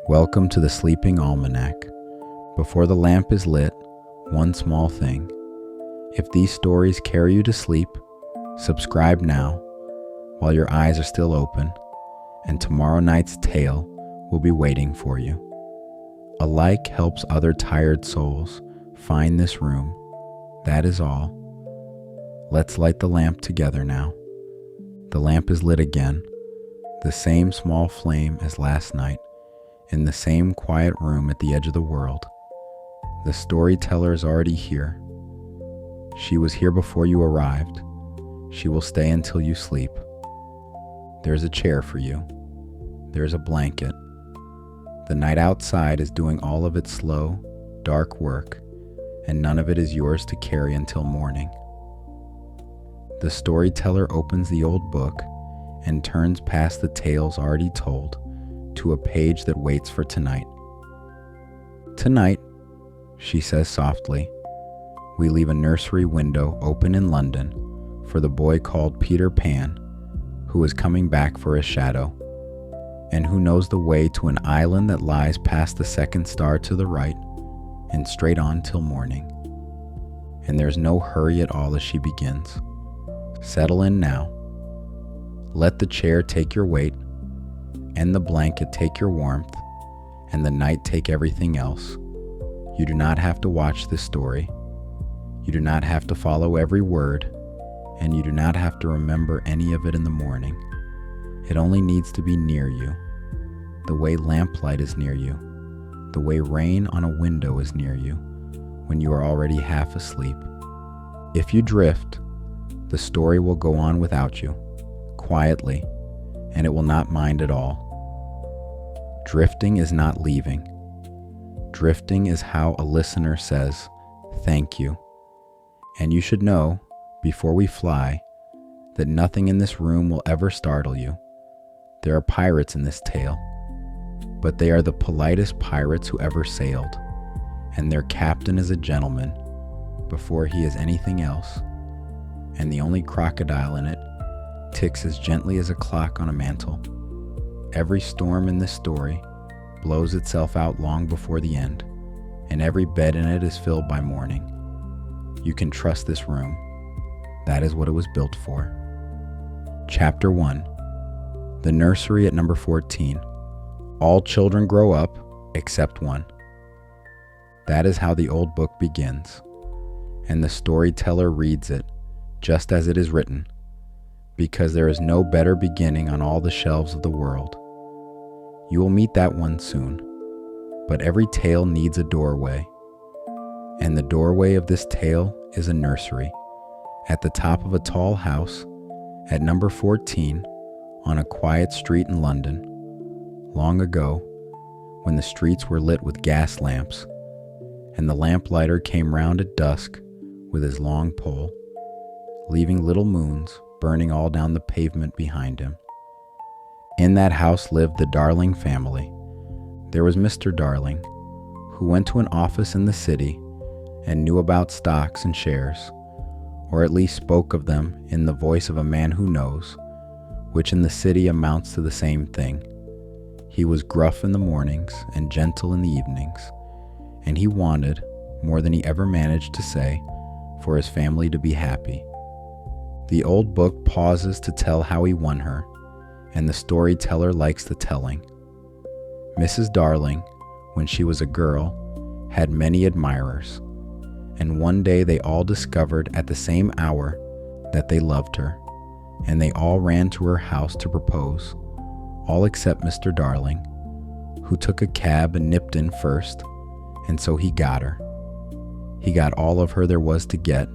Welcome to the Sleeping Almanac. Before the lamp is lit, one small thing. If these stories carry you to sleep, subscribe now while your eyes are still open, and tomorrow night's tale will be waiting for you. A like helps other tired souls find this room. That is all. Let's light the lamp together now. The lamp is lit again, the same small flame as last night, in the same quiet room at the edge of the world. The storyteller is already here. She was here before you arrived. She will stay until you sleep. There's a chair for you. There's a blanket. The night outside is doing all of its slow, dark work, and none of it is yours to carry until morning. The storyteller opens the old book and turns past the tales already told to a page that waits for tonight. Tonight, she says softly, we leave a nursery window open in London for the boy called Peter Pan, who is coming back for his shadow, and who knows the way to an island that lies past the second star to the right and straight on till morning. And there's no hurry at all as she begins. Settle in now. Let the chair take your weight, and the blanket take your warmth, and the night take everything else. You do not have to watch this story. You do not have to follow every word, and you do not have to remember any of it in the morning. It only needs to be near you, the way lamplight is near you, the way rain on a window is near you when you are already half asleep. If you drift, the story will go on without you, quietly, and it will not mind at all. Drifting is not leaving. Drifting is how a listener says, thank you. And you should know, before we fly, that nothing in this room will ever startle you. There are pirates in this tale, but they are the politest pirates who ever sailed, and their captain is a gentleman before he is anything else, and the only crocodile in it ticks as gently as a clock on a mantle. Every storm in this story blows itself out long before the end, and every bed in it is filled by morning. You can trust this room. That is what it was built for. Chapter 1. The Nursery at number 14. All children grow up except one. That is how the old book begins, and the storyteller reads it just as it is written, because there is no better beginning on all the shelves of the world. You will meet that one soon, but every tale needs a doorway, and the doorway of this tale is a nursery at the top of a tall house at number 14 on a quiet street in London, long ago, when the streets were lit with gas lamps, and the lamplighter came round at dusk with his long pole, leaving little moons burning all down the pavement behind him. In that house lived the Darling family. There was Mr. Darling, who went to an office in the city and knew about stocks and shares, or at least spoke of them in the voice of a man who knows, which in the city amounts to the same thing. He was gruff in the mornings and gentle in the evenings, and he wanted, more than he ever managed to say, for his family to be happy. The old book pauses to tell how he won her, and the storyteller likes the telling. Mrs. Darling, when she was a girl, had many admirers, and one day they all discovered at the same hour that they loved her, and they all ran to her house to propose, all except Mr. Darling, who took a cab and nipped in first, and so he got her. He got all of her there was to get,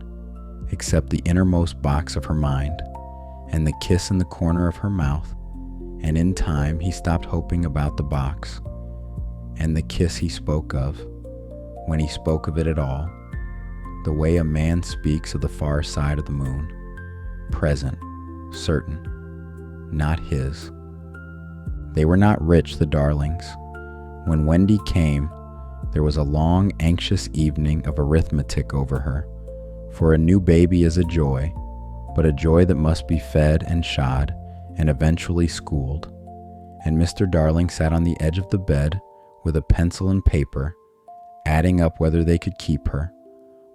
except the innermost box of her mind, and the kiss in the corner of her mouth, and in time he stopped hoping about the box, and the kiss he spoke of, when he spoke of it at all, the way a man speaks of the far side of the moon, present, certain, not his. They were not rich, the Darlings. When Wendy came, there was a long, anxious evening of arithmetic over her, for a new baby is a joy, but a joy that must be fed and shod and eventually schooled, and Mr. Darling sat on the edge of the bed with a pencil and paper, adding up whether they could keep her,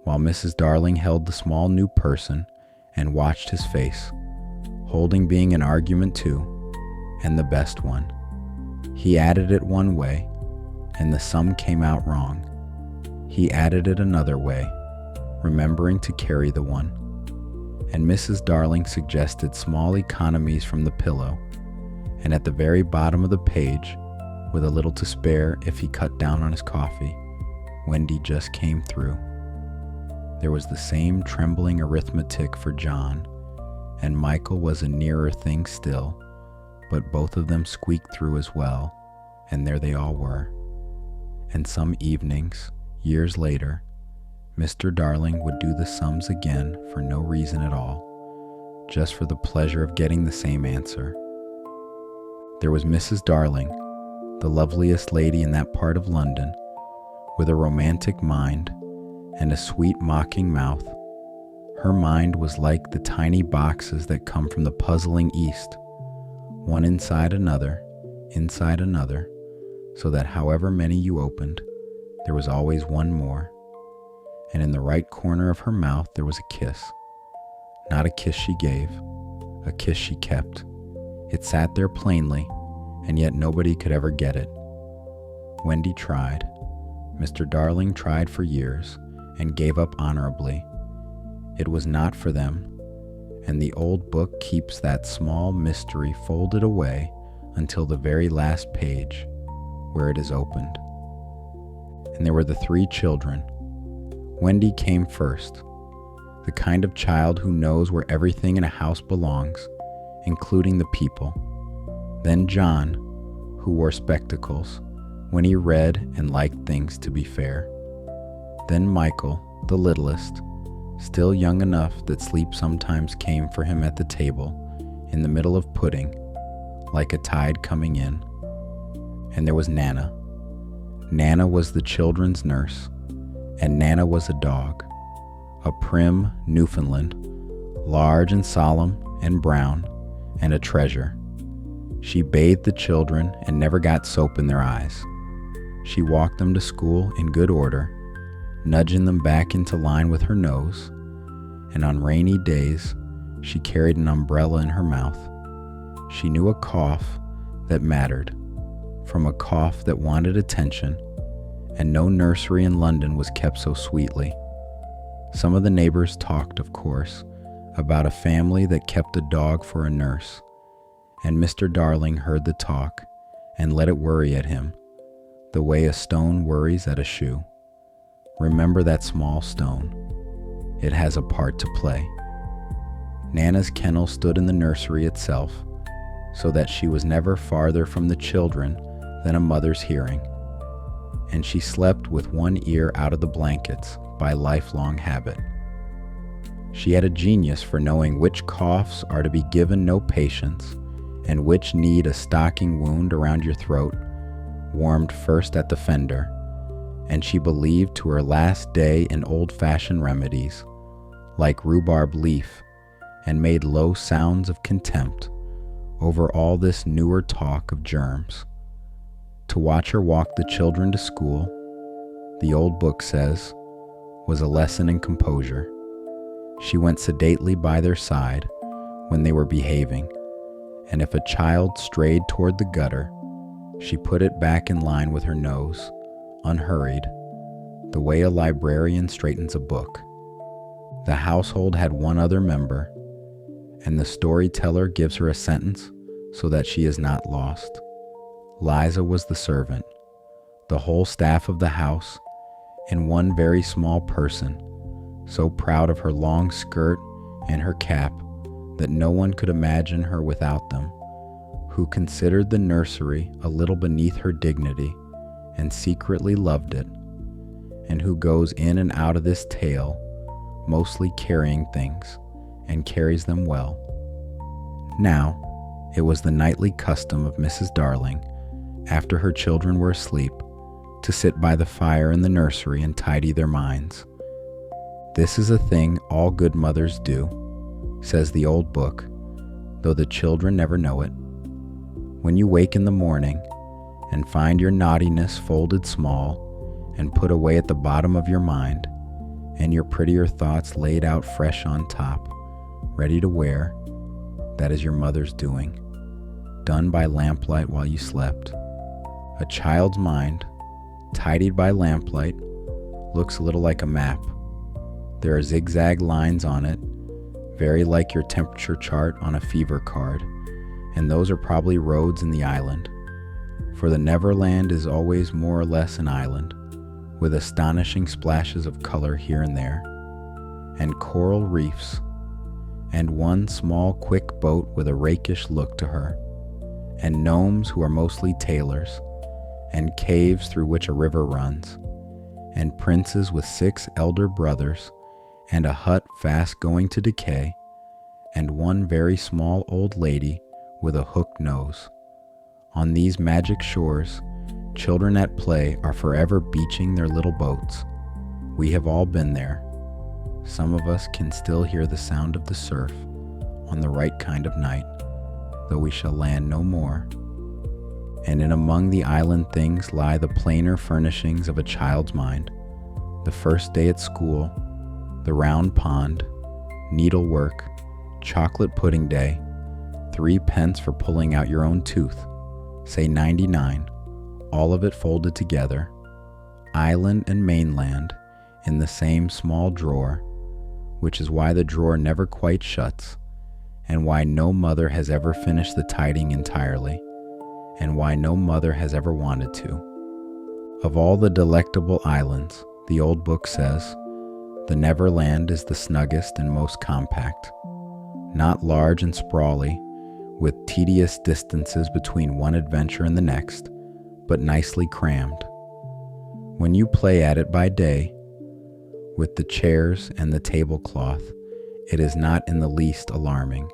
while Mrs. Darling held the small new person and watched his face, holding being an argument too, and the best one. He added it one way, and the sum came out wrong. He added it another way, remembering to carry the one. And Mrs. Darling suggested small economies from the pillow, and at the very bottom of the page, with a little to spare if he cut down on his coffee, Wendy just came through. There was the same trembling arithmetic for John, and Michael was a nearer thing still, but both of them squeaked through as well, and there they all were. And some evenings, years later, Mr. Darling would do the sums again for no reason at all, just for the pleasure of getting the same answer. There was Mrs. Darling, the loveliest lady in that part of London, with a romantic mind and a sweet mocking mouth. Her mind was like the tiny boxes that come from the puzzling East, one inside another, so that however many you opened, there was always one more. And in the right corner of her mouth there was a kiss. Not a kiss she gave, a kiss she kept. It sat there plainly, and yet nobody could ever get it. Wendy tried. Mr. Darling tried for years, and gave up honorably. It was not for them, and the old book keeps that small mystery folded away until the very last page, where it is opened. And there were the 3 children. Wendy came first, the kind of child who knows where everything in a house belongs, including the people. Then John, who wore spectacles when he read and liked things to be fair. Then Michael, the littlest, still young enough that sleep sometimes came for him at the table, in the middle of pudding, like a tide coming in. And there was Nana. Nana was the children's nurse, and Nana was a dog, a prim Newfoundland, large and solemn and brown, and a treasure. She bathed the children and never got soap in their eyes. She walked them to school in good order, nudging them back into line with her nose, and on rainy days she carried an umbrella in her mouth. She knew a cough that mattered from a cough that wanted attention, and no nursery in London was kept so sweetly. Some of the neighbors talked, of course, about a family that kept a dog for a nurse, and Mr. Darling heard the talk and let it worry at him, the way a stone worries at a shoe. Remember that small stone. It has a part to play. Nana's kennel stood in the nursery itself, so that she was never farther from the children than a mother's hearing, and she slept with one ear out of the blankets by lifelong habit. She had a genius for knowing which coughs are to be given no patience, and which need a stocking wound around your throat, warmed first at the fender, and she believed to her last day in old-fashioned remedies, like rhubarb leaf, and made low sounds of contempt over all this newer talk of germs. To watch her walk the children to school, the old book says, was a lesson in composure. She went sedately by their side when they were behaving, and if a child strayed toward the gutter, she put it back in line with her nose, unhurried, the way a librarian straightens a book. The household had one other member, and the storyteller gives her a sentence so that she is not lost. Liza was the servant, the whole staff of the house, and one very small person, so proud of her long skirt and her cap that no one could imagine her without them, who considered the nursery a little beneath her dignity and secretly loved it, and who goes in and out of this tale, mostly carrying things, and carries them well. Now, it was the nightly custom of Mrs. Darling, after her children were asleep, to sit by the fire in the nursery and tidy their minds. This is a thing all good mothers do, says the old book, though the children never know it. When you wake in the morning, and find your naughtiness folded small and put away at the bottom of your mind, and your prettier thoughts laid out fresh on top, ready to wear, that is your mother's doing, done by lamplight while you slept. A child's mind, tidied by lamplight, looks a little like a map. There are zigzag lines on it, very like your temperature chart on a fever card, and those are probably roads in the island. For the Neverland is always more or less an island, with astonishing splashes of color here and there, and coral reefs, and one small quick boat with a rakish look to her, and gnomes who are mostly tailors, and caves through which a river runs, and princes with 6 elder brothers, and a hut fast going to decay, and one very small old lady with a hooked nose. On these magic shores, children at play are forever beaching their little boats. We have all been there. Some of us can still hear the sound of the surf on the right kind of night, though we shall land no more. And in among the island things lie the plainer furnishings of a child's mind. The first day at school, the round pond, needlework, chocolate pudding day, 3 pence for pulling out your own tooth, say 99, all of it folded together, island and mainland, in the same small drawer, which is why the drawer never quite shuts, and why no mother has ever finished the tidying entirely, and why no mother has ever wanted to. Of all the delectable islands, the old book says, the Neverland is the snuggest and most compact, not large and sprawly, with tedious distances between one adventure and the next, but nicely crammed. When you play at it by day, with the chairs and the tablecloth, it is not in the least alarming,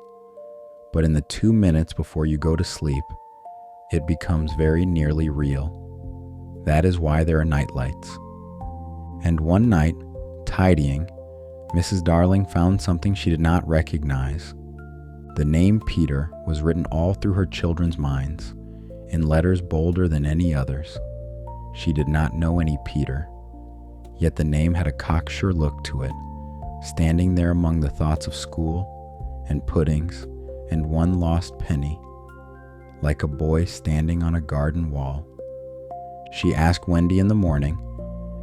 but in the 2 minutes before you go to sleep, it becomes very nearly real. That is why there are night lights. And one night, tidying, Mrs. Darling found something she did not recognize. The name Peter was written all through her children's minds, in letters bolder than any others. She did not know any Peter, yet the name had a cocksure look to it, standing there among the thoughts of school and puddings and one lost penny, like a boy standing on a garden wall. She asked Wendy in the morning,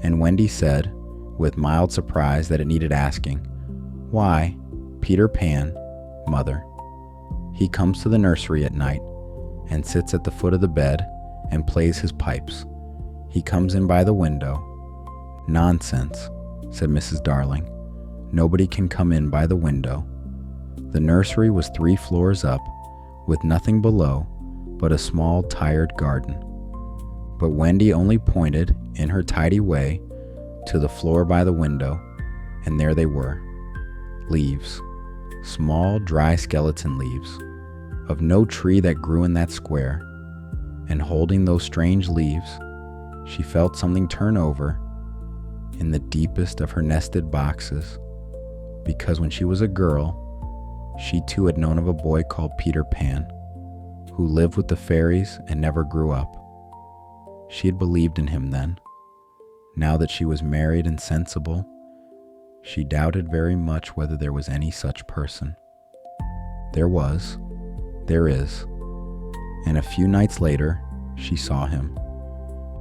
and Wendy said, with mild surprise that it needed asking, "Why, Peter Pan, Mother. He comes to the nursery at night and sits at the foot of the bed and plays his pipes. He comes in by the window." "Nonsense," said Mrs. Darling. "Nobody can come in by the window." The nursery was 3 floors up, with nothing below but a small tired garden. But Wendy only pointed, in her tidy way, to the floor by the window, and there they were. Leaves, small dry skeleton leaves, of no tree that grew in that square, and holding those strange leaves, she felt something turn over in the deepest of her nested boxes, because when she was a girl, she too had known of a boy called Peter Pan, who lived with the fairies and never grew up. She had believed in him then. Now that she was married and sensible, she doubted very much whether there was any such person. There was, there is, and a few nights later, she saw him.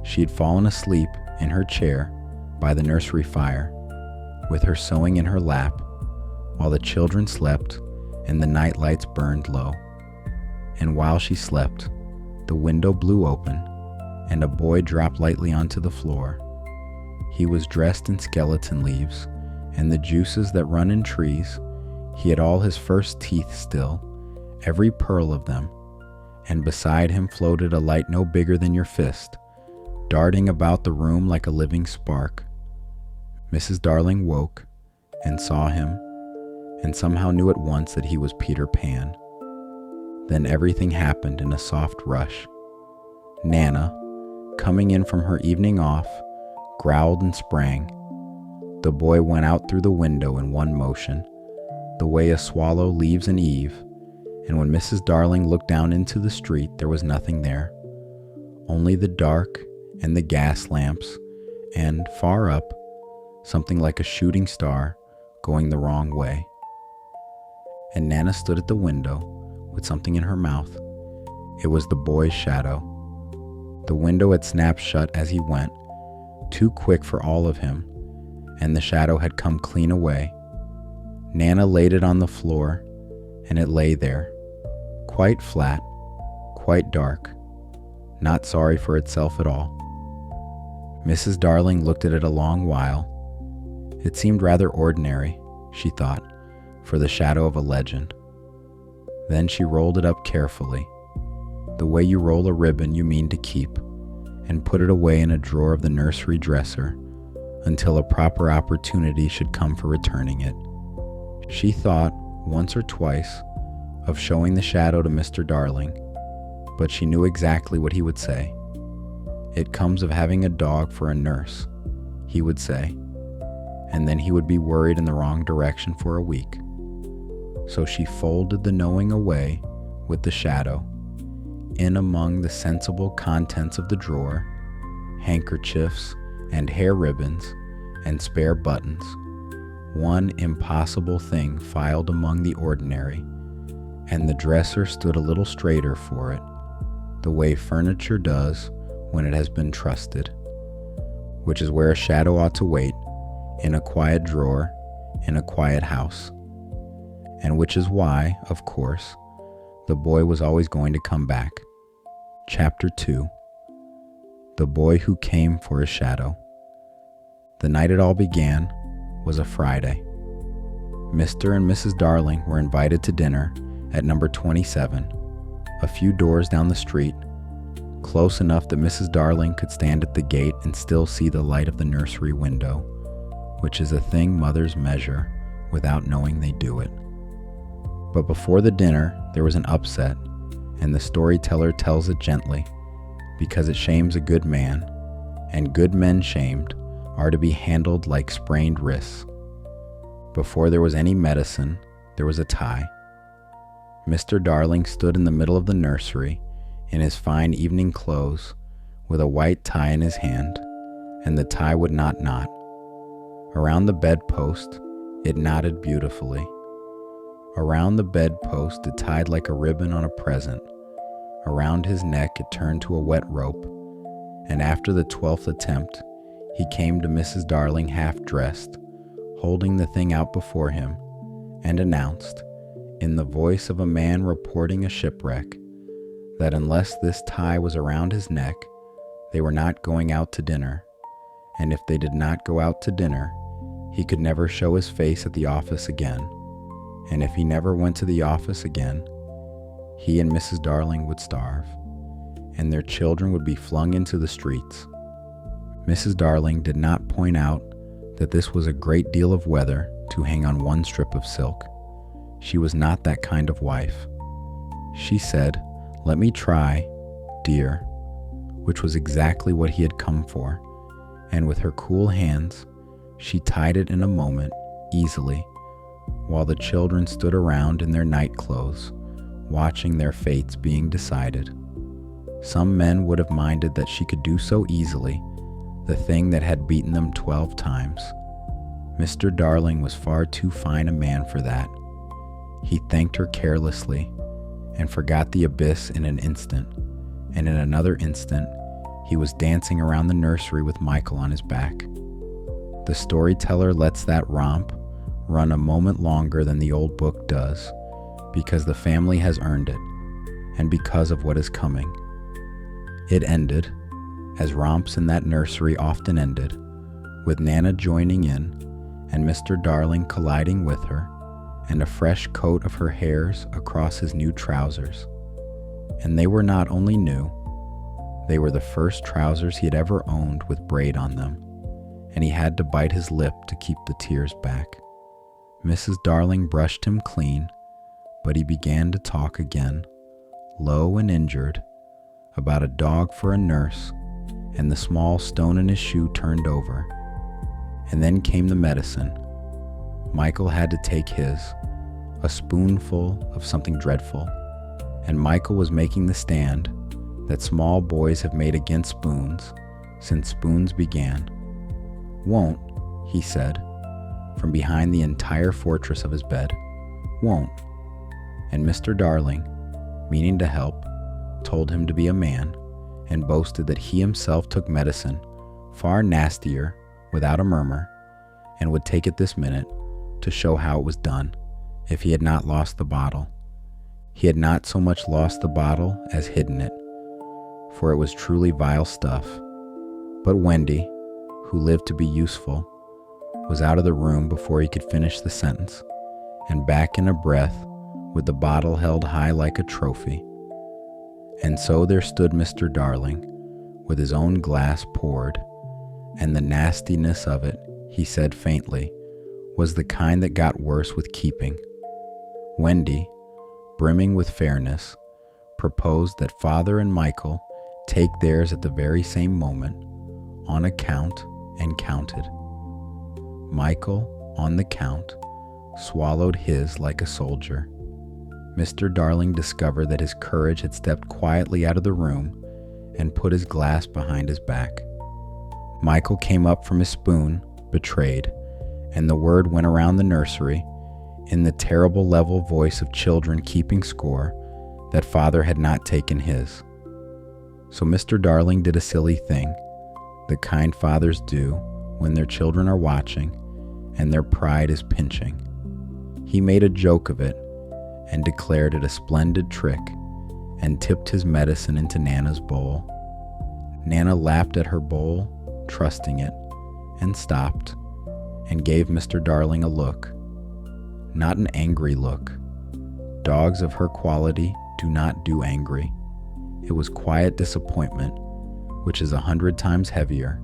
She had fallen asleep in her chair by the nursery fire, with her sewing in her lap, while the children slept and the night lights burned low. And while she slept, the window blew open, and a boy dropped lightly onto the floor. He was dressed in skeleton leaves, and the juices that run in trees. He had all his first teeth still, every pearl of them, and beside him floated a light no bigger than your fist, darting about the room like a living spark. Mrs. Darling woke and saw him, and somehow knew at once that he was Peter Pan. Then everything happened in a soft rush. Nana, coming in from her evening off, growled and sprang. The boy went out through the window in one motion, the way a swallow leaves an eave, and when Mrs. Darling looked down into the street, there was nothing there, only the dark and the gas lamps, and far up, something like a shooting star going the wrong way. And Nana stood at the window with something in her mouth. It was the boy's shadow. The window had snapped shut as he went, too quick for all of him, and the shadow had come clean away. Nana laid it on the floor, and it lay there, quite flat, quite dark, not sorry for itself at all. Mrs. Darling looked at it a long while. It seemed rather ordinary, she thought, for the shadow of a legend. Then she rolled it up carefully, the way you roll a ribbon you mean to keep, and put it away in a drawer of the nursery dresser until a proper opportunity should come for returning it. She thought, once or twice, of showing the shadow to Mr. Darling, but she knew exactly what he would say. "It comes of having a dog for a nurse," he would say, and then he would be worried in the wrong direction for a week. So she folded the knowing away with the shadow, in among the sensible contents of the drawer, handkerchiefs and hair ribbons and spare buttons, one impossible thing filed among the ordinary, and the dresser stood a little straighter for it, the way furniture does when it has been trusted, which is where a shadow ought to wait, in a quiet drawer, in a quiet house, and which is why, of course, the boy was always going to come back. Chapter 2. The Boy Who Came for a Shadow. The night it all began was a Friday. Mr. and Mrs. Darling were invited to dinner at number 27, a few doors down the street, close enough that Mrs. Darling could stand at the gate and still see the light of the nursery window, which is a thing mothers measure without knowing they do it. But before the dinner, there was an upset, and the storyteller tells it gently, because it shames a good man, and good men shamed are to be handled like sprained wrists. Before there was any medicine, there was a tie. Mr. Darling stood in the middle of the nursery in his fine evening clothes, with a white tie in his hand, and the tie would not knot. Around the bedpost, it knotted beautifully. Around the bedpost it tied like a ribbon on a present. Around his neck it turned to a wet rope, and after the 12th attempt, he came to Mrs. Darling half-dressed, holding the thing out before him, and announced, in the voice of a man reporting a shipwreck, that unless this tie was around his neck, they were not going out to dinner, and if they did not go out to dinner, he could never show his face at the office again, and if he never went to the office again, he and Mrs. Darling would starve, and their children would be flung into the streets. Mrs. Darling did not point out that this was a great deal of weather to hang on one strip of silk. She was not that kind of wife. She said, "Let me try, dear," which was exactly what he had come for, and with her cool hands, she tied it in a moment, easily, while the children stood around in their night clothes, watching their fates being decided. Some men would have minded that she could do so easily the thing that had beaten them 12 times. Mr. Darling was far too fine a man for that. He thanked her carelessly and forgot the abyss in an instant, and in another instant he was dancing around the nursery with Michael on his back. The storyteller lets that romp run a moment longer than the old book does, because the family has earned it, and because of what is coming. It ended, as romps in that nursery often ended, with Nana joining in, and Mr. Darling colliding with her, and a fresh coat of her hairs across his new trousers. And they were not only new, they were the first trousers he had ever owned with braid on them, and he had to bite his lip to keep the tears back. Mrs. Darling brushed him clean, but he began to talk again, low and injured, about a dog for a nurse, and the small stone in his shoe turned over. And then came the medicine. Michael had to take his, a spoonful of something dreadful, and Michael was making the stand that small boys have made against spoons since spoons began. "Won't," he said, from behind the entire fortress of his bed. "Won't." And Mr. Darling, meaning to help, told him to be a man, and boasted that he himself took medicine far nastier without a murmur, and would take it this minute to show how it was done if he had not lost the bottle. He had not so much lost the bottle as hidden it, for it was truly vile stuff. But Wendy, who lived to be useful, was out of the room before he could finish the sentence, and back in a breath with the bottle held high like a trophy. And so there stood Mr. Darling, with his own glass poured, and the nastiness of it, he said faintly, was the kind that got worse with keeping. Wendy, brimming with fairness, proposed that Father and Michael take theirs at the very same moment, on a count, and counted. Michael, on the count, swallowed his like a soldier. Mr. Darling discovered that his courage had stepped quietly out of the room and put his glass behind his back. Michael came up from his spoon, betrayed, and the word went around the nursery, in the terrible level voice of children keeping score, that Father had not taken his. So Mr. Darling did a silly thing, the kind fathers do when their children are watching and their pride is pinching. He made a joke of it and declared it a splendid trick, and tipped his medicine into Nana's bowl. Nana lapped at her bowl, trusting it, and stopped, and gave Mr. Darling a look. Not an angry look. Dogs of her quality do not do angry. It was quiet disappointment, which is 100 times heavier,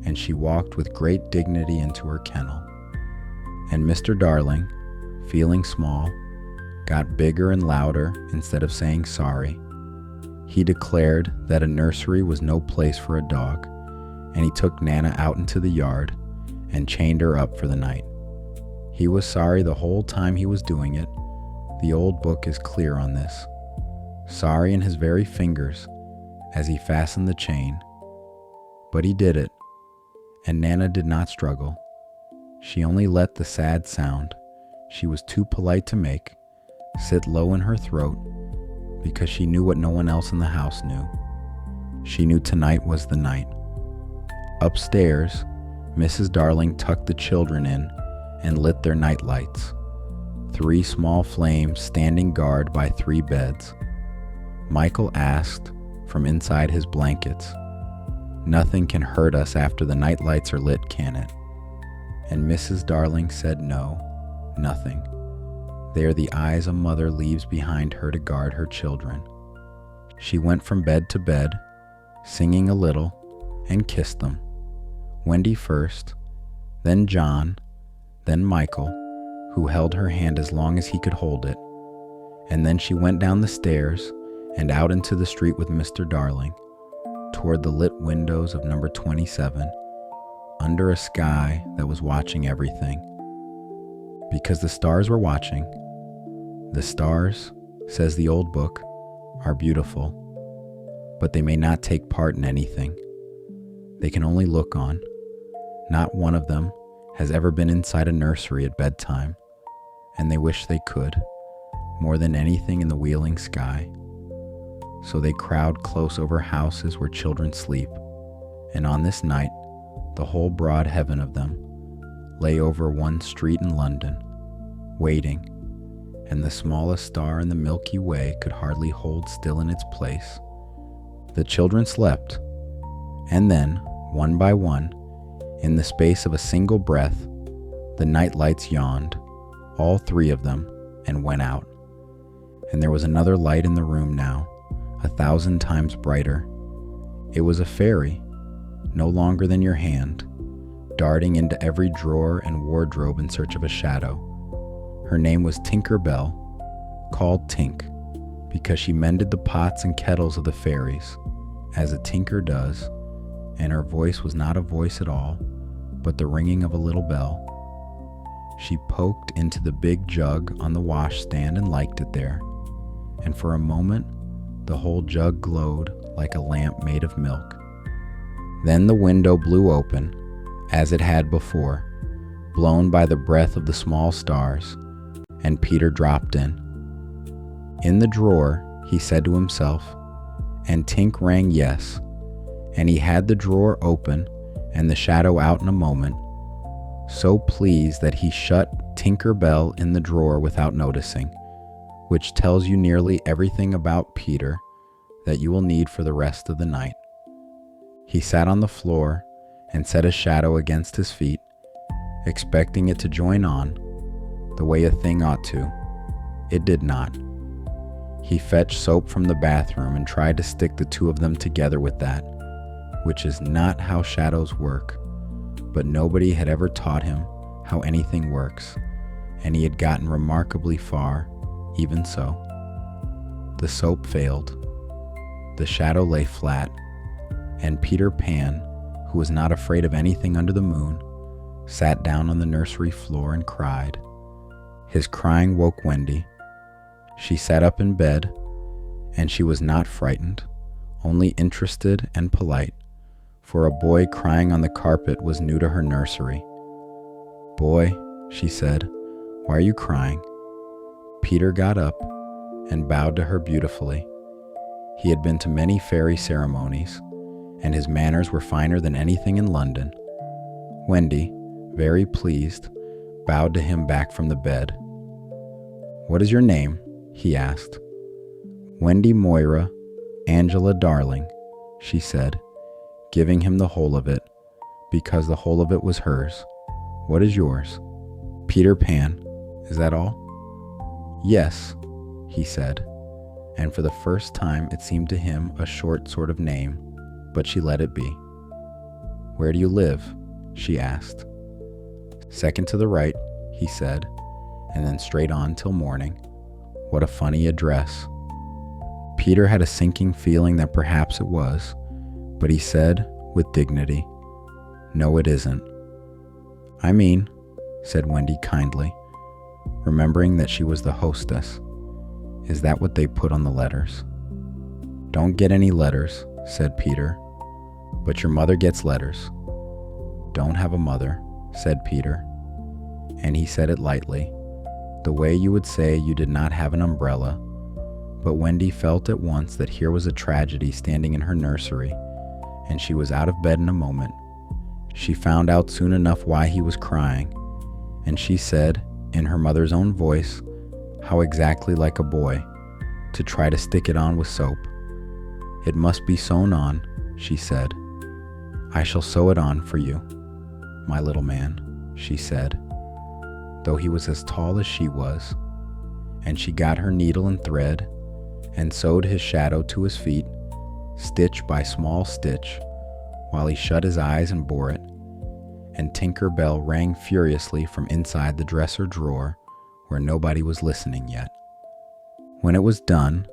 and she walked with great dignity into her kennel. And Mr. Darling, feeling small, got bigger and louder instead of saying sorry. He declared that a nursery was no place for a dog, and he took Nana out into the yard and chained her up for the night. He was sorry the whole time he was doing it. The old book is clear on this. Sorry in his very fingers as he fastened the chain. But he did it, and Nana did not struggle. She only let the sad sound she was too polite to make sit low in her throat, because she knew what no one else in the house knew. She knew tonight was the night. Upstairs, Mrs. Darling tucked the children in and lit their night lights, 3 small flames standing guard by 3 beds. Michael asked from inside his blankets, "Nothing can hurt us after the night lights are lit, can it?" And Mrs. Darling said no, nothing. They are the eyes a mother leaves behind her to guard her children. She went from bed to bed, singing a little, and kissed them. Wendy first, then John, then Michael, who held her hand as long as he could hold it, and then she went down the stairs and out into the street with Mr. Darling, toward the lit windows of number 27, under a sky that was watching everything. Because the stars were watching. The stars, says the old book, are beautiful, but they may not take part in anything. They can only look on. Not one of them has ever been inside a nursery at bedtime, and they wish they could, more than anything in the wheeling sky. So they crowd close over houses where children sleep, and on this night, the whole broad heaven of them lay over one street in London, waiting, and the smallest star in the Milky Way could hardly hold still in its place. The children slept, and then, one by one, in the space of a single breath, the night lights yawned, all 3 of them, and went out. And there was another light in the room now, 1,000 times brighter. It was a fairy, no longer than your hand, darting into every drawer and wardrobe in search of a shadow. Her name was Tinker Bell, called Tink, because she mended the pots and kettles of the fairies, as a tinker does, and her voice was not a voice at all, but the ringing of a little bell. She poked into the big jug on the washstand and liked it there, and for a moment The whole jug glowed like a lamp made of milk. Then the window blew open, as it had before, blown by the breath of the small stars, and Peter dropped in. In the drawer, he said to himself, and Tink rang yes, and he had the drawer open and the shadow out in a moment, so pleased that he shut Tinker Bell in the drawer without noticing, which tells you nearly everything about Peter that you will need for the rest of the night. He sat on the floor and set a shadow against his feet, expecting it to join on, the way a thing ought to. It did not. He fetched soap from the bathroom and tried to stick the two of them together with that, which is not how shadows work, but nobody had ever taught him how anything works, and he had gotten remarkably far, even so. The soap failed. The shadow lay flat, and Peter Pan, who was not afraid of anything under the moon, sat down on the nursery floor and cried. His crying woke Wendy. She sat up in bed, and she was not frightened, only interested and polite, for a boy crying on the carpet was new to her nursery. "Boy," she said, "why are you crying?" Peter got up and bowed to her beautifully. He had been to many fairy ceremonies, and his manners were finer than anything in London. Wendy, very pleased, bowed to him back from the bed. "What is your name?" he asked. "Wendy Moira Angela Darling," she said, giving him the whole of it, because the whole of it was hers. "What is yours?" "Peter Pan. Is that all?" "Yes," he said, and for the first time it seemed to him a short sort of name, but she let it be. "Where do you live?" she asked. "Second to the right," he said, and then straight on till morning. What a funny address. Peter had a sinking feeling that perhaps it was, but he said, with dignity, "No, it isn't." "I mean," said Wendy kindly, remembering that she was the hostess, "is that what they put on the letters?" "Don't get any letters," said Peter, "but your mother gets letters." "Don't have a mother," said Peter, and he said it lightly, the way you would say you did not have an umbrella, but Wendy felt at once that here was a tragedy standing in her nursery, and she was out of bed in a moment. She found out soon enough why he was crying, and she said, in her mother's own voice, how exactly like a boy, to try to stick it on with soap. "It must be sewn on," she said. "I shall sew it on for you, my little man," she said, though he was as tall as she was, and she got her needle and thread, and sewed his shadow to his feet, stitch by small stitch, while he shut his eyes and bore it, and Tinker Bell rang furiously from inside the dresser drawer where nobody was listening yet. When it was done,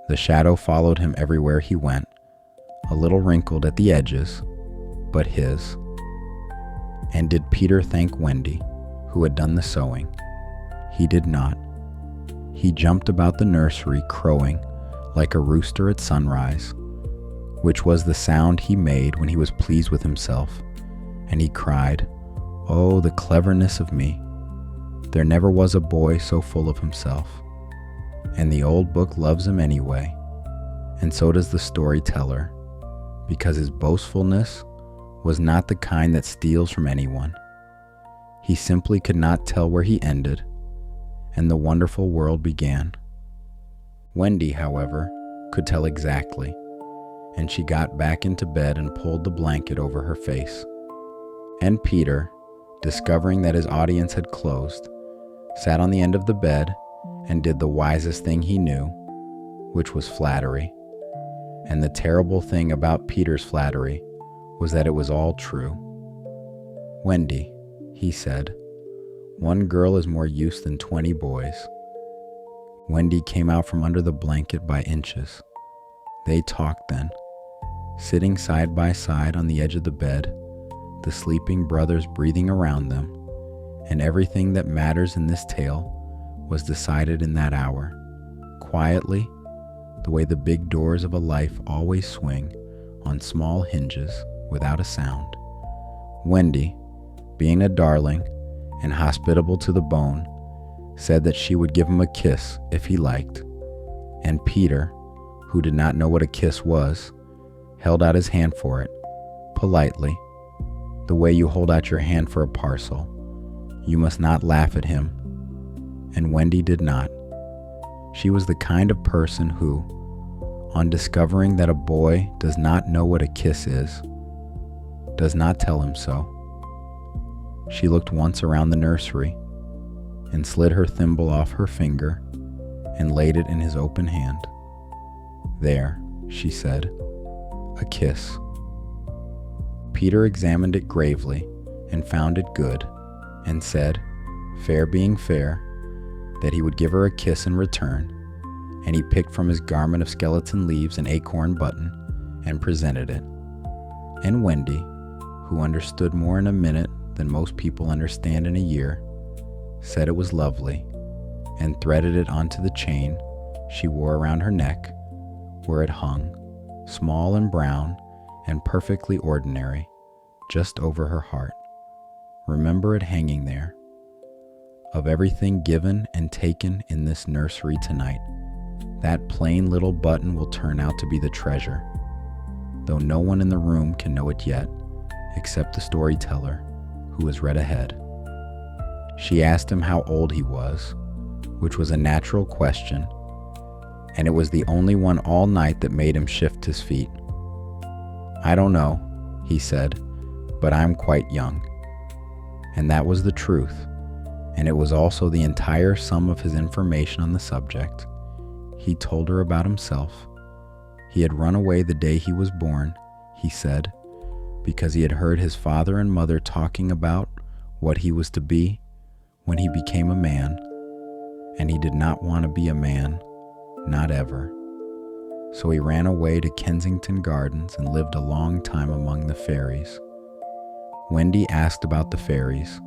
the shadow followed him everywhere he went, a little wrinkled at the edges, but his. And did Peter thank Wendy, who had done the sewing? He did not. He jumped about the nursery crowing like a rooster at sunrise, which was the sound he made when he was pleased with himself, and he cried, "Oh, the cleverness of me! There never was a boy so full of himself. And the old book loves him anyway, and so does the storyteller, because his boastfulness was not the kind that steals from anyone. He simply could not tell where he ended, and the wonderful world began." Wendy, however, could tell exactly, and she got back into bed and pulled the blanket over her face. And Peter, discovering that his audience had closed, sat on the end of the bed and did the wisest thing he knew, which was flattery. And the terrible thing about Peter's flattery was that it was all true. "Wendy," he said, "one girl is more use than 20 boys." Wendy came out from under the blanket by inches. They talked then, sitting side by side on the edge of the bed, the sleeping brothers breathing around them, and everything that matters in this tale was decided in that hour, quietly, the way the big doors of a life always swing on small hinges without a sound. Wendy, being a darling and hospitable to the bone, said that she would give him a kiss if he liked, and Peter, who did not know what a kiss was, held out his hand for it, politely, the way you hold out your hand for a parcel. You must not laugh at him. And Wendy did not. She was the kind of person who, on discovering that a boy does not know what a kiss is, does not tell him so. She looked once around the nursery and slid her thimble off her finger and laid it in his open hand. There, she said, a kiss. Peter examined it gravely and found it good, and said, fair being fair, that he would give her a kiss in return, and he picked from his garment of skeleton leaves an acorn button and presented it. And Wendy, who understood more in a minute than most people understand in a year, said it was lovely, and threaded it onto the chain she wore around her neck, where it hung, small and brown and perfectly ordinary, just over her heart. Remember it hanging there. Of everything given and taken in this nursery tonight, that plain little button will turn out to be the treasure, though no one in the room can know it yet, except the storyteller, who has read ahead. She asked him how old he was, which was a natural question, and it was the only one all night that made him shift his feet. I don't know, he said, but I'm quite young. And that was the truth, and it was also the entire sum of his information on the subject. He told her about himself. He had run away the day he was born, he said, because he had heard his father and mother talking about what he was to be when he became a man, and he did not want to be a man, not ever. So he ran away to Kensington Gardens and lived a long time among the fairies. Wendy asked about the fairies,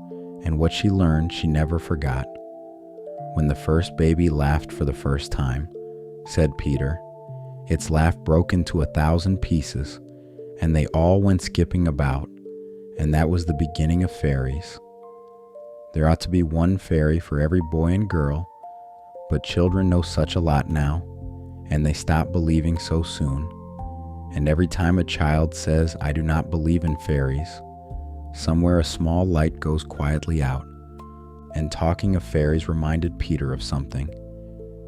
and what she learned she never forgot. When the first baby laughed for the first time, said Peter, its laugh broke into 1,000 pieces, and they all went skipping about, and that was the beginning of fairies. There ought to be one fairy for every boy and girl, but children know such a lot now, and they stop believing so soon. And every time a child says, I do not believe in fairies, somewhere a small light goes quietly out. And talking of fairies reminded Peter of something,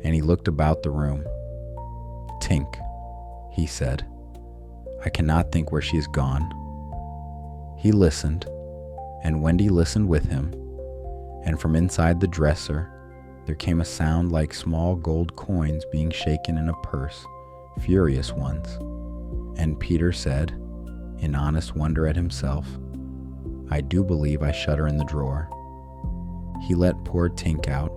and he looked about the room. Tink, he said. I cannot think where she is gone. He listened, and Wendy listened with him, and from inside the dresser there came a sound like small gold coins being shaken in a purse, furious ones. And Peter said, in honest wonder at himself, I do believe I shut her in the drawer. He let poor Tink out,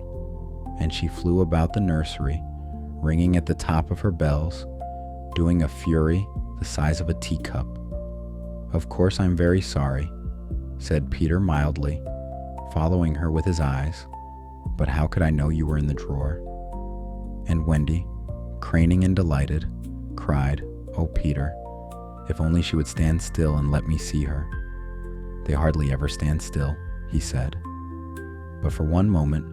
and she flew about the nursery, ringing at the top of her bells, doing a fury the size of a teacup. Of course I'm very sorry, said Peter mildly, following her with his eyes, but how could I know you were in the drawer? And Wendy, craning and delighted, cried, Oh, Peter, if only she would stand still and let me see her. They hardly ever stand still, he said. But for one moment,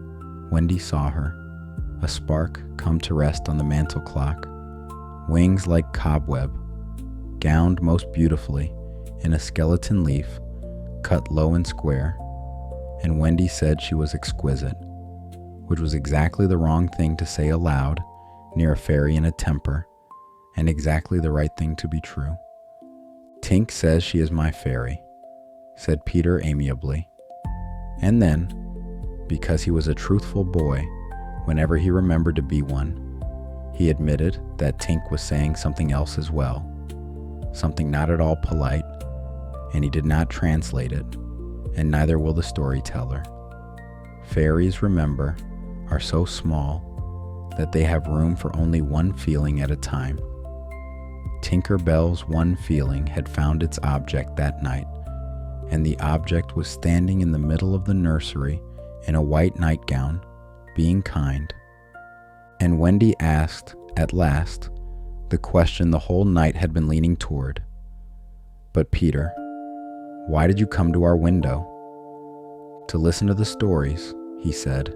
Wendy saw her, a spark come to rest on the mantel clock, wings like cobweb, gowned most beautifully in a skeleton leaf, cut low and square, and Wendy said she was exquisite, which was exactly the wrong thing to say aloud near a fairy in a temper, and exactly the right thing to be true. Tink says she is my fairy, said Peter amiably. And then, because he was a truthful boy, whenever he remembered to be one, he admitted that Tink was saying something else as well, something not at all polite, and he did not translate it, and neither will the storyteller. Fairies, remember, are so small that they have room for only one feeling at a time. Tinker Bell's one feeling had found its object that night, and the object was standing in the middle of the nursery in a white nightgown, being kind. And Wendy asked, at last, the question the whole night had been leaning toward. "But Peter, why did you come to our window?" "To listen to the stories," he said.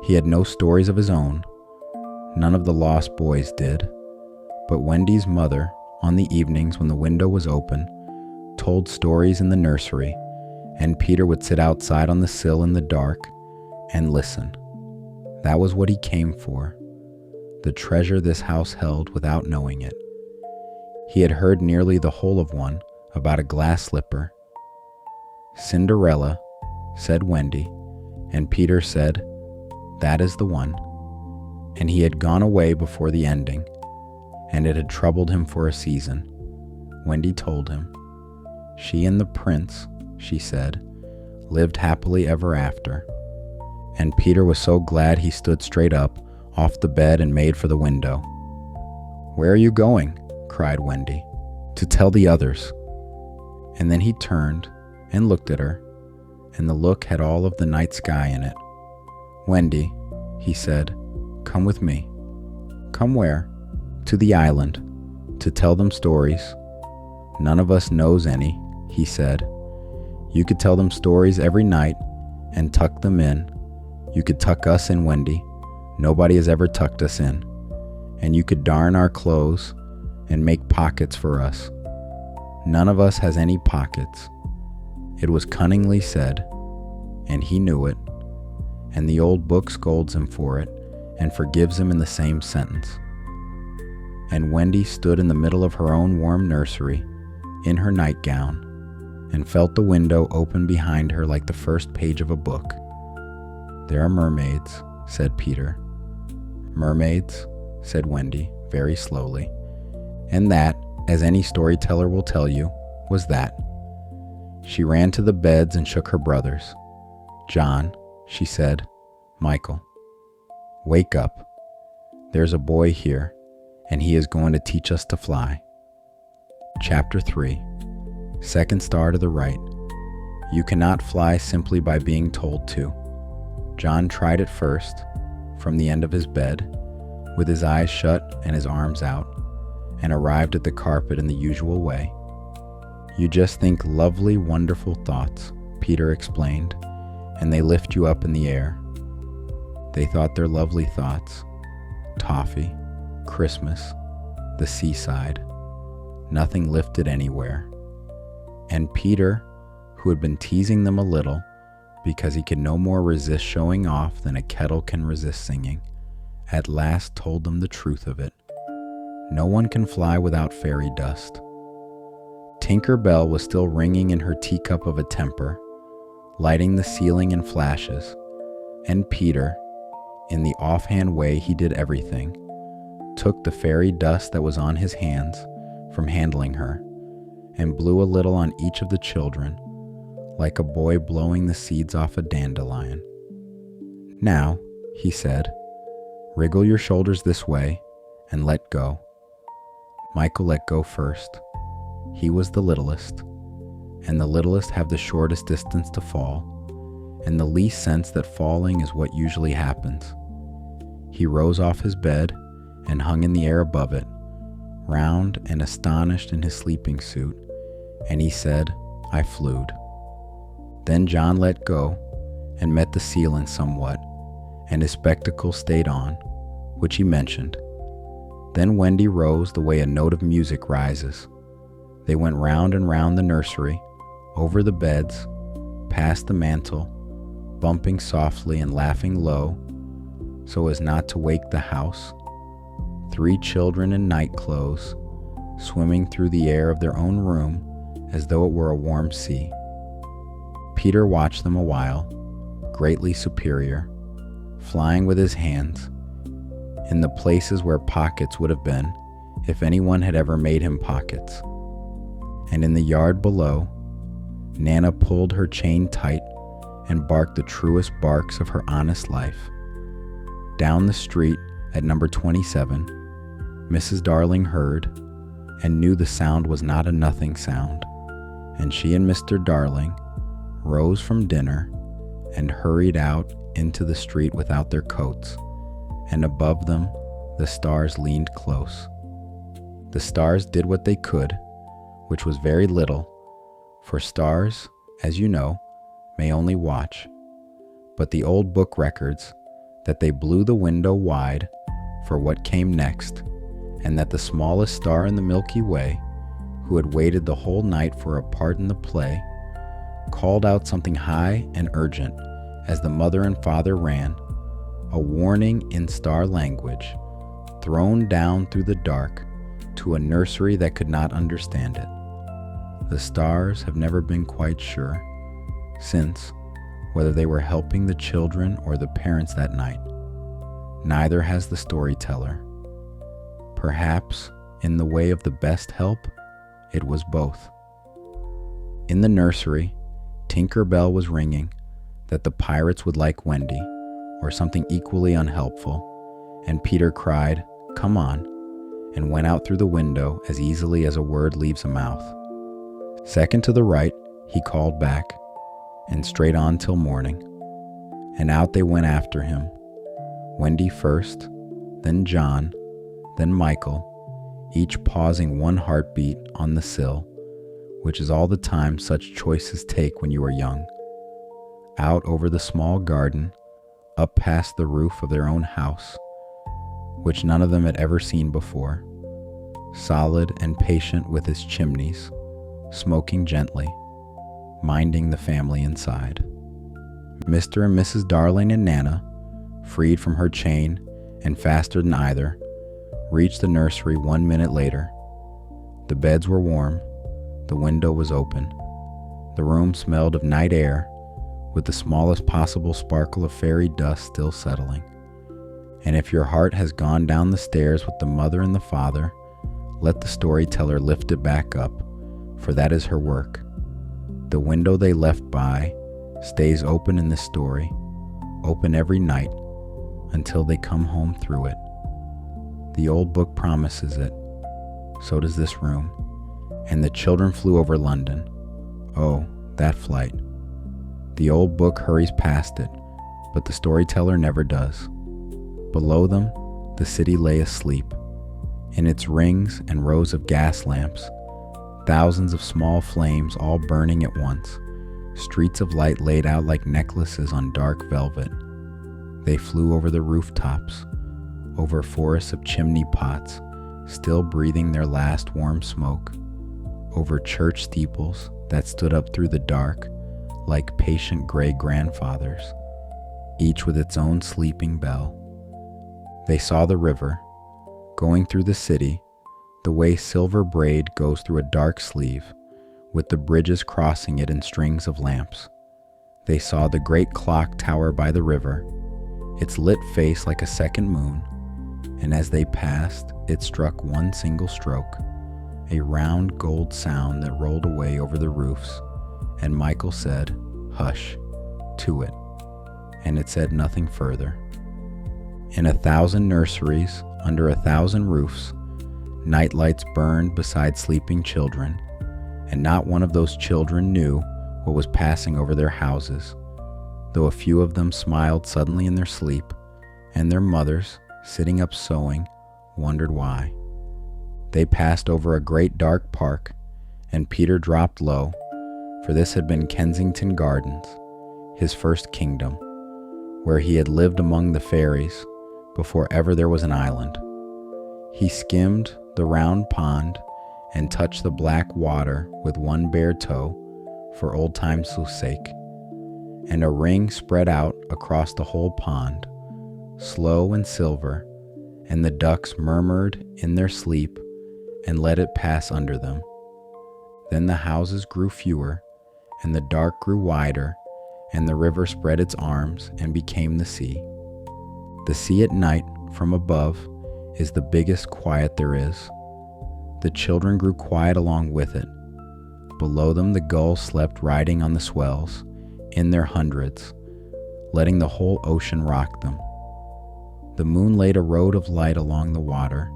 He had no stories of his own. None of the lost boys did. But Wendy's mother, on the evenings when the window was open, told stories in the nursery, and Peter would sit outside on the sill in the dark and listen. That was what he came for, the treasure this house held without knowing it. He had heard nearly the whole of one about a glass slipper. "Cinderella," said Wendy, and Peter said, "That is the one." And he had gone away before the ending, and it had troubled him for a season. Wendy told him. She and the prince, she said, lived happily ever after. And Peter was so glad he stood straight up, off the bed, and made for the window. "Where are you going?" cried Wendy. "To tell the others." And then he turned and looked at her, and the look had all of the night sky in it. "Wendy," he said, "come with me." "Come where?" "To the island, to tell them stories. None of us knows any," he said. "You could tell them stories every night and tuck them in. You could tuck us in, Wendy. Nobody has ever tucked us in. And you could darn our clothes and make pockets for us. None of us has any pockets." It was cunningly said, and he knew it, and the old book scolds him for it and forgives him in the same sentence. And Wendy stood in the middle of her own warm nursery, in her nightgown, and felt the window open behind her like the first page of a book. "There are mermaids," said Peter. "Mermaids," said Wendy, very slowly. And that, as any storyteller will tell you, was that. She ran to the beds and shook her brothers. "John," she said, "Michael, wake up. There's a boy here, and he is going to teach us to fly." Chapter 3. Second star to the right. You cannot fly simply by being told to. John tried it first, from the end of his bed, with his eyes shut and his arms out, and arrived at the carpet in the usual way. "You just think lovely, wonderful thoughts," Peter explained, "and they lift you up in the air." They thought their lovely thoughts. Toffee, Christmas, the seaside. Nothing lifted anywhere. And Peter, who had been teasing them a little, because he could no more resist showing off than a kettle can resist singing, at last told them the truth of it. No one can fly without fairy dust. Tinker Bell was still ringing in her teacup of a temper, lighting the ceiling in flashes, and Peter, in the offhand way he did everything, took the fairy dust that was on his hands from handling her, and blew a little on each of the children, like a boy blowing the seeds off a dandelion. "Now," he said, "wriggle your shoulders this way, and let go." Michael let go first. He was the littlest, and the littlest have the shortest distance to fall, and the least sense that falling is what usually happens. He rose off his bed and hung in the air above it, round and astonished in his sleeping suit, and he said, "I flewed." Then John let go and met the ceiling somewhat, and his spectacles stayed on, which he mentioned. Then Wendy rose the way a note of music rises. They went round and round the nursery, over the beds, past the mantel, bumping softly and laughing low, so as not to wake the house. 3 children in night clothes, swimming through the air of their own room as though it were a warm sea. Peter watched them a while, greatly superior, flying with his hands, in the places where pockets would have been if anyone had ever made him pockets. And in the yard below, Nana pulled her chain tight and barked the truest barks of her honest life. Down the street at number 27, Mrs. Darling heard and knew the sound was not a nothing sound, and she and Mr. Darling rose from dinner and hurried out into the street without their coats, and above them the stars leaned close. The stars did what they could, which was very little, for stars, as you know, may only watch. But the old book records that they blew the window wide for what came next, and that the smallest star in the Milky Way, who had waited the whole night for a part in the play, called out something high and urgent as the mother and father ran, a warning in star language, thrown down through the dark to a nursery that could not understand it. The stars have never been quite sure, since, whether they were helping the children or the parents that night. Neither has the storyteller. Perhaps, in the way of the best help, it was both. In the nursery, Tinker Bell was ringing that the pirates would like Wendy, or something equally unhelpful, and Peter cried, "Come on," and went out through the window as easily as a word leaves a mouth. Second to the right, he called back, and straight on till morning, and out they went after him, Wendy first, then John, then Michael, each pausing one heartbeat on the sill, which is all the time such choices take when you are young. Out over the small garden, up past the roof of their own house, which none of them had ever seen before, solid and patient with its chimneys, smoking gently, minding the family inside. Mr. and Mrs. Darling and Nana, freed from her chain and faster than either, reached the nursery 1 minute later. The beds were warm, the window was open, the room smelled of night air, with the smallest possible sparkle of fairy dust still settling. And if your heart has gone down the stairs with the mother and the father, let the storyteller lift it back up, for that is her work. The window they left by stays open in this story, open every night, until they come home through it. The old book promises it, so does this room, and the children flew over London. Oh, that flight. The old book hurries past it, but the storyteller never does. Below them, the city lay asleep. In its rings and rows of gas lamps, thousands of small flames all burning at once, streets of light laid out like necklaces on dark velvet. They flew over the rooftops, over forests of chimney pots, still breathing their last warm smoke, over church steeples that stood up through the dark like patient gray grandfathers, each with its own sleeping bell. They saw the river, going through the city, the way silver braid goes through a dark sleeve, with the bridges crossing it in strings of lamps. They saw the great clock tower by the river, its lit face like a second moon, and as they passed, it struck one single stroke, a round gold sound that rolled away over the roofs, and Michael said, "Hush," to it, and it said nothing further. In 1,000 nurseries, under 1,000 roofs, night lights burned beside sleeping children, and not one of those children knew what was passing over their houses, though a few of them smiled suddenly in their sleep, and their mothers, sitting up sewing, wondered why. They passed over a great dark park, and Peter dropped low, for this had been Kensington Gardens, his first kingdom, where he had lived among the fairies before ever there was an island. He skimmed the round pond and touched the black water with one bare toe for old time's sake, and a ring spread out across the whole pond, slow and silver, and the ducks murmured in their sleep and let it pass under them. Then the houses grew fewer, and the dark grew wider, and the river spread its arms and became the sea. The sea at night, from above, is the biggest quiet there is. The children grew quiet along with it. Below them the gulls slept riding on the swells, in their hundreds, letting the whole ocean rock them. The moon laid a road of light along the water,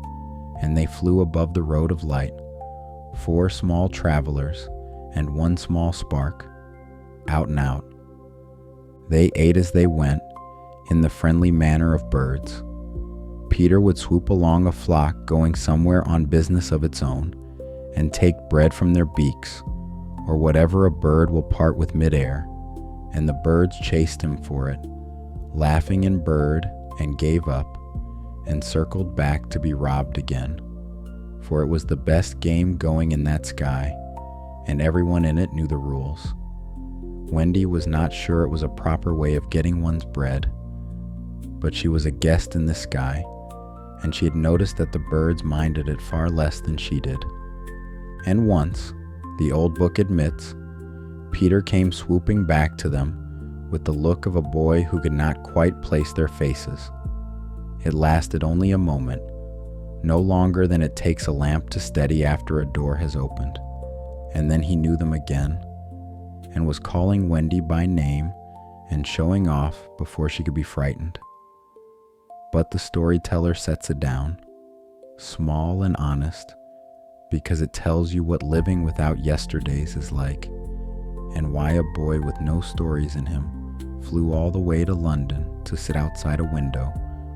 and they flew above the road of light, 4 small travelers and 1 small spark, out and out. They ate as they went, in the friendly manner of birds. Peter would swoop along a flock going somewhere on business of its own, and take bread from their beaks, or whatever a bird will part with midair, and the birds chased him for it, laughing in bird, and gave up, and circled back to be robbed again. For it was the best game going in that sky, and everyone in it knew the rules. Wendy was not sure it was a proper way of getting one's bread, but she was a guest in the sky, and she had noticed that the birds minded it far less than she did. And once, the old book admits, Peter came swooping back to them with the look of a boy who could not quite place their faces. It lasted only a moment, no longer than it takes a lamp to steady after a door has opened, and then he knew them again, and was calling Wendy by name and showing off before she could be frightened. But the storyteller sets it down, small and honest, because it tells you what living without yesterdays is like, and why a boy with no stories in him flew all the way to London to sit outside a window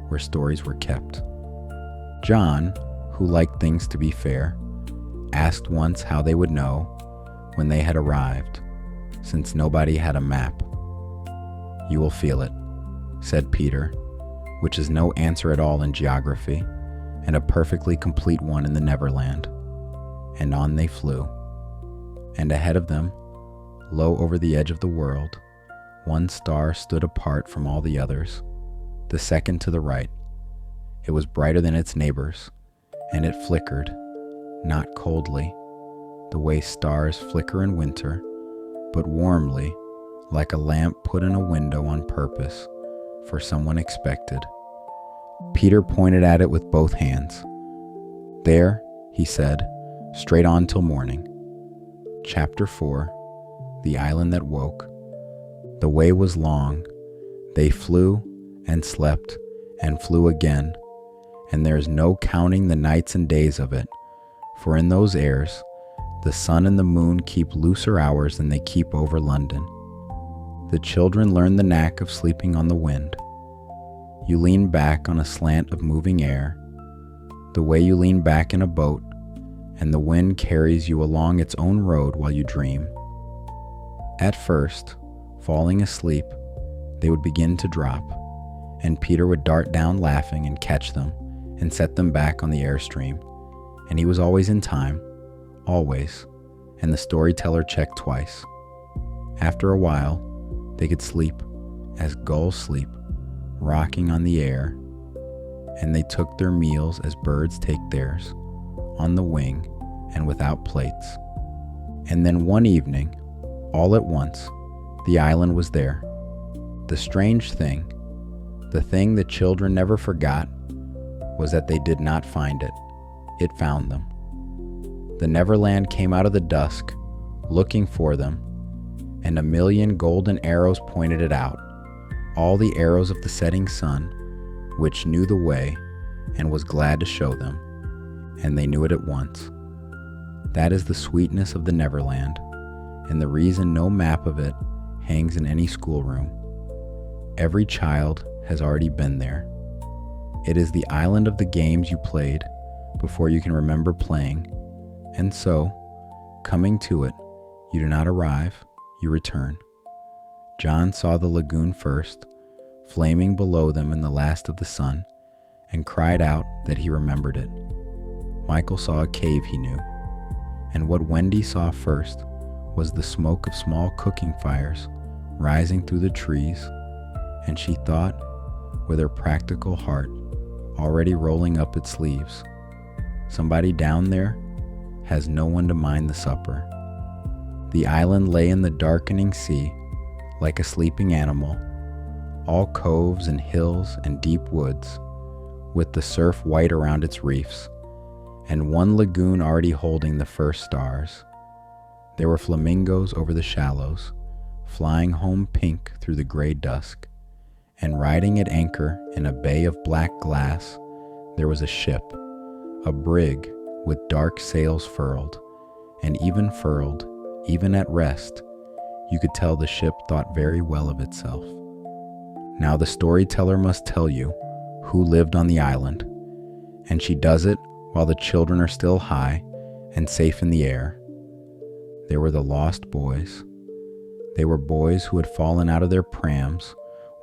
where stories were kept. John, who liked things to be fair, asked once how they would know when they had arrived, since nobody had a map. "You will feel it," said Peter, which is no answer at all in geography, and a perfectly complete one in the Neverland. And on they flew. And ahead of them, low over the edge of the world, one star stood apart from all the others, the second to the right. It was brighter than its neighbors, and it flickered, not coldly, the way stars flicker in winter, but warmly, like a lamp put in a window on purpose for someone expected. Peter pointed at it with both hands. "There," he said, "straight on till morning." Chapter 4. The Island That Woke. The way was long. They flew and slept and flew again, and there is no counting the nights and days of it, for in those airs, the sun and the moon keep looser hours than they keep over London. The children learn the knack of sleeping on the wind. You lean back on a slant of moving air, the way you lean back in a boat, and the wind carries you along its own road while you dream. At first, falling asleep, they would begin to drop, and Peter would dart down laughing and catch them and set them back on the airstream, and he was always in time, always, and the storyteller checked twice. After a while, they could sleep as gulls sleep, rocking on the air, and they took their meals as birds take theirs, on the wing and without plates. And then one evening, all at once, the island was there. The strange thing, the thing the children never forgot, was that they did not find it. It found them. The Neverland came out of the dusk, looking for them, and a million golden arrows pointed it out, all the arrows of the setting sun, which knew the way and was glad to show them, and they knew it at once. That is the sweetness of the Neverland, and the reason no map of it hangs in any schoolroom. Every child has already been there. It is the island of the games you played before you can remember playing, and so, coming to it, you do not arrive, you return. John saw the lagoon first, flaming below them in the last of the sun, and cried out that he remembered it. Michael saw a cave he knew, and what Wendy saw first was the smoke of small cooking fires rising through the trees, and she thought, with her practical heart already rolling up its sleeves, somebody down there has no one to mind the supper. The island lay in the darkening sea like a sleeping animal, all coves and hills and deep woods, with the surf white around its reefs, and one lagoon already holding the first stars. There were flamingos over the shallows, flying home pink through the gray dusk, and riding at anchor in a bay of black glass, there was a ship, a brig with dark sails furled, and even furled, even at rest, you could tell the ship thought very well of itself. Now the storyteller must tell you who lived on the island, and she does it while the children are still high and safe in the air. There were the lost boys. They were boys who had fallen out of their prams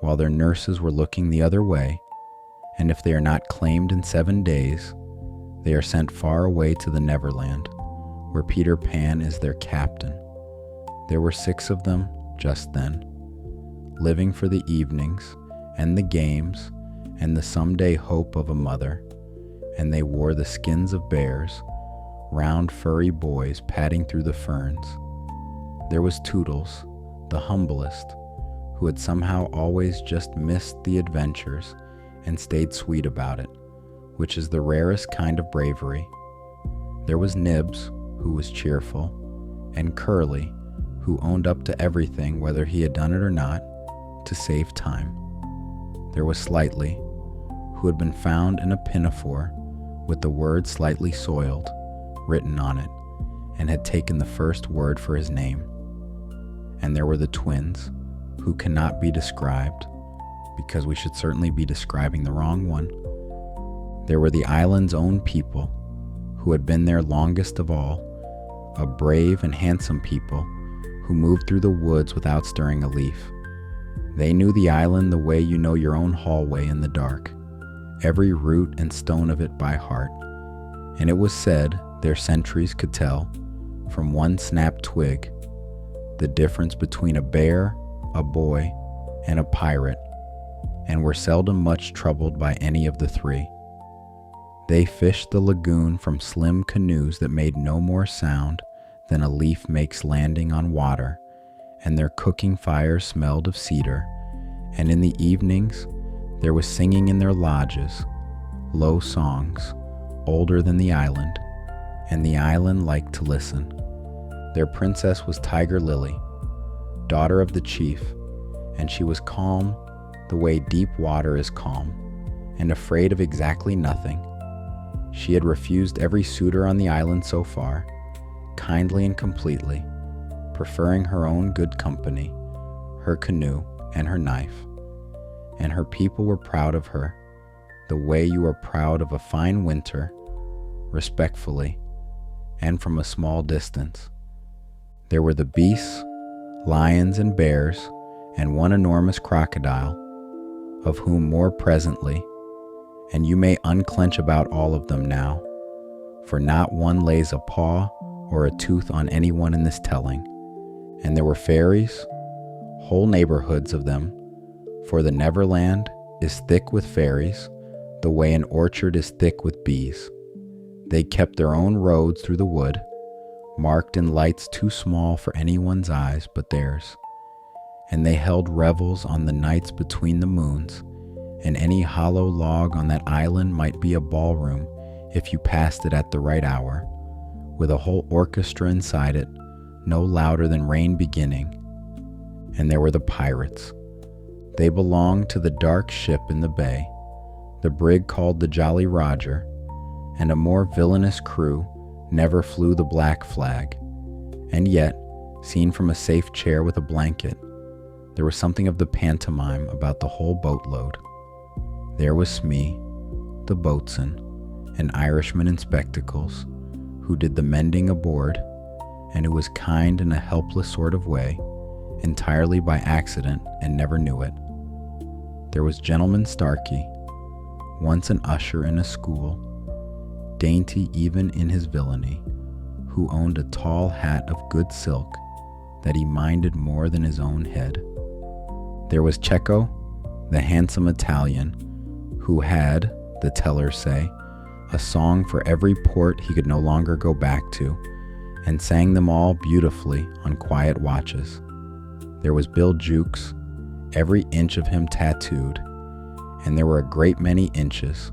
while their nurses were looking the other way, and if they are not claimed in 7 days, they are sent far away to the Neverland, where Peter Pan is their captain. There were 6 of them just then, living for the evenings and the games and the someday hope of a mother, and they wore the skins of bears, round furry boys padding through the ferns. There was Toodles, the humblest, who had somehow always just missed the adventures and stayed sweet about it, which is the rarest kind of bravery. There was Nibs, who was cheerful, and Curly, who owned up to everything whether he had done it or not, to save time. There was Slightly, who had been found in a pinafore with the word slightly soiled written on it, and had taken the first word for his name. And there were the twins, who cannot be described, because we should certainly be describing the wrong one. There were the island's own people, who had been there longest of all, a brave and handsome people who moved through the woods without stirring a leaf. They knew the island the way you know your own hallway in the dark, every root and stone of it by heart, and it was said their sentries could tell, from one snapped twig, the difference between a bear, a boy, and a pirate, and were seldom much troubled by any of the 3. They fished the lagoon from slim canoes that made no more sound than a leaf makes landing on water, and their cooking fires smelled of cedar, and in the evenings there was singing in their lodges, low songs, older than the island, and the island liked to listen. Their princess was Tiger Lily, daughter of the chief, and she was calm the way deep water is calm, and afraid of exactly nothing. She had refused every suitor on the island so far, kindly and completely, preferring her own good company, her canoe, and her knife. And her people were proud of her, the way you are proud of a fine winter, respectfully, and from a small distance. There were the beasts, lions and bears, and one enormous crocodile, of whom more presently, and you may unclench about all of them now, for not one lays a paw or a tooth on anyone in this telling. And there were fairies, whole neighborhoods of them, for the Neverland is thick with fairies, the way an orchard is thick with bees. They kept their own roads through the wood, marked in lights too small for anyone's eyes but theirs. And they held revels on the nights between the moons, and any hollow log on that island might be a ballroom if you passed it at the right hour, with a whole orchestra inside it, no louder than rain beginning. And there were the pirates. They belonged to the dark ship in the bay, the brig called the Jolly Roger, and a more villainous crew never flew the black flag. And yet, seen from a safe chair with a blanket, there was something of the pantomime about the whole boatload. There was Smee, the boatswain, an Irishman in spectacles, who did the mending aboard, and who was kind in a helpless sort of way, entirely by accident and never knew it. There was Gentleman Starkey, once an usher in a school, dainty even in his villainy, who owned a tall hat of good silk that he minded more than his own head. There was Cecco, the handsome Italian, who had, the tellers say, a song for every port he could no longer go back to, and sang them all beautifully on quiet watches. There was Bill Jukes, every inch of him tattooed, and there were a great many inches,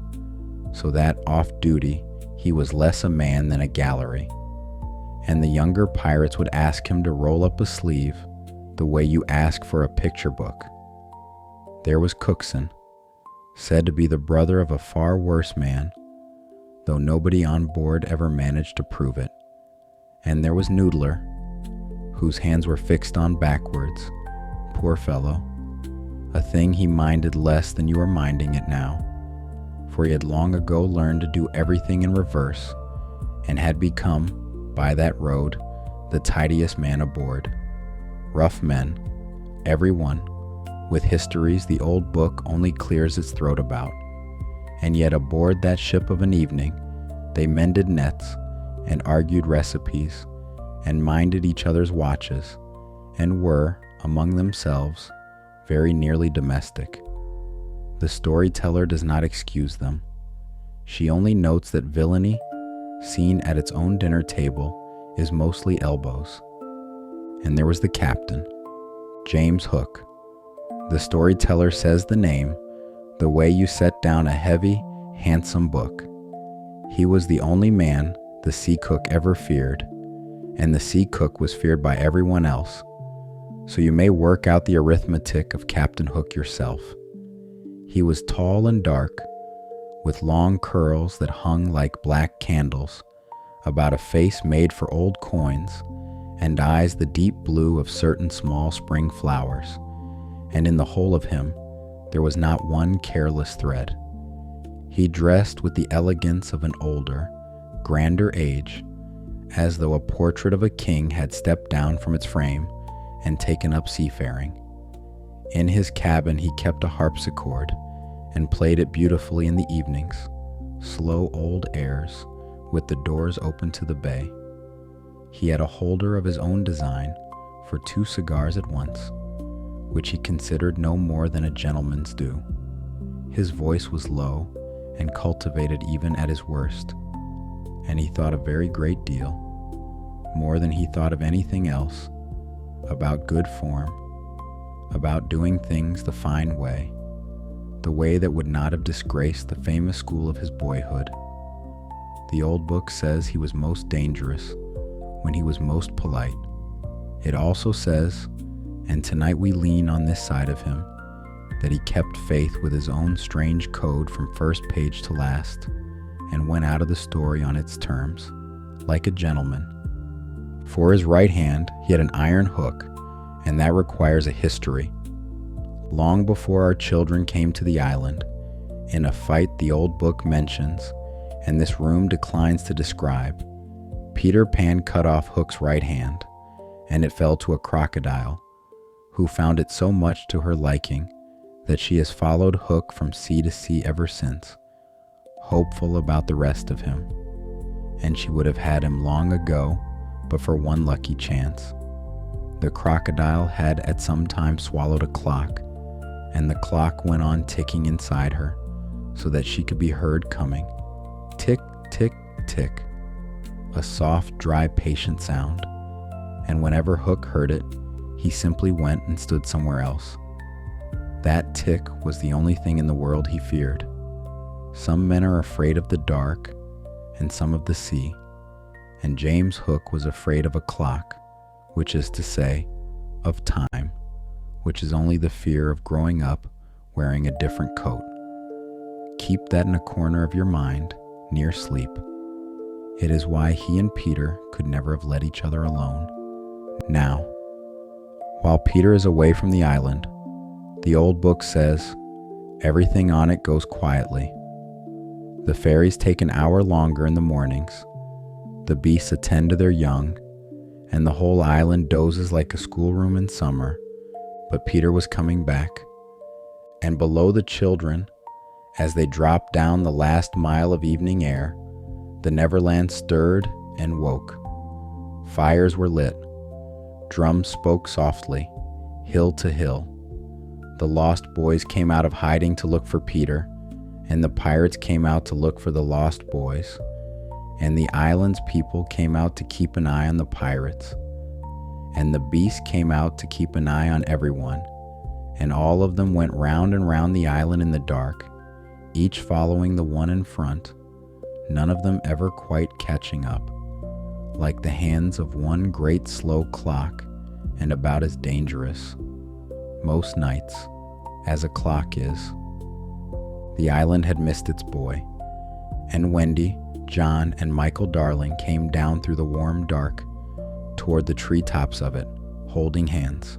so that off-duty he was less a man than a gallery. And the younger pirates would ask him to roll up a sleeve the way you ask for a picture book. There was Cookson, said to be the brother of a far worse man, though nobody on board ever managed to prove it. And there was Noodler, whose hands were fixed on backwards, poor fellow, a thing he minded less than you are minding it now, for he had long ago learned to do everything in reverse and had become, by that road, the tidiest man aboard. Rough men, every one, with histories the old book only clears its throat about. And yet aboard that ship of an evening, they mended nets and argued recipes and minded each other's watches and were, among themselves, very nearly domestic. The storyteller does not excuse them. She only notes that villainy, seen at its own dinner table, is mostly elbows. And there was the captain, James Hook. The storyteller says the name the way you set down a heavy, handsome book. He was the only man the sea cook ever feared, and the sea cook was feared by everyone else. So you may work out the arithmetic of Captain Hook yourself. He was tall and dark, with long curls that hung like black candles about a face made for old coins, and eyes the deep blue of certain small spring flowers, and in the whole of him there was not one careless thread. He dressed with the elegance of an older, grander age, as though a portrait of a king had stepped down from its frame and taken up seafaring. In his cabin he kept a harpsichord and played it beautifully in the evenings, slow old airs, with the doors open to the bay. He had a holder of his own design for 2 cigars at once, which he considered no more than a gentleman's due. His voice was low and cultivated even at his worst, and he thought a very great deal, more than he thought of anything else, about good form, about doing things the fine way, the way that would not have disgraced the famous school of his boyhood. The old book says he was most dangerous when he was most polite. It also says, and tonight we lean on this side of him, that he kept faith with his own strange code from first page to last, and went out of the story on its terms, like a gentleman. For his right hand he had an iron hook, and that requires a history. Long before our children came to the island, in a fight the old book mentions, and this room declines to describe, Peter Pan cut off Hook's right hand, and it fell to a crocodile, who found it so much to her liking that she has followed Hook from sea to sea ever since, hopeful about the rest of him. And she would have had him long ago, but for one lucky chance. The crocodile had at some time swallowed a clock, and the clock went on ticking inside her, so that she could be heard coming. Tick, tick, tick. A soft, dry, patient sound. And whenever Hook heard it, he simply went and stood somewhere else. That tick was the only thing in the world he feared. Some men are afraid of the dark, and some of the sea, and James Hook was afraid of a clock, which is to say, of time, which is only the fear of growing up wearing a different coat. Keep that in a corner of your mind, near sleep. It is why he and Peter could never have let each other alone. Now, while Peter is away from the island, the old book says, everything on it goes quietly. The fairies take an hour longer in the mornings, the beasts attend to their young, and the whole island dozes like a schoolroom in summer. But Peter was coming back, and below the children, as they dropped down the last mile of evening air, the Neverland stirred and woke. Fires were lit. Drums spoke softly, hill to hill. The lost boys came out of hiding to look for Peter, and the pirates came out to look for the lost boys, and the island's people came out to keep an eye on the pirates, and the beasts came out to keep an eye on everyone, and all of them went round and round the island in the dark, each following the one in front, none of them ever quite catching up, like the hands of one great slow clock, and about as dangerous, most nights, as a clock is. The island had missed its boy, and Wendy, John, and Michael Darling came down through the warm dark toward the treetops of it, holding hands.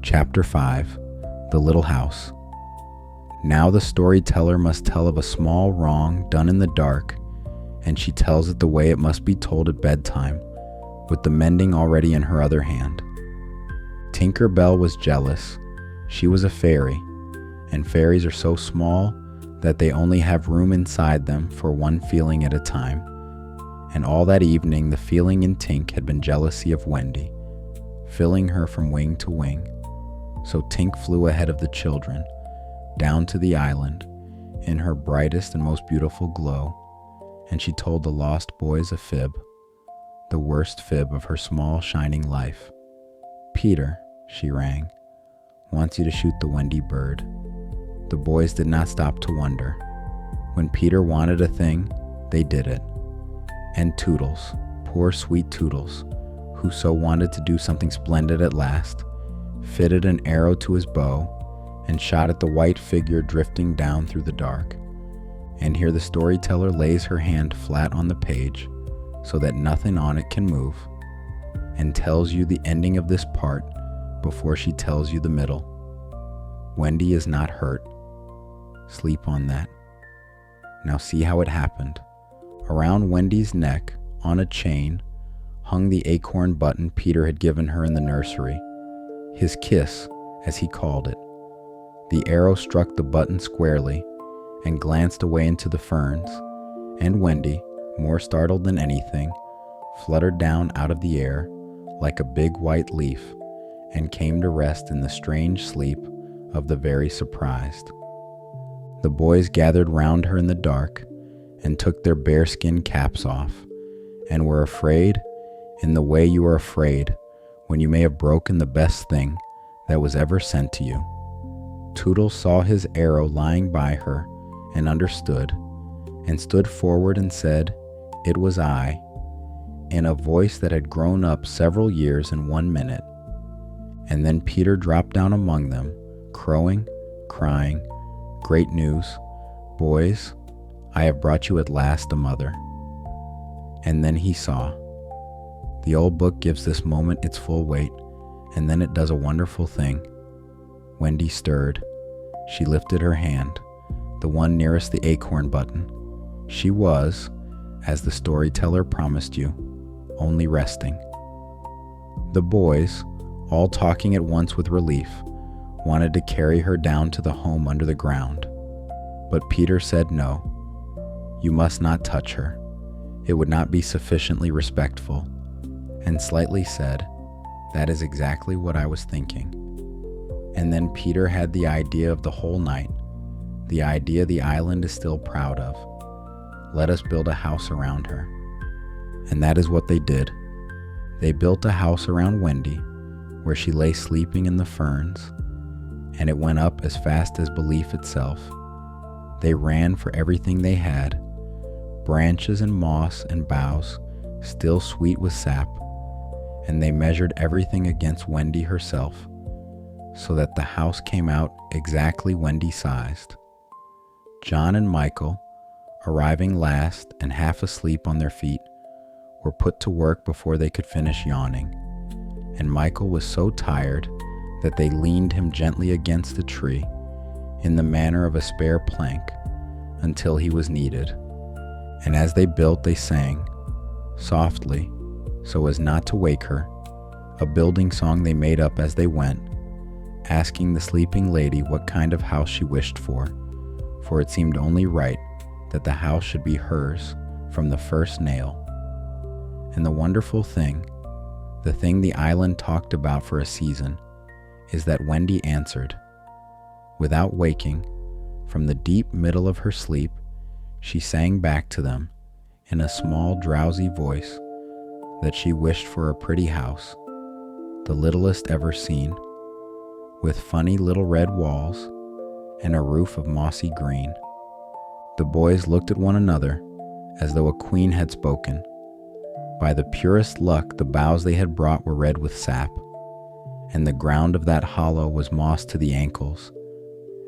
Chapter 5. The Little House. Now the storyteller must tell of a small wrong done in the dark, and she tells it the way it must be told at bedtime, with the mending already in her other hand. Tinker Bell was jealous. She was a fairy, and fairies are so small that they only have room inside them for one feeling at a time. And all that evening the feeling in Tink had been jealousy of Wendy, filling her from wing to wing. So Tink flew ahead of the children, down to the island, in her brightest and most beautiful glow, and she told the lost boys a fib, the worst fib of her small shining life. "Peter," she rang, "wants you to shoot the Wendy bird." The boys did not stop to wonder. When Peter wanted a thing, they did it. And Toodles, poor sweet Toodles, who so wanted to do something splendid at last, fitted an arrow to his bow and shot at the white figure drifting down through the dark. And here the storyteller lays her hand flat on the page so that nothing on it can move, and tells you the ending of this part before she tells you the middle. Wendy is not hurt. Sleep on that. Now see how it happened. Around Wendy's neck, on a chain, hung the acorn button Peter had given her in the nursery, his kiss, as he called it. The arrow struck the button squarely and glanced away into the ferns, and Wendy, more startled than anything, fluttered down out of the air like a big white leaf and came to rest in the strange sleep of the very surprised. The boys gathered round her in the dark and took their bearskin caps off, and were afraid in the way you are afraid when you may have broken the best thing that was ever sent to you. Toodles saw his arrow lying by her and understood, and stood forward and said, "It was I," in a voice that had grown up several years in 1 minute. And then Peter dropped down among them, crowing, crying, "Great news, boys, I have brought you at last a mother." And then he saw. The old book gives this moment its full weight, and then it does a wonderful thing. Wendy stirred. She lifted her hand, the one nearest the acorn button. She was, as the storyteller promised you, only resting. The boys, all talking at once with relief, wanted to carry her down to the home under the ground. But Peter said no. You must not touch her. It would not be sufficiently respectful, and slightly said, "That is exactly what I was thinking." And then Peter had the idea of the whole night, the idea the island is still proud of. Let us build a house around her. And that is what they did. They built a house around Wendy, where she lay sleeping in the ferns, and it went up as fast as belief itself. They ran for everything they had, branches and moss and boughs, still sweet with sap, and they measured everything against Wendy herself, so that the house came out exactly Wendy-sized. John and Michael, arriving last and half asleep on their feet, were put to work before they could finish yawning, and Michael was so tired that they leaned him gently against a tree, in the manner of a spare plank, until he was needed. And as they built, they sang, softly, so as not to wake her, a building song they made up as they went, asking the sleeping lady what kind of house she wished for it seemed only right that the house should be hers from the first nail. And the wonderful thing, the thing the island talked about for a season, is that Wendy answered. Without waking, from the deep middle of her sleep, she sang back to them, in a small drowsy voice, that she wished for a pretty house, the littlest ever seen, with funny little red walls and a roof of mossy green. The boys looked at one another as though a queen had spoken. By the purest luck, the boughs they had brought were red with sap, and the ground of that hollow was moss to the ankles,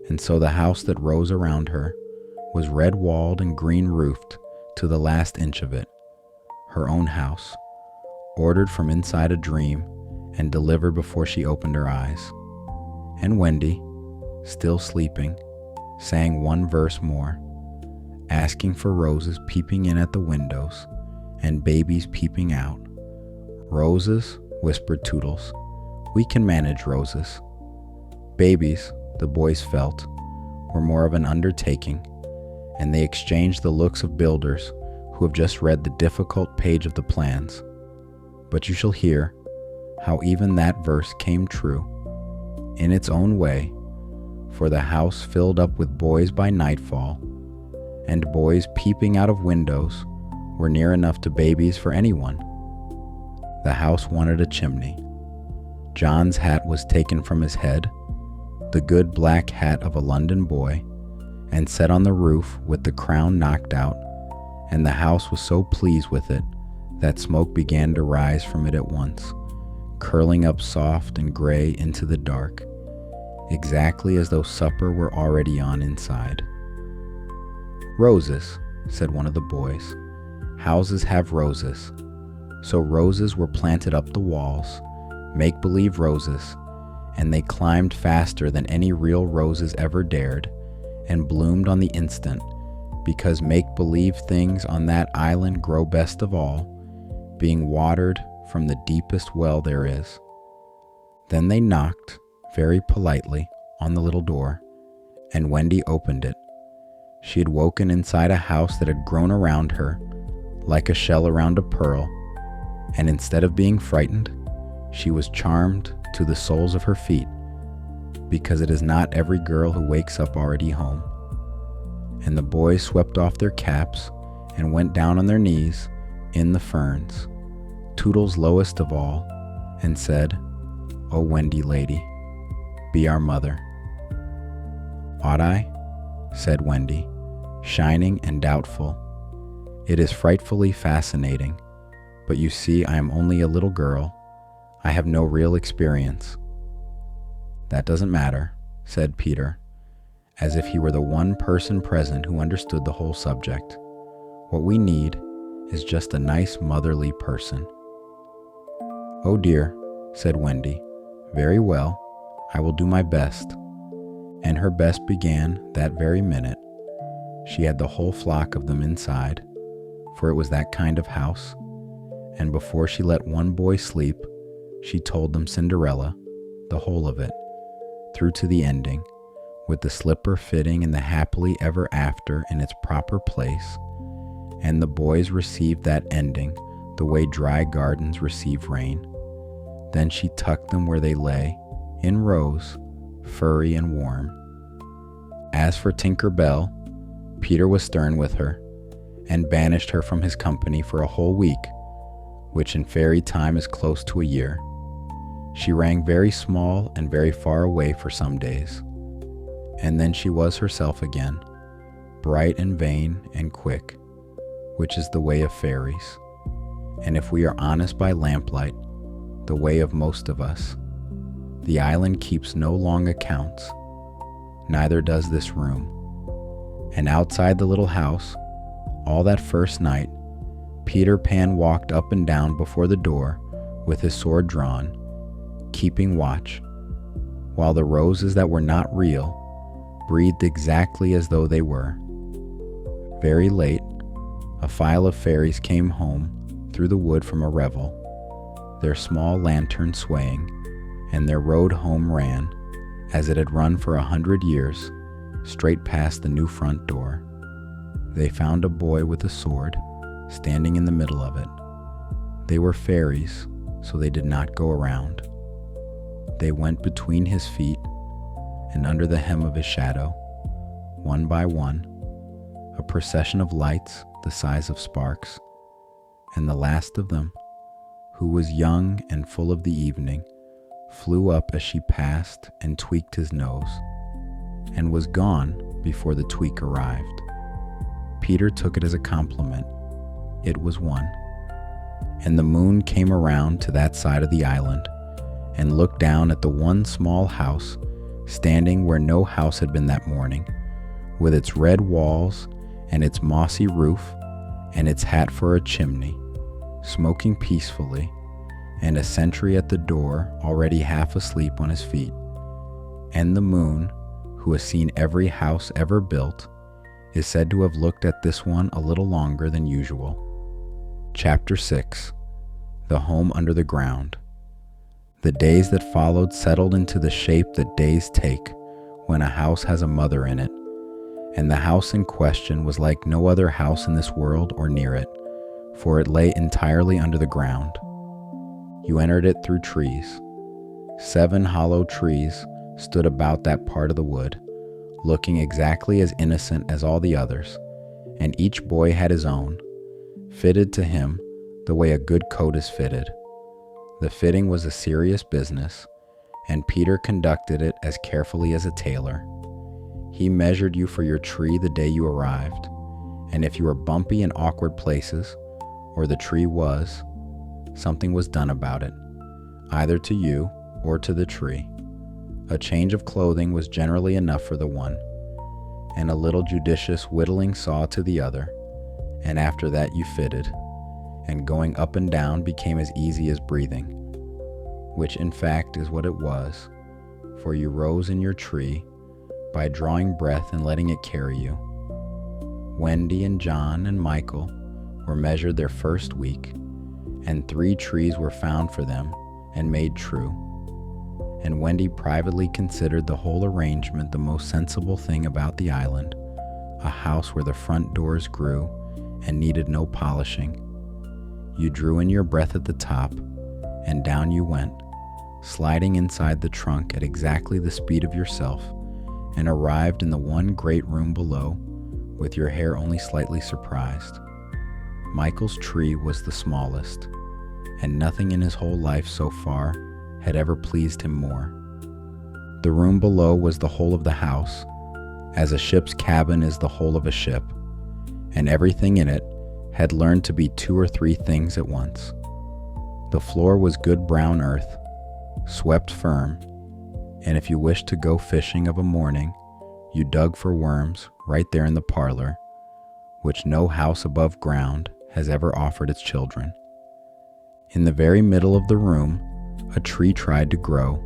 and so the house that rose around her was red-walled and green-roofed to the last inch of it, her own house, ordered from inside a dream and delivered before she opened her eyes. And Wendy, still sleeping, sang one verse more, asking for roses peeping in at the windows and babies peeping out. "Roses," whispered Toodles. "We can manage roses." Babies, the boys felt, were more of an undertaking, and they exchanged the looks of builders who have just read the difficult page of the plans. But you shall hear how even that verse came true, in its own way, for the house filled up with boys by nightfall, and boys peeping out of windows were near enough to babies for anyone. The house wanted a chimney. John's hat was taken from his head, the good black hat of a London boy, and set on the roof with the crown knocked out, and the house was so pleased with it that smoke began to rise from it at once, curling up soft and gray into the dark, exactly as though supper were already on inside. "Roses," said one of the boys. "Houses have roses." So roses were planted up the walls, make-believe roses, and they climbed faster than any real roses ever dared, and bloomed on the instant, because make-believe things on that island grow best of all, being watered from the deepest well there is. Then they knocked, very politely, on the little door, and Wendy opened it. She had woken inside a house that had grown around her, like a shell around a pearl, and instead of being frightened, she was charmed to the soles of her feet, because it is not every girl who wakes up already home. And the boys swept off their caps and went down on their knees in the ferns, Toodles lowest of all, and said, "O Wendy lady, be our mother." "Ought I?" said Wendy, shining and doubtful. "It is frightfully fascinating, but you see I am only a little girl. I have no real experience." "That doesn't matter," said Peter, as if he were the one person present who understood the whole subject. "What we need is just a nice motherly person." "Oh dear," said Wendy. "Very well, I will do my best." And her best began that very minute. She had the whole flock of them inside, for it was that kind of house, and before she let one boy sleep, she told them Cinderella, the whole of it, through to the ending, with the slipper fitting in the happily ever after in its proper place, and the boys received that ending the way dry gardens receive rain. Then she tucked them where they lay, in rows, furry and warm. As for Tinker Bell, Peter was stern with her, and banished her from his company for a whole week, which in fairy time is close to a year. She rang very small and very far away for some days, and then she was herself again, bright and vain and quick, which is the way of fairies, and if we are honest by lamplight, the way of most of us. The island keeps no long accounts, neither does this room. And outside the little house, all that first night, Peter Pan walked up and down before the door with his sword drawn, keeping watch, while the roses that were not real breathed exactly as though they were. Very late, a file of fairies came home through the wood from a revel, their small lantern swaying, and their road home ran, as it had run for 100 years, straight past the new front door. They found a boy with a sword, standing in the middle of it. They were fairies, so they did not go around. They went between his feet and under the hem of his shadow, one by one, a procession of lights the size of sparks, and the last of them, who was young and full of the evening, flew up as she passed and tweaked his nose, and was gone before the tweak arrived. Peter took it as a compliment. It was one. And the moon came around to that side of the island and looked down at the one small house standing where no house had been that morning, with its red walls and its mossy roof and its hat for a chimney, smoking peacefully, and a sentry at the door already half asleep on his feet. And the moon, who has seen every house ever built, is said to have looked at this one a little longer than usual. Chapter 6. The Home Under the Ground. The days that followed settled into the shape that days take when a house has a mother in it, and the house in question was like no other house in this world or near it, for it lay entirely under the ground. You entered it through trees. 7 hollow trees stood about that part of the wood, looking exactly as innocent as all the others, and each boy had his own, fitted to him the way a good coat is fitted. The fitting was a serious business, and Peter conducted it as carefully as a tailor. He measured you for your tree the day you arrived, and if you were bumpy in awkward places, or the tree was, something was done about it, either to you or to the tree. A change of clothing was generally enough for the one, and a little judicious whittling saw to the other, and after that you fitted, and going up and down became as easy as breathing, which in fact is what it was, for you rose in your tree by drawing breath and letting it carry you. Wendy and John and Michael were measured their first week, and 3 trees were found for them and made true. And Wendy privately considered the whole arrangement the most sensible thing about the island, a house where the front doors grew and needed no polishing. You drew in your breath at the top, and down you went, sliding inside the trunk at exactly the speed of yourself, and arrived in the one great room below, with your hair only slightly surprised. Michael's tree was the smallest, and nothing in his whole life so far had ever pleased him more. The room below was the whole of the house, as a ship's cabin is the whole of a ship, and everything in it had learned to be 2 or 3 things at once. The floor was good brown earth, swept firm, and if you wished to go fishing of a morning, you dug for worms right there in the parlor, which no house above ground has ever offered its children. In the very middle of the room, a tree tried to grow,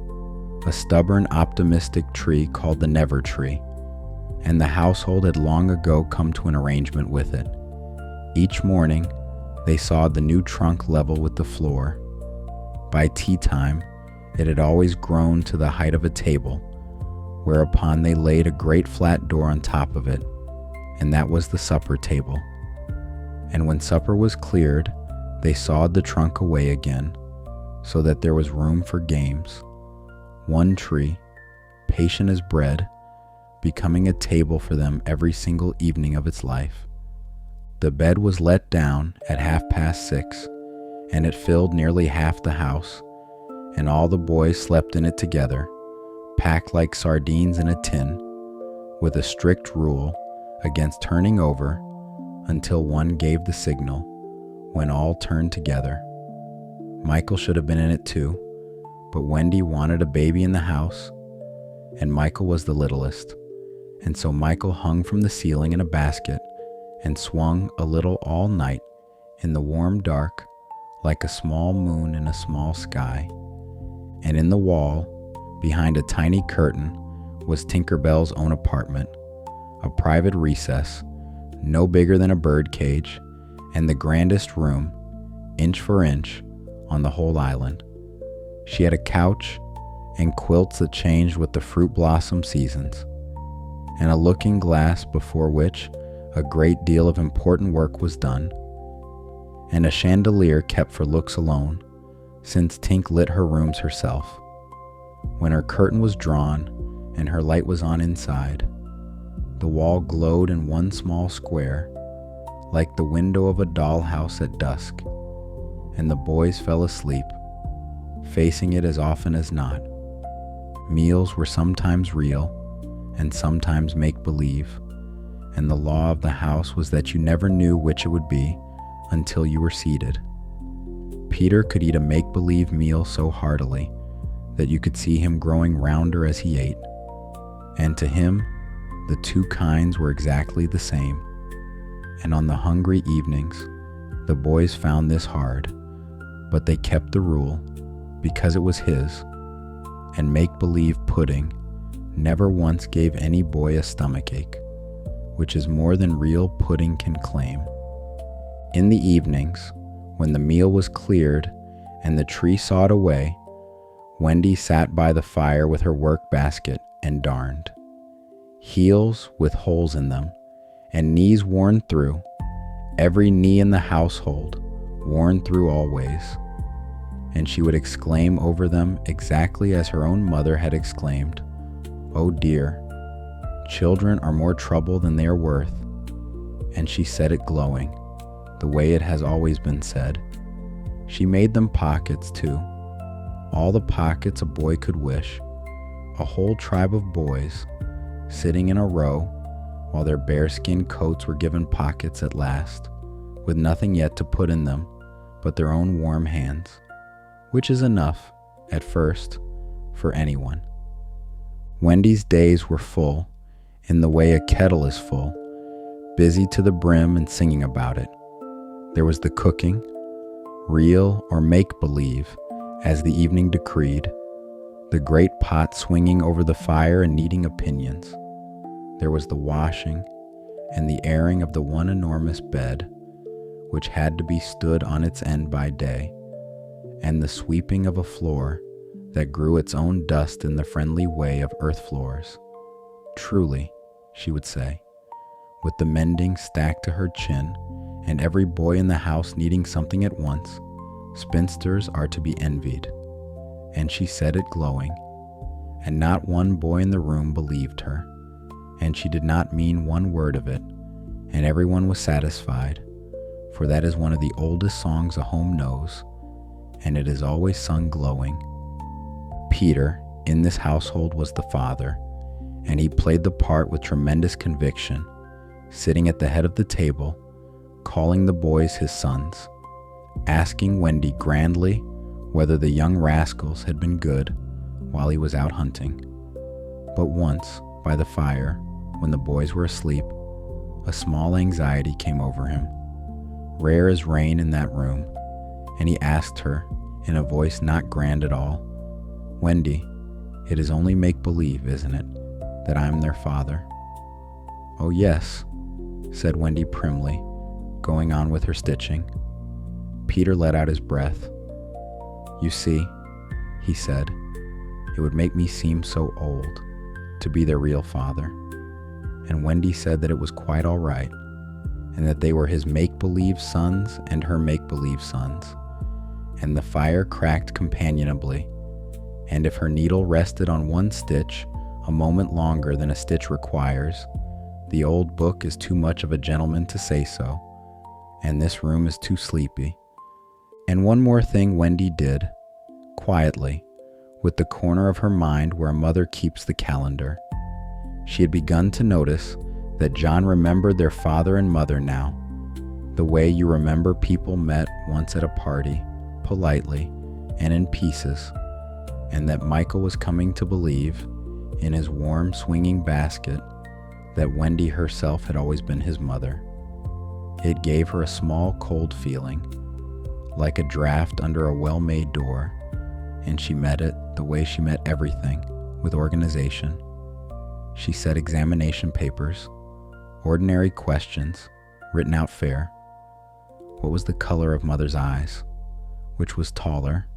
a stubborn, optimistic tree called the Never Tree, and the household had long ago come to an arrangement with it. Each morning, they sawed the new trunk level with the floor. By tea time, it had always grown to the height of a table, whereupon they laid a great flat door on top of it, and that was the supper table. And when supper was cleared, they sawed the trunk away again, so that there was room for games. One tree, patient as bread, becoming a table for them every single evening of its life. The bed was let down at 6:30, and it filled nearly half the house, and all the boys slept in it together, packed like sardines in a tin, with a strict rule against turning over until one gave the signal, when all turned together. Michael should have been in it too, but Wendy wanted a baby in the house, and Michael was the littlest, and so Michael hung from the ceiling in a basket and swung a little all night in the warm dark like a small moon in a small sky. And in the wall, behind a tiny curtain, was Tinker Bell's own apartment, a private recess, no bigger than a bird cage, and the grandest room, inch for inch, on the whole island. She had a couch and quilts that changed with the fruit blossom seasons, and a looking glass before which a great deal of important work was done, and a chandelier kept for looks alone, since Tink lit her rooms herself. When her curtain was drawn and her light was on inside, the wall glowed in one small square, like the window of a dollhouse at dusk, and the boys fell asleep, facing it as often as not. Meals were sometimes real and sometimes make-believe, and the law of the house was that you never knew which it would be until you were seated. Peter could eat a make-believe meal so heartily that you could see him growing rounder as he ate, and to him, the 2 kinds were exactly the same. And on the hungry evenings, the boys found this hard, but they kept the rule because it was his, and make-believe pudding never once gave any boy a stomachache, which is more than real pudding can claim. In the evenings, when the meal was cleared and the tree sawed away, Wendy sat by the fire with her work basket and darned. Heels with holes in them, and knees worn through, every knee in the household, worn through always. And she would exclaim over them exactly as her own mother had exclaimed, "Oh dear, children are more trouble than they are worth." And she said it glowing, the way it has always been said. She made them pockets too, all the pockets a boy could wish, a whole tribe of boys, sitting in a row while their bearskin coats were given pockets at last, with nothing yet to put in them but their own warm hands, which is enough, at first, for anyone. Wendy's days were full, in the way a kettle is full, busy to the brim and singing about it. There was the cooking, real or make-believe, as the evening decreed, the great pot swinging over the fire and needing opinions. There was the washing and the airing of the one enormous bed, which had to be stood on its end by day, and the sweeping of a floor that grew its own dust in the friendly way of earth floors. Truly, she would say, with the mending stacked to her chin, and every boy in the house needing something at once, spinsters are to be envied. And she said it glowing, and not one boy in the room believed her, and she did not mean one word of it, and everyone was satisfied, for that is one of the oldest songs a home knows, and it is always sung glowing. Peter, in this household, was the father, and he played the part with tremendous conviction, sitting at the head of the table, calling the boys his sons, asking Wendy grandly whether the young rascals had been good while he was out hunting. But once, by the fire, when the boys were asleep, a small anxiety came over him, rare as rain in that room, and he asked her, in a voice not grand at all, "Wendy, it is only make-believe, isn't it, that I am their father?" "Oh yes," said Wendy primly, going on with her stitching. Peter let out his breath. "You see," he said, "it would make me seem so old to be their real father." And Wendy said that it was quite all right, and that they were his make-believe sons and her make-believe sons. And the fire cracked companionably, and if her needle rested on one stitch a moment longer than a stitch requires, the old book is too much of a gentleman to say so, and this room is too sleepy. And one more thing Wendy did, quietly, with the corner of her mind where a mother keeps the calendar. She had begun to notice that John remembered their father and mother now, the way you remember people met once at a party, politely and in pieces, and that Michael was coming to believe, in his warm swinging basket, that Wendy herself had always been his mother. It gave her a small cold feeling, like a draft under a well-made door, and she met it the way she met everything, with organization. She set examination papers, ordinary questions, written out fair. What was the color of mother's eyes? Which was taller,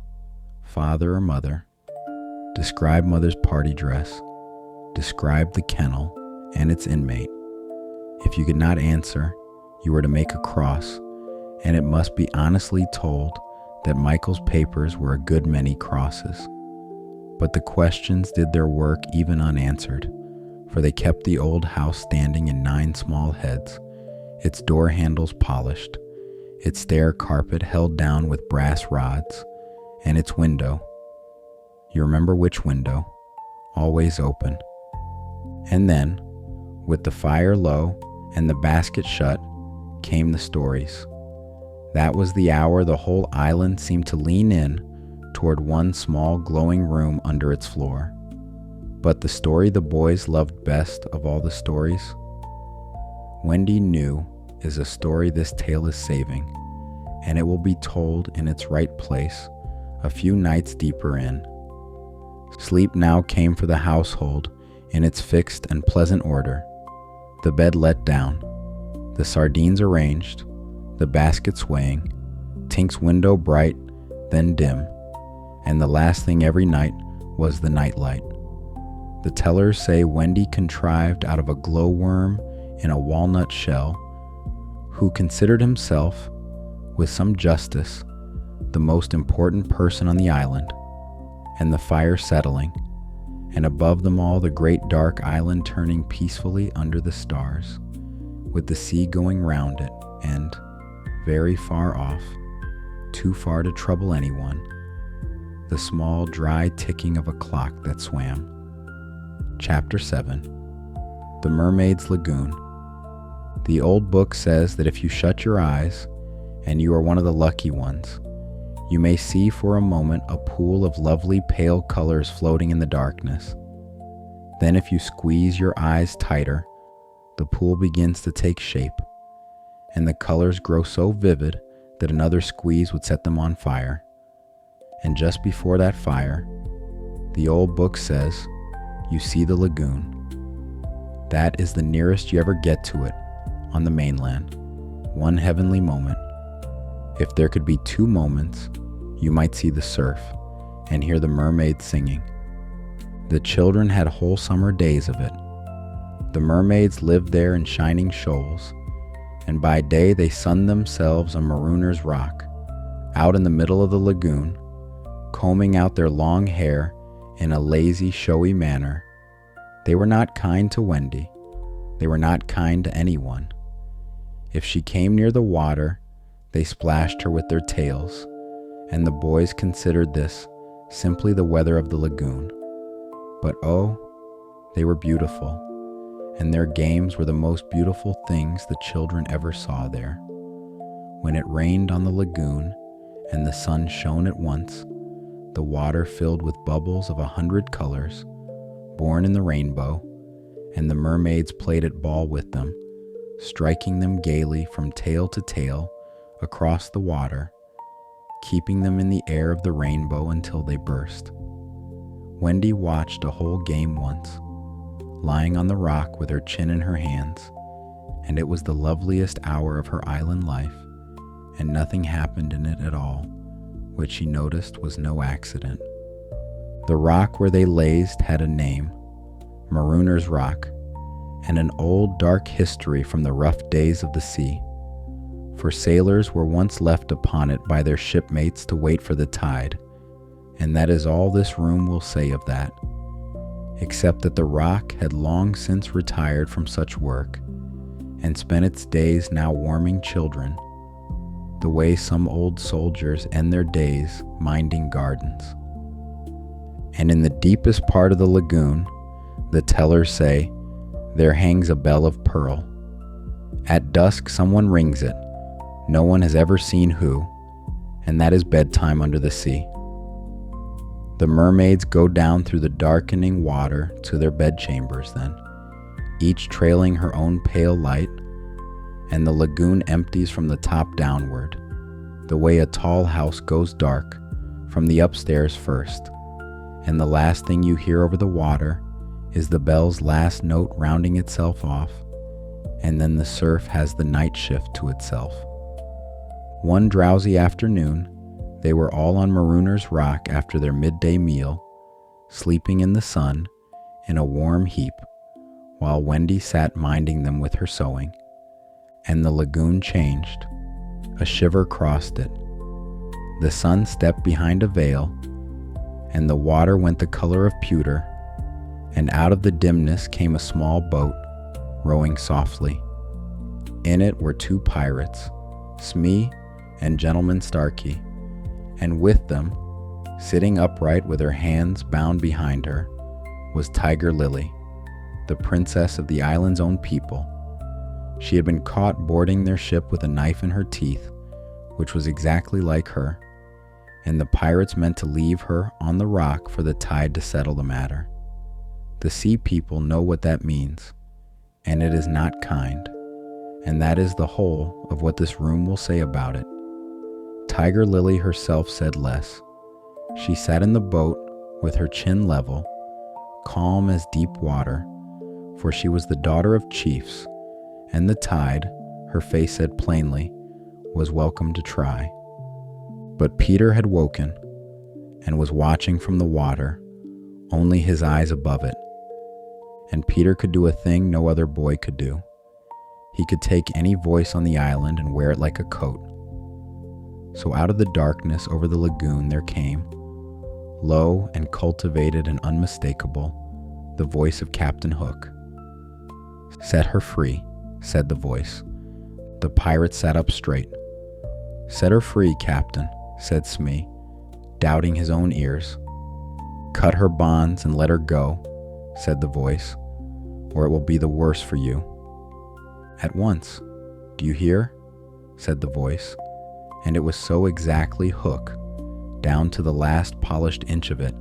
father or mother? Describe mother's party dress. Describe the kennel and its inmate. If you could not answer, you were to make a cross, and it must be honestly told that Michael's papers were a good many crosses. But the questions did their work even unanswered, for they kept the old house standing in 9 small heads, its door handles polished, its stair carpet held down with brass rods, and its window. You remember which window, always open. And then, with the fire low and the basket shut, came the stories. That was the hour the whole island seemed to lean in toward one small glowing room under its floor. But the story the boys loved best of all the stories, Wendy knew, is a story this tale is saving, and it will be told in its right place a few nights deeper in. Sleep now came for the household in its fixed and pleasant order, the bed let down, the sardines arranged, the basket swaying, Tink's window bright, then dim, and the last thing every night was the nightlight. The tellers say Wendy contrived out of a glowworm in a walnut shell, who considered himself, with some justice, the most important person on the island, and the fire settling, and above them all the great dark island turning peacefully under the stars, with the sea going round it, and, very far off, too far to trouble anyone, the small dry ticking of a clock that swam. Chapter 7. The Mermaids Lagoon. The old book says that if you shut your eyes, and you are one of the lucky ones, you may see for a moment a pool of lovely pale colors floating in the darkness. Then if you squeeze your eyes tighter, the pool begins to take shape, and the colors grow so vivid that another squeeze would set them on fire. And just before that fire, the old book says, you see the lagoon. That is the nearest you ever get to it on the mainland, one heavenly moment. If there could be two moments, you might see the surf and hear the mermaids singing. The children had whole summer days of it. The mermaids lived there in shining shoals, and by day they sunned themselves on Marooner's Rock, out in the middle of the lagoon, combing out their long hair in a lazy, showy manner. They were not kind to Wendy. They were not kind to anyone. If she came near the water, they splashed her with their tails, and the boys considered this simply the weather of the lagoon. But oh, they were beautiful, and their games were the most beautiful things the children ever saw there. When it rained on the lagoon, and the sun shone at once, the water filled with bubbles of 100 colors, born in the rainbow, and the mermaids played at ball with them, striking them gaily from tail to tail across the water, keeping them in the air of the rainbow until they burst. Wendy watched a whole game once, lying on the rock with her chin in her hands, and it was the loveliest hour of her island life, and nothing happened in it at all, which she noticed was no accident. The rock where they lazed had a name, Marooner's Rock, and an old dark history from the rough days of the sea, for sailors were once left upon it by their shipmates to wait for the tide, and that is all this room will say of that, except that the rock had long since retired from such work, and spent its days now warming children, the way some old soldiers end their days minding gardens. And in the deepest part of the lagoon, the tellers say, there hangs a bell of pearl. At dusk someone rings it, no one has ever seen who, and that is bedtime under the sea. The mermaids go down through the darkening water to their bedchambers then, each trailing her own pale light, and the lagoon empties from the top downward, the way a tall house goes dark, from the upstairs first, and the last thing you hear over the water is the bell's last note rounding itself off, and then the surf has the night shift to itself. One drowsy afternoon, they were all on Marooner's Rock after their midday meal, sleeping in the sun in a warm heap, while Wendy sat minding them with her sewing, and the lagoon changed. A shiver crossed it. The sun stepped behind a veil, and the water went the color of pewter, and out of the dimness came a small boat, rowing softly. In it were two pirates, Smee and Gentleman Starkey, and with them, sitting upright with her hands bound behind her, was Tiger Lily, the princess of the island's own people. She had been caught boarding their ship with a knife in her teeth, which was exactly like her, and the pirates meant to leave her on the rock for the tide to settle the matter. The sea people know what that means, and it is not kind, and that is the whole of what this room will say about it. Tiger Lily herself said less. She sat in the boat with her chin level, calm as deep water, for she was the daughter of chiefs, and the tide, her face said plainly, was welcome to try. But Peter had woken, and was watching from the water, only his eyes above it. And Peter could do a thing no other boy could do. He could take any voice on the island and wear it like a coat. So out of the darkness over the lagoon there came, low and cultivated and unmistakable, the voice of Captain Hook. "Set her free," said the voice. The pirate sat up straight. "Set her free, Captain," said Smee, doubting his own ears. "Cut her bonds and let her go," said the voice, "or it will be the worse for you." "At once. Do you hear?" said the voice, and it was so exactly Hook, down to the last polished inch of it,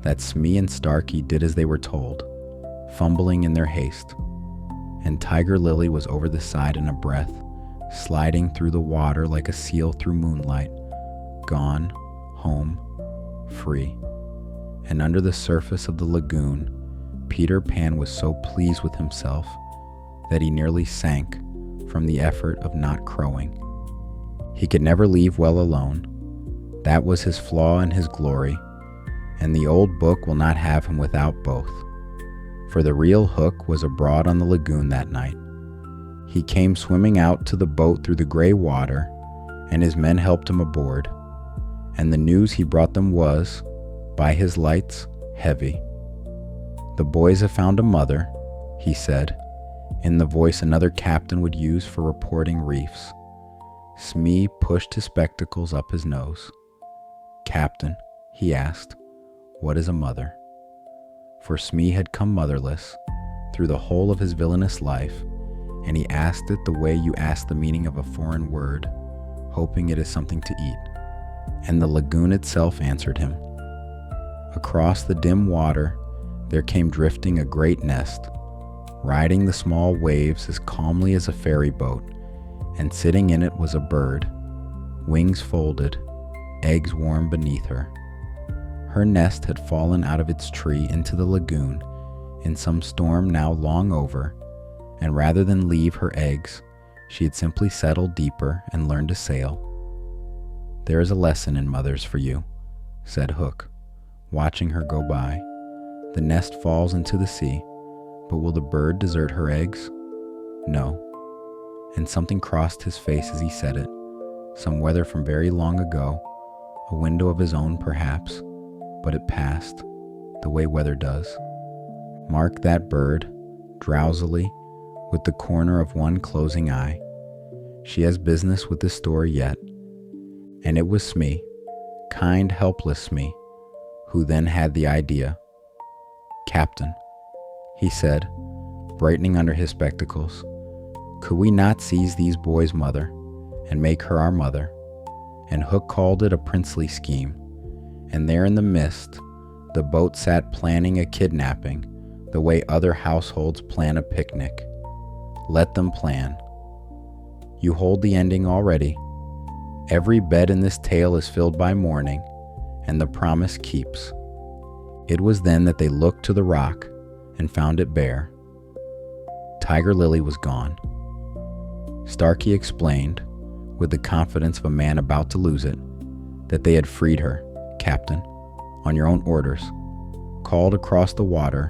that Smee and Starkey did as they were told, fumbling in their haste. And Tiger Lily was over the side in a breath, sliding through the water like a seal through moonlight, gone, home, free. And under the surface of the lagoon, Peter Pan was so pleased with himself that he nearly sank from the effort of not crowing. He could never leave well alone. That was his flaw and his glory, and the old book will not have him without both. For the real Hook was abroad on the lagoon that night. He came swimming out to the boat through the gray water, and his men helped him aboard. And the news he brought them was, by his lights, heavy. "The boys have found a mother," he said, in the voice another captain would use for reporting reefs. Smee pushed his spectacles up his nose. "Captain," he asked, "what is a mother?" For Smee had come motherless through the whole of his villainous life, and he asked it the way you ask the meaning of a foreign word, hoping it is something to eat. And the lagoon itself answered him. Across the dim water there came drifting a great nest, riding the small waves as calmly as a ferry boat, and sitting in it was a bird, wings folded, eggs warm beneath her. Her nest had fallen out of its tree into the lagoon in some storm now long over, and rather than leave her eggs, she had simply settled deeper and learned to sail. "There is a lesson in mothers for you," said Hook, watching her go by. "The nest falls into the sea, but will the bird desert her eggs? No." And something crossed his face as he said it, some weather from very long ago, a window of his own perhaps, but it passed, the way weather does. Mark that bird, drowsily, with the corner of one closing eye. She has business with this story yet. And it was Smee, kind, helpless Smee, who then had the idea. "Captain," he said, brightening under his spectacles, "could we not seize these boys' mother and make her our mother?" And Hook called it a princely scheme. And there in the mist, the boat sat planning a kidnapping the way other households plan a picnic. Let them plan. You hold the ending already. Every bed in this tale is filled by morning, and the promise keeps. It was then that they looked to the rock and found it bare. Tiger Lily was gone. Starkey explained, with the confidence of a man about to lose it, that they had freed her, Captain, on your own orders, called across the water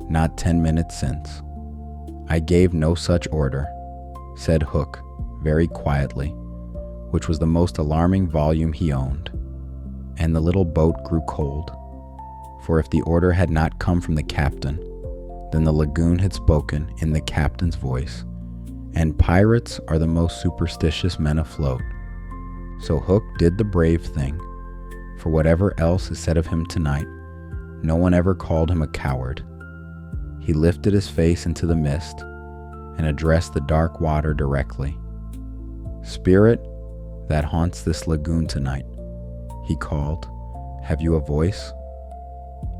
not 10 minutes since. "I gave no such order," said Hook, very quietly, which was the most alarming volume he owned. And the little boat grew cold, for if the order had not come from the captain, then the lagoon had spoken in the captain's voice, and pirates are the most superstitious men afloat. So Hook did the brave thing. For whatever else is said of him tonight, no one ever called him a coward. He lifted his face into the mist and addressed the dark water directly. "Spirit that haunts this lagoon tonight," he called, "have you a voice?"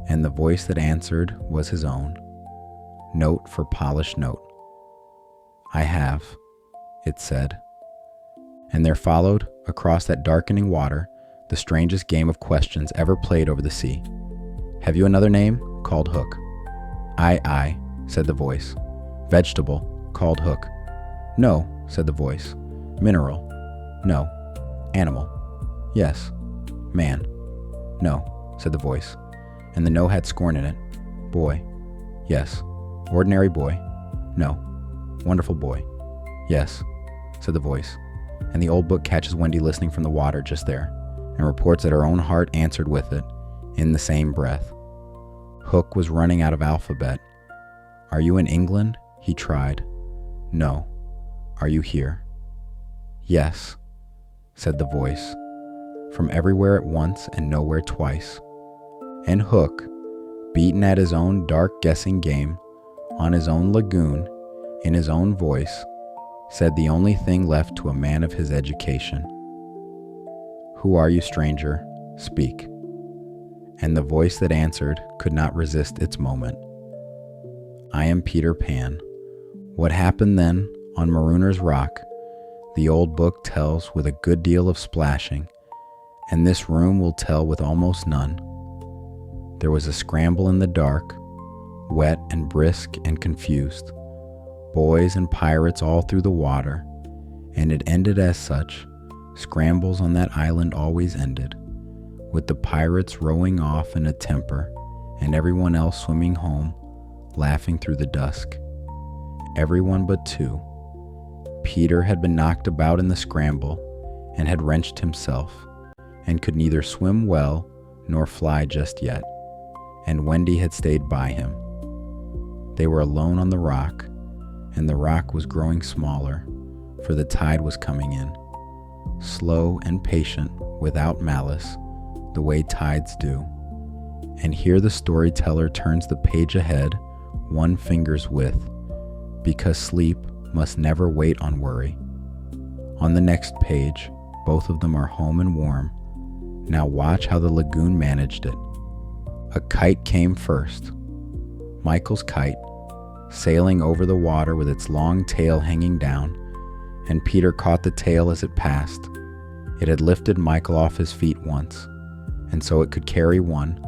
And the voice that answered was his own, note for polished note. "I have," it said. And there followed, across that darkening water, the strangest game of questions ever played over the sea. "Have you another name?" called Hook. I, said the voice. Vegetable, called Hook. No, said the voice. Mineral. No. Animal. Yes. Man. No, said the voice, and the no had scorn in it. Boy. Yes. Ordinary boy. No. Wonderful boy. Yes, said the voice, and the old book catches Wendy listening from the water just there, and reports that her own heart answered with it, in the same breath. Hook was running out of alphabet. Are you in England? He tried. No. Are you here? Yes, said the voice, from everywhere at once and nowhere twice. And Hook, beaten at his own dark guessing game, on his own lagoon, in his own voice, said the only thing left to a man of his education. Who are you, stranger? Speak. And the voice that answered could not resist its moment. I am Peter Pan. What happened then on Marooner's Rock, the old book tells with a good deal of splashing, and this room will tell with almost none. There was a scramble in the dark, wet and brisk and confused, boys and pirates all through the water, and it ended as such. Scrambles on that island always ended, with the pirates rowing off in a temper, and everyone else swimming home, laughing through the dusk. Everyone but two. Peter had been knocked about in the scramble, and had wrenched himself, and could neither swim well nor fly just yet, and Wendy had stayed by him. They were alone on the rock, and the rock was growing smaller, for the tide was coming in, slow and patient, without malice, the way tides do. And here the storyteller turns the page ahead one finger's width, because sleep must never wait on worry. On the next page, both of them are home and warm. Now watch how the lagoon managed it. A kite came first. Michael's kite, sailing over the water with its long tail hanging down, and Peter caught the tail as it passed. It had lifted Michael off his feet once, and so it could carry one,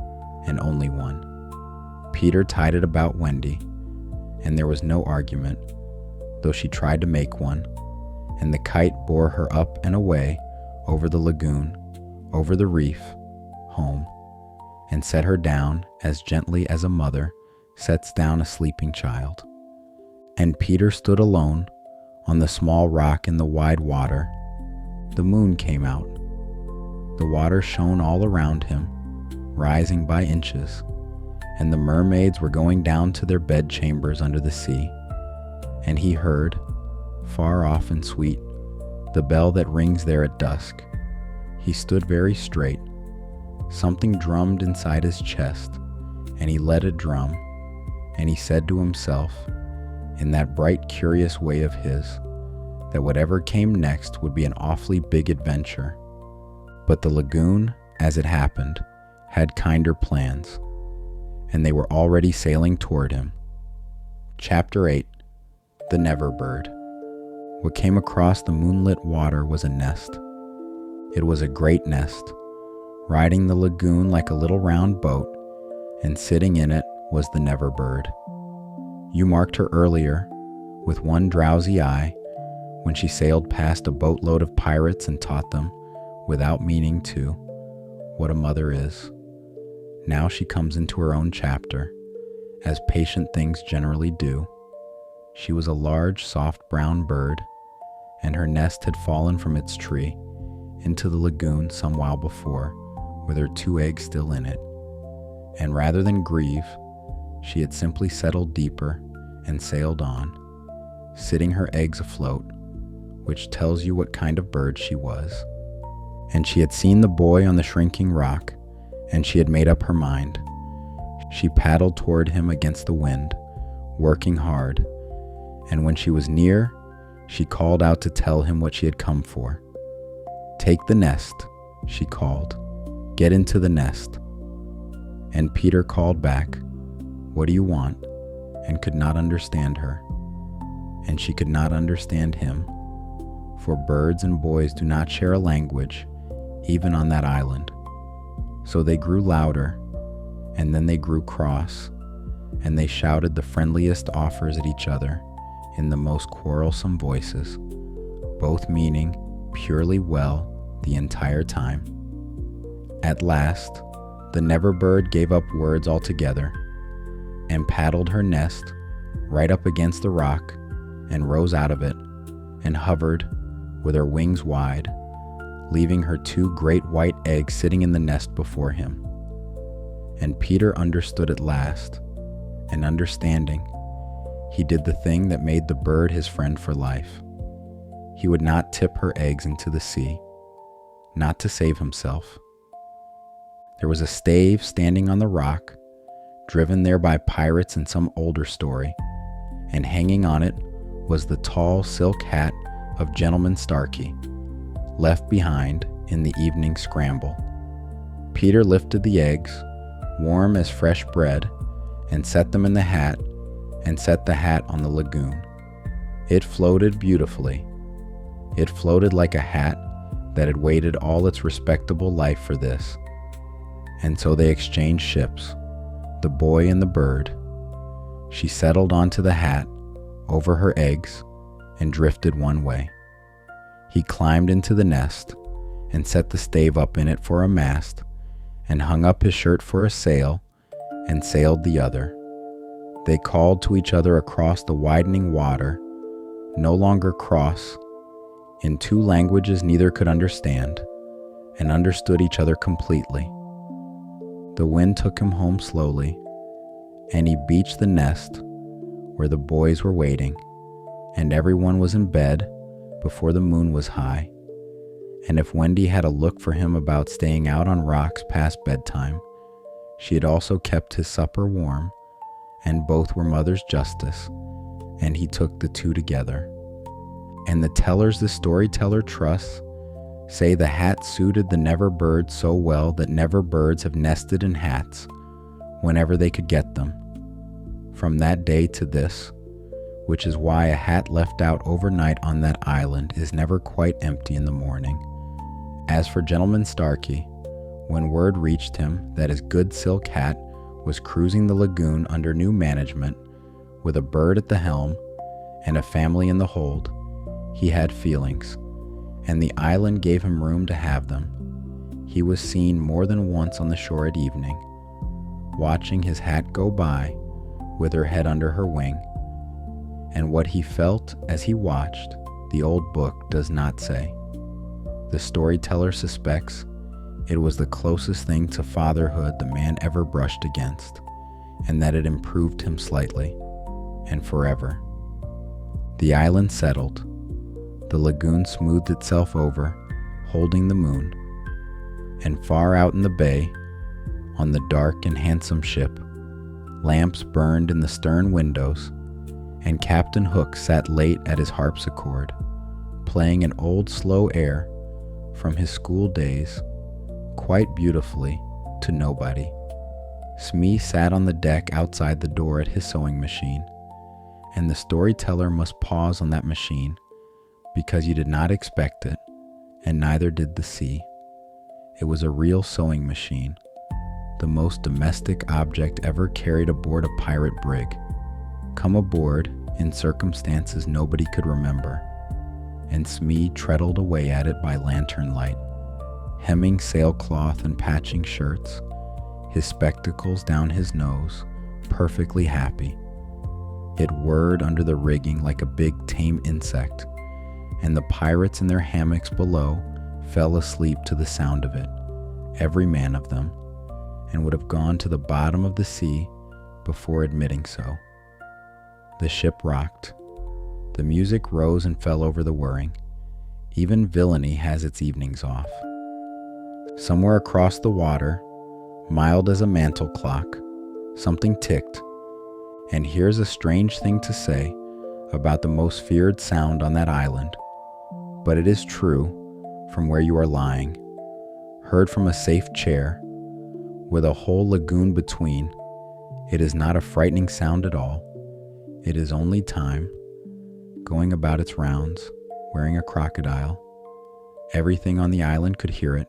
and only one. Peter tied it about Wendy, and there was no argument, though she tried to make one, and the kite bore her up and away over the lagoon, over the reef, home, and set her down as gently as a mother sets down a sleeping child. And Peter stood alone on the small rock in the wide water. The moon came out. The water shone all around him, rising by inches, and the mermaids were going down to their bedchambers under the sea. And he heard, far off and sweet, the bell that rings there at dusk. He stood very straight. Something drummed inside his chest, and he let it drum, and he said to himself, in that bright, curious way of his, that whatever came next would be an awfully big adventure. But the lagoon, as it happened, had kinder plans, and they were already sailing toward him. Chapter 8. The Never Bird. What came across the moonlit water was a nest. It was a great nest, riding the lagoon like a little round boat, and sitting in it was the Never Bird. You marked her earlier, with one drowsy eye, when she sailed past a boatload of pirates and taught them, without meaning to, what a mother is. Now she comes into her own chapter, as patient things generally do. She was a large, soft brown bird, and her nest had fallen from its tree into the lagoon some while before, with her 2 eggs still in it. And rather than grieve, she had simply settled deeper and sailed on, sitting her eggs afloat, which tells you what kind of bird she was. And she had seen the boy on the shrinking rock, and she had made up her mind. She paddled toward him against the wind, working hard, and when she was near, she called out to tell him what she had come for. Take the nest, she called. Get into the nest. And Peter called back, what do you want? And could not understand her. And she could not understand him, for birds and boys do not share a language, even on that island. So they grew louder, and then they grew cross, and they shouted the friendliest offers at each other in the most quarrelsome voices, both meaning purely well the entire time. At last, the Never Bird gave up words altogether and paddled her nest right up against the rock and rose out of it and hovered with her wings wide, leaving her 2 great white eggs sitting in the nest before him. And Peter understood at last, and understanding, he did the thing that made the bird his friend for life. He would not tip her eggs into the sea, not to save himself. There was a stave standing on the rock, driven there by pirates in some older story, and hanging on it was the tall silk hat of Gentleman Starkey, left behind in the evening scramble. Peter lifted the eggs, warm as fresh bread, and set them in the hat, and set the hat on the lagoon. It floated beautifully. It floated like a hat that had waited all its respectable life for this. And so they exchanged ships, the boy and the bird. She settled onto the hat, over her eggs, and drifted one way. He climbed into the nest, and set the stave up in it for a mast, and hung up his shirt for a sail, and sailed the other. They called to each other across the widening water, no longer cross, in 2 languages neither could understand, and understood each other completely. The wind took him home slowly, and he beached the nest where the boys were waiting, and everyone was in bed before the moon was high. And if Wendy had a look for him about staying out on rocks past bedtime, she had also kept his supper warm, and both were mother's justice, and he took the 2 together. And the tellers the storyteller trusts say the hat suited the Never Bird so well that Never Birds have nested in hats whenever they could get them, from that day to this, which is why a hat left out overnight on that island is never quite empty in the morning. As for Gentleman Starkey, when word reached him that his good silk hat was cruising the lagoon under new management, with a bird at the helm and a family in the hold, he had feelings, and the island gave him room to have them. He was seen more than once on the shore at evening, watching his hat go by with her head under her wing, and what he felt as he watched, the old book does not say. The storyteller suspects it was the closest thing to fatherhood the man ever brushed against, and that it improved him slightly, and forever. The island settled. The lagoon smoothed itself over, holding the moon, and far out in the bay, on the dark and handsome ship, lamps burned in the stern windows, and Captain Hook sat late at his harpsichord, playing an old slow air from his school days, quite beautifully, to nobody. Smee sat on the deck outside the door at his sewing machine, and the storyteller must pause on that machine, because you did not expect it, and neither did the sea. It was a real sewing machine, the most domestic object ever carried aboard a pirate brig, come aboard in circumstances nobody could remember, and Smee treadled away at it by lantern light, hemming sailcloth and patching shirts, his spectacles down his nose, perfectly happy. It whirred under the rigging like a big tame insect, and the pirates in their hammocks below fell asleep to the sound of it, every man of them, and would have gone to the bottom of the sea before admitting so. The ship rocked. The music rose and fell over the whirring. Even villainy has its evenings off. Somewhere across the water, mild as a mantel clock, something ticked, and here's a strange thing to say about the most feared sound on that island, but it is true from where you are lying, heard from a safe chair, with a whole lagoon between. It is not a frightening sound at all. It is only time, going about its rounds, wearing a crocodile. Everything on the island could hear it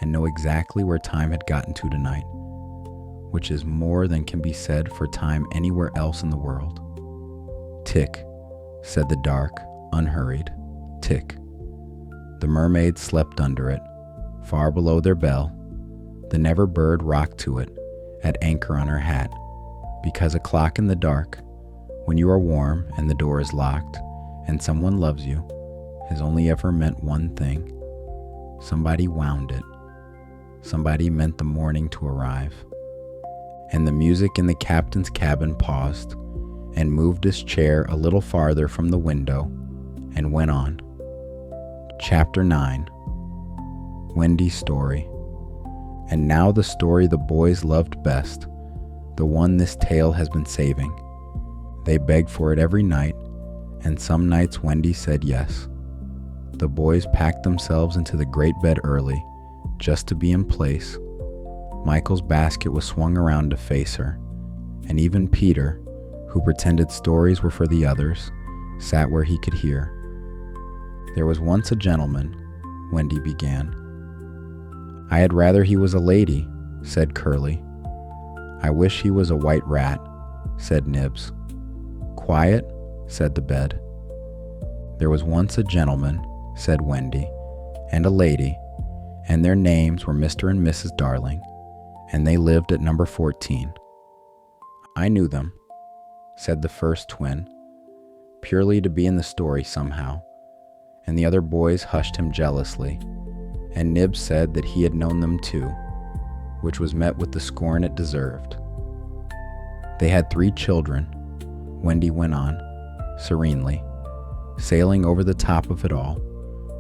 and know exactly where time had gotten to tonight. which is more than can be said for time anywhere else in the world. Tick, said the dark, unhurried. Tick. The mermaids slept under it, far below their bell. The never bird rocked to it, at anchor on her hat, because a clock in the dark, when you are warm and the door is locked, and someone loves you, has only ever meant one thing. Somebody wound it. Somebody meant the morning to arrive. And the music in the captain's cabin paused, and moved his chair a little farther from the window, and went on. Chapter 9. Wendy's story. And now the story the boys loved best, the one this tale has been saving. They begged for it every night, and some nights Wendy said yes. The boys packed themselves into the great bed early, just to be in place. Michael's basket was swung around to face her, and even Peter, who pretended stories were for the others, sat where he could hear. There was once a gentleman, Wendy began. I had rather he was a lady, said Curly. I wish he was a white rat, said Nibs. Quiet, said the bed. There was once a gentleman, said Wendy, and a lady, and their names were Mr. and Mrs. Darling, and they lived at number 14. I knew them, said the first twin, purely to be in the story somehow, and the other boys hushed him jealously, and Nibs said that he had known them too, which was met with the scorn it deserved. They had 3 children, Wendy went on, serenely, sailing over the top of it all,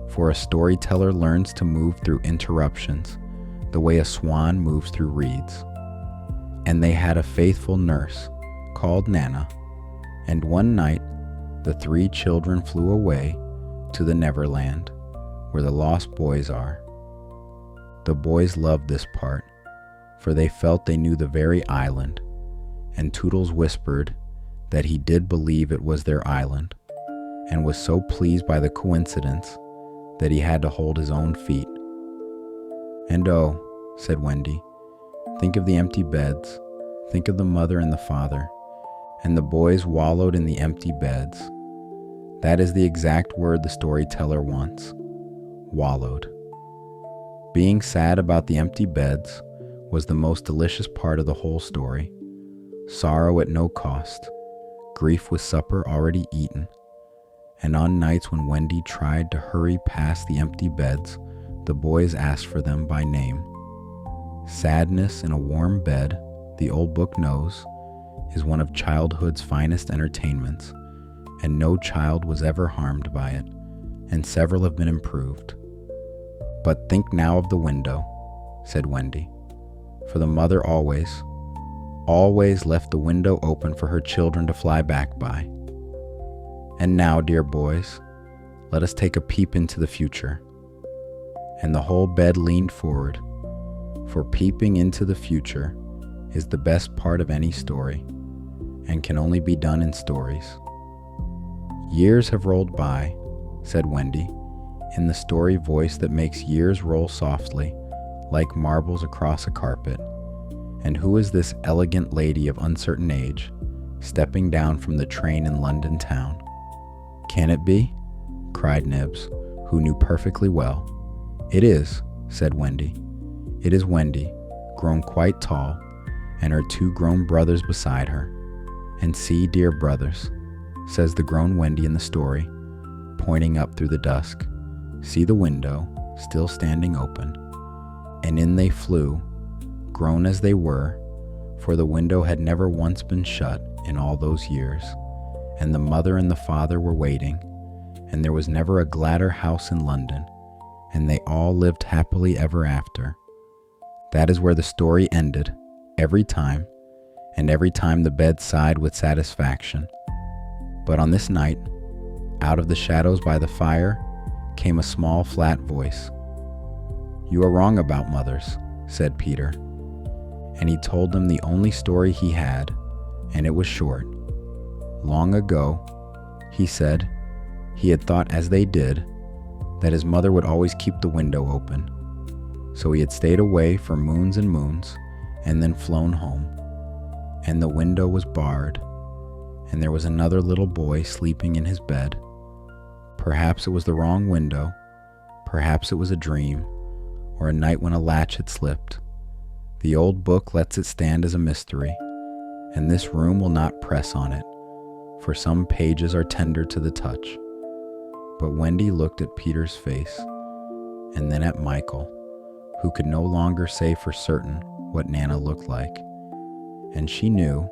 for a storyteller learns to move through interruptions the way a swan moves through reeds. And they had a faithful nurse called Nana, and one night the 3 children flew away to the Neverland, where the lost boys are. The boys loved this part, for they felt they knew the very island, and Toodles whispered that he did believe it was their island, and was so pleased by the coincidence that he had to hold his own feet. And oh, said Wendy, think of the empty beds, think of the mother and the father, and the boys wallowed in the empty beds. That is the exact word the storyteller wants, wallowed. Being sad about the empty beds was the most delicious part of the whole story. Sorrow at no cost, grief with supper already eaten, and on nights when Wendy tried to hurry past the empty beds, the boys asked for them by name. Sadness in a warm bed, the old book knows, is one of childhood's finest entertainments, and no child was ever harmed by it, and several have been improved. But think now of the window, said Wendy, for the mother always left the window open for her children to fly back by. And now, dear boys, let us take a peep into the future. And the whole bed leaned forward, for peeping into the future is the best part of any story, and can only be done in stories. Years have rolled by, said Wendy, in the story voice that makes years roll softly, like marbles across a carpet. And who is this elegant lady of uncertain age, stepping down from the train in London town? Can it be? Cried Nibs, who knew perfectly well. It is, said Wendy. It is Wendy, grown quite tall, and her 2 grown brothers beside her. And see, dear brothers, says the grown Wendy in the story, pointing up through the dusk. See the window, still standing open. And in they flew, grown as they were, for the window had never once been shut in all those years, and the mother and the father were waiting, and there was never a gladder house in London, and they all lived happily ever after. That is where the story ended, every time, and every time the bed sighed with satisfaction. But on this night, out of the shadows by the fire, came a small flat voice. You are wrong about mothers, said Peter. And he told them the only story he had, and it was short. Long ago, he said, he had thought as they did, that his mother would always keep the window open. So he had stayed away for moons and moons, and then flown home, and the window was barred, and there was another little boy sleeping in his bed. Perhaps it was the wrong window, perhaps it was a dream, or a night when a latch had slipped. The old book lets it stand as a mystery, and this room will not press on it, for some pages are tender to the touch. But Wendy looked at Peter's face, and then at Michael, who could no longer say for certain what Nana looked like, and she knew,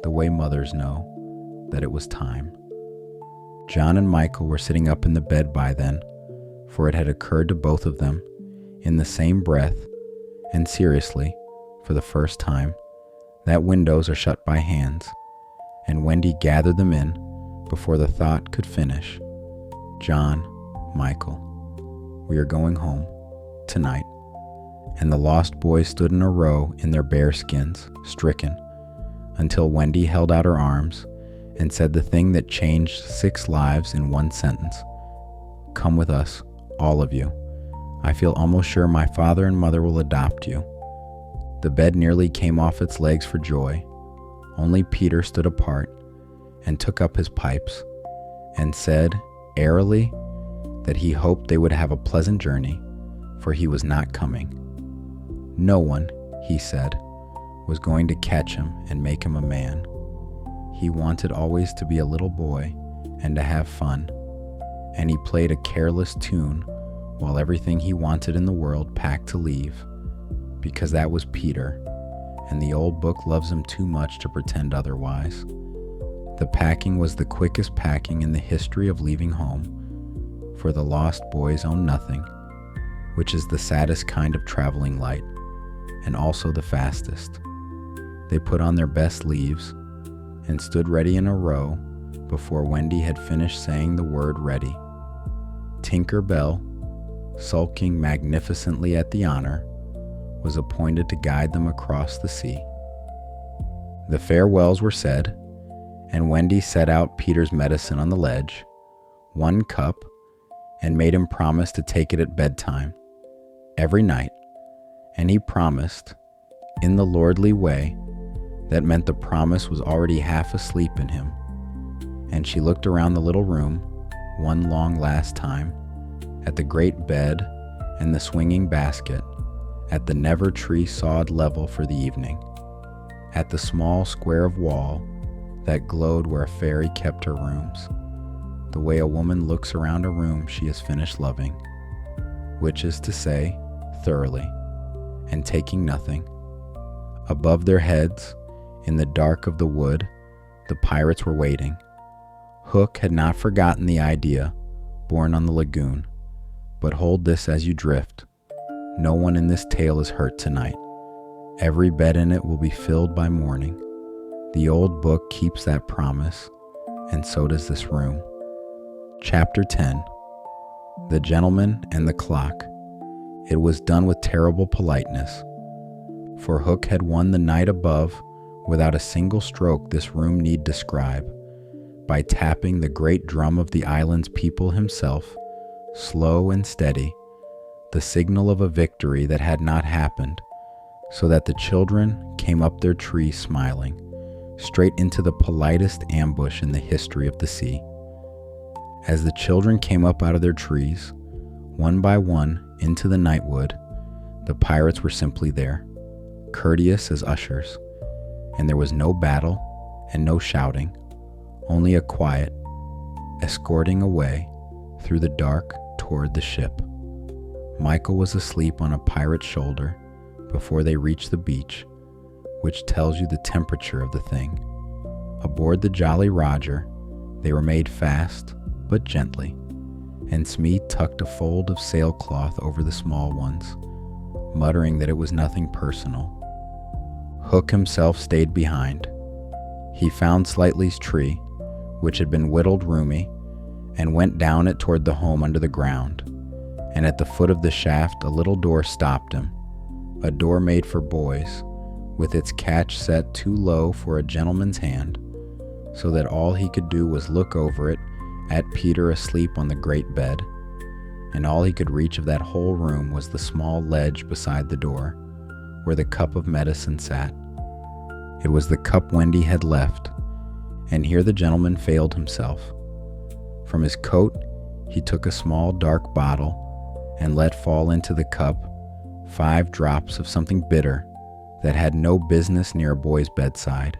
the way mothers know, that it was time. John and Michael were sitting up in the bed by then, for it had occurred to both of them, in the same breath, and seriously, for the first time, that windows are shut by hands, and Wendy gathered them in before the thought could finish. John, Michael, we are going home, tonight. And the lost boys stood in a row in their bare skins, stricken, until Wendy held out her arms and said the thing that changed 6 lives in one sentence. Come with us, all of you. I feel almost sure my father and mother will adopt you. The bed nearly came off its legs for joy. Only Peter stood apart and took up his pipes and said, airily, that he hoped they would have a pleasant journey, for he was not coming. No one, he said, was going to catch him and make him a man. He wanted always to be a little boy and to have fun, and he played a careless tune while everything he wanted in the world packed to leave, because that was Peter, and the old book loves him too much to pretend otherwise. The packing was the quickest packing in the history of leaving home, for the lost boys owned nothing, which is the saddest kind of traveling light, and also the fastest. They put on their best leaves and stood ready in a row before Wendy had finished saying the word ready. Tinker Bell, sulking magnificently at the honor, was appointed to guide them across the sea. The farewells were said, and Wendy set out Peter's medicine on the ledge, 1 cup, and made him promise to take it at bedtime, every night, and he promised, in the lordly way, that meant the promise was already half asleep in him, and she looked around the little room, one long last time, at the great bed and the swinging basket, at the never tree sawed level for the evening, at the small square of wall that glowed where a fairy kept her rooms, the way a woman looks around a room she has finished loving, which is to say, thoroughly, and taking nothing. Above their heads, in the dark of the wood, the pirates were waiting. Hook had not forgotten the idea, born on the lagoon, but hold this as you drift. No one in this tale is hurt tonight. Every bed in it will be filled by morning. The old book keeps that promise, and so does this room. Chapter 10. The Gentleman and the Clock. It was done with terrible politeness, for Hook had won the night above without a single stroke this room need describe, by tapping the great drum of the island's people himself, slow and steady, the signal of a victory that had not happened, so that the children came up their tree smiling, straight into the politest ambush in the history of the sea. As the children came up out of their trees, one by one into the nightwood, the pirates were simply there, courteous as ushers, and there was no battle and no shouting, only a quiet escorting away through the dark toward the ship. Michael was asleep on a pirate's shoulder before they reached the beach, which tells you the temperature of the thing. Aboard the Jolly Roger, they were made fast, but gently, and Smee tucked a fold of sailcloth over the small ones, muttering that it was nothing personal. Hook himself stayed behind. He found Slightly's tree, which had been whittled roomy, and went down it toward the home under the ground, and at the foot of the shaft a little door stopped him, a door made for boys, with its catch set too low for a gentleman's hand, so that all he could do was look over it at Peter asleep on the great bed, and all he could reach of that whole room was the small ledge beside the door, where the cup of medicine sat. It was the cup Wendy had left, and here the gentleman failed himself. From his coat, he took a small dark bottle and let fall into the cup 5 drops of something bitter that had no business near a boy's bedside,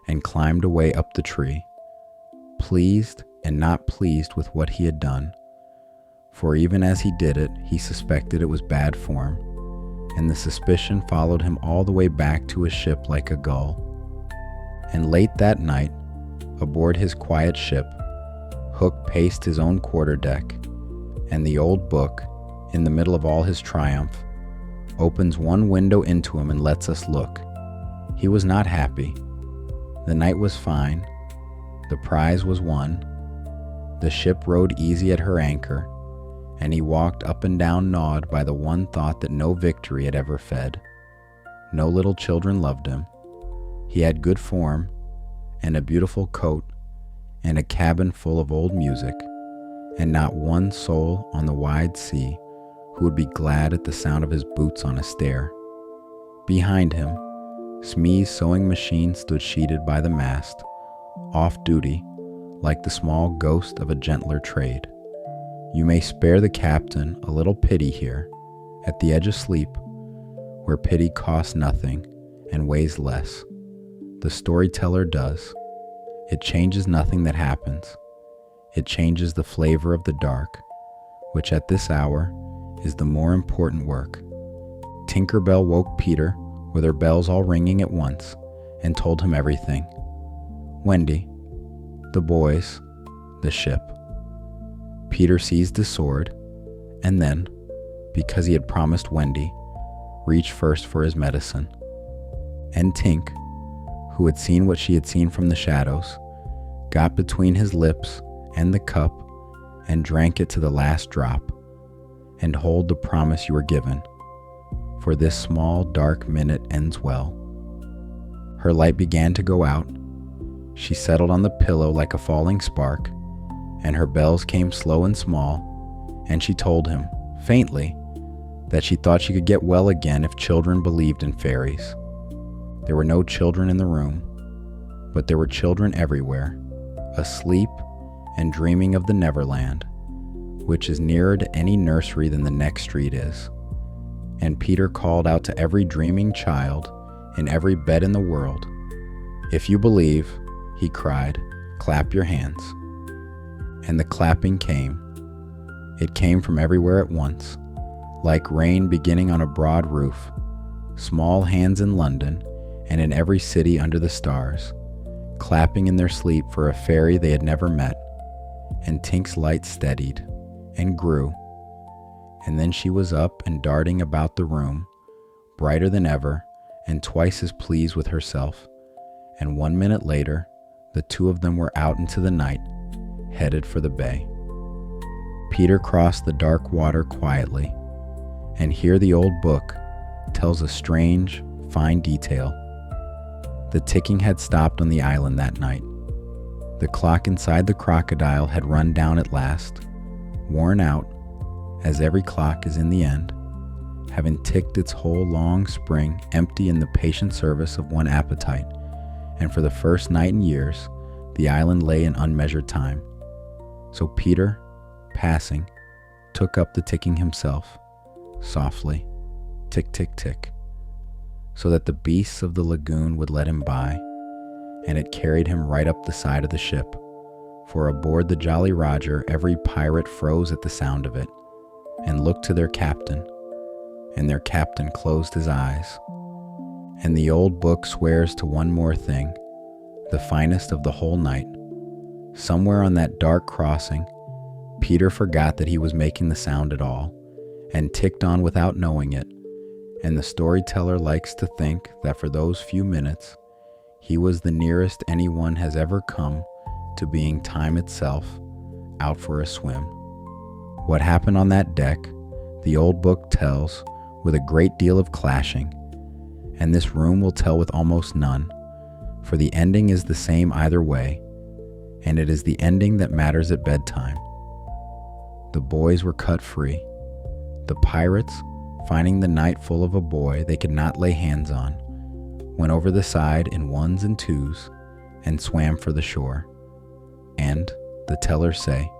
and climbed away up the tree, pleased and not pleased with what he had done. For even as he did it, he suspected it was bad form, and the suspicion followed him all the way back to his ship like a gull. And late that night, aboard his quiet ship, Hook paced his own quarterdeck, and the old book, in the middle of all his triumph, opens one window into him and lets us look. He was not happy. The night was fine. The prize was won. The ship rode easy at her anchor, and he walked up and down gnawed by the one thought that no victory had ever fed. No little children loved him. He had good form, and a beautiful coat, and a cabin full of old music, and not one soul on the wide sea who would be glad at the sound of his boots on a stair. Behind him, Smee's sewing machine stood sheeted by the mast, off duty, like the small ghost of a gentler trade. You may spare the captain a little pity here, at the edge of sleep, where pity costs nothing and weighs less. The storyteller does. It changes nothing that happens. It changes the flavor of the dark, which at this hour is the more important work. Tinkerbell woke Peter with her bells all ringing at once and told him everything. Wendy, the boys, the ship. Peter seized his sword, and then, because he had promised Wendy, reached first for his medicine. And Tink, who had seen what she had seen from the shadows, got between his lips and the cup and drank it to the last drop. And hold the promise you were given, for this small dark minute ends well. Her light began to go out. She settled on the pillow like a falling spark, and her bells came slow and small, and she told him, faintly, that she thought she could get well again if children believed in fairies. There were no children in the room, but there were children everywhere, asleep and dreaming of the Neverland, which is nearer to any nursery than the next street is. And Peter called out to every dreaming child in every bed in the world, "If you believe," he cried, "clap your hands." And the clapping came. It came from everywhere at once, like rain beginning on a broad roof, small hands in London and in every city under the stars, clapping in their sleep for a fairy they had never met. And Tink's light steadied and grew, and then she was up and darting about the room, brighter than ever and twice as pleased with herself. And 1 minute later, the two of them were out into the night, headed for the bay. Peter crossed the dark water quietly, and here the old book tells a strange, fine detail. The ticking had stopped on the island that night. The clock inside the crocodile had run down at last, worn out, as every clock is in the end, having ticked its whole long spring empty in the patient service of one appetite, and for the first night in years, the island lay in unmeasured time. So Peter, passing, took up the ticking himself, softly, tick, tick, tick, so that the beasts of the lagoon would let him by, and it carried him right up the side of the ship, for aboard the Jolly Roger every pirate froze at the sound of it, and looked to their captain, and their captain closed his eyes. And the old book swears to one more thing, the finest of the whole night. Somewhere on that dark crossing, Peter forgot that he was making the sound at all, and ticked on without knowing it, and the storyteller likes to think that for those few minutes, he was the nearest anyone has ever come to being time itself, out for a swim. What happened on that deck, the old book tells with a great deal of clashing, and this room will tell with almost none, for the ending is the same either way, and it is the ending that matters at bedtime. The boys were cut free. The pirates, finding the night full of a boy they could not lay hands on, went over the side in ones and twos and swam for the shore. And, the tellers say,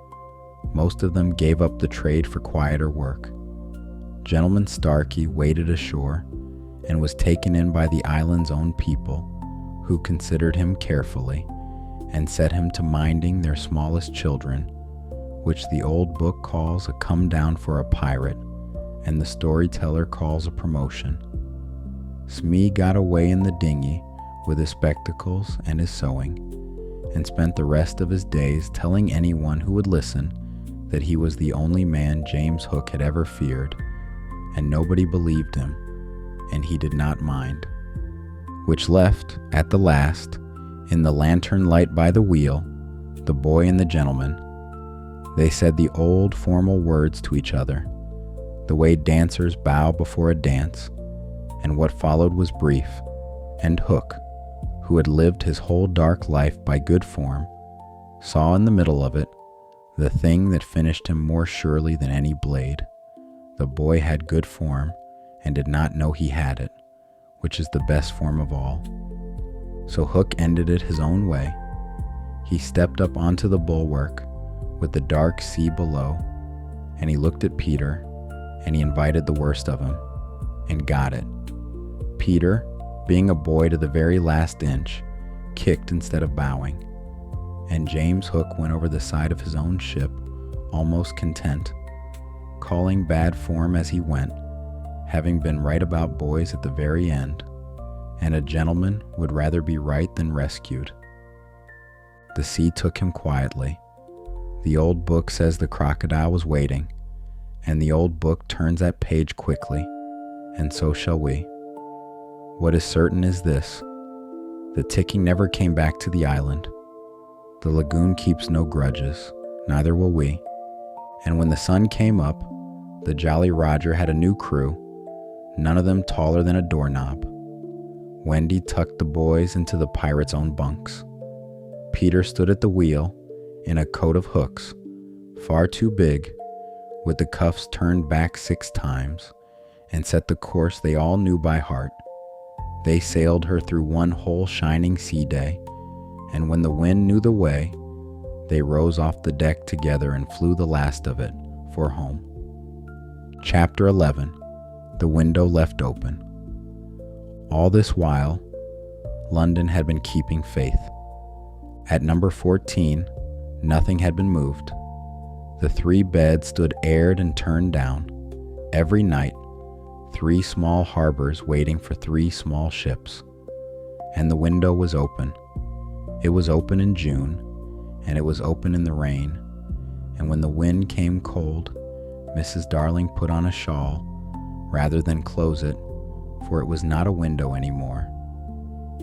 most of them gave up the trade for quieter work. Gentleman Starkey waded ashore and was taken in by the island's own people, who considered him carefully and set him to minding their smallest children, which the old book calls a come down for a pirate, and the storyteller calls a promotion. Smee got away in the dinghy with his spectacles and his sewing, and spent the rest of his days telling anyone who would listen that he was the only man James Hook had ever feared, and nobody believed him, and he did not mind. Which left, at the last, in the lantern light by the wheel, the boy and the gentleman. They said the old formal words to each other, the way dancers bow before a dance, and what followed was brief, and Hook, who had lived his whole dark life by good form, saw in the middle of it the thing that finished him more surely than any blade. The boy had good form and did not know he had it, which is the best form of all. So Hook ended it his own way. He stepped up onto the bulwark with the dark sea below, and he looked at Peter, and he invited the worst of him, and got it. Peter, being a boy to the very last inch, kicked instead of bowing, and James Hook went over the side of his own ship, almost content, calling bad form as he went, having been right about boys at the very end, and a gentleman would rather be right than rescued. The sea took him quietly. The old book says the crocodile was waiting, and the old book turns that page quickly, and so shall we. What is certain is this: the ticking never came back to the island. The lagoon keeps no grudges, neither will we. And when the sun came up, the Jolly Roger had a new crew, none of them taller than a doorknob. Wendy tucked the boys into the pirate's own bunks. Peter stood at the wheel in a coat of hooks, far too big, with the cuffs turned back 6 times, and set the course they all knew by heart. They sailed her through one whole shining sea day, and when the wind knew the way, they rose off the deck together and flew the last of it for home. Chapter 11. The Window Left Open. All this while, London had been keeping faith. At number 14, nothing had been moved. The 3 beds stood aired and turned down. Every night, 3 small harbors waiting for 3 small ships. And the window was open. It was open in June, and it was open in the rain. And when the wind came cold, Mrs. Darling put on a shawl rather than close it, for it was not a window anymore.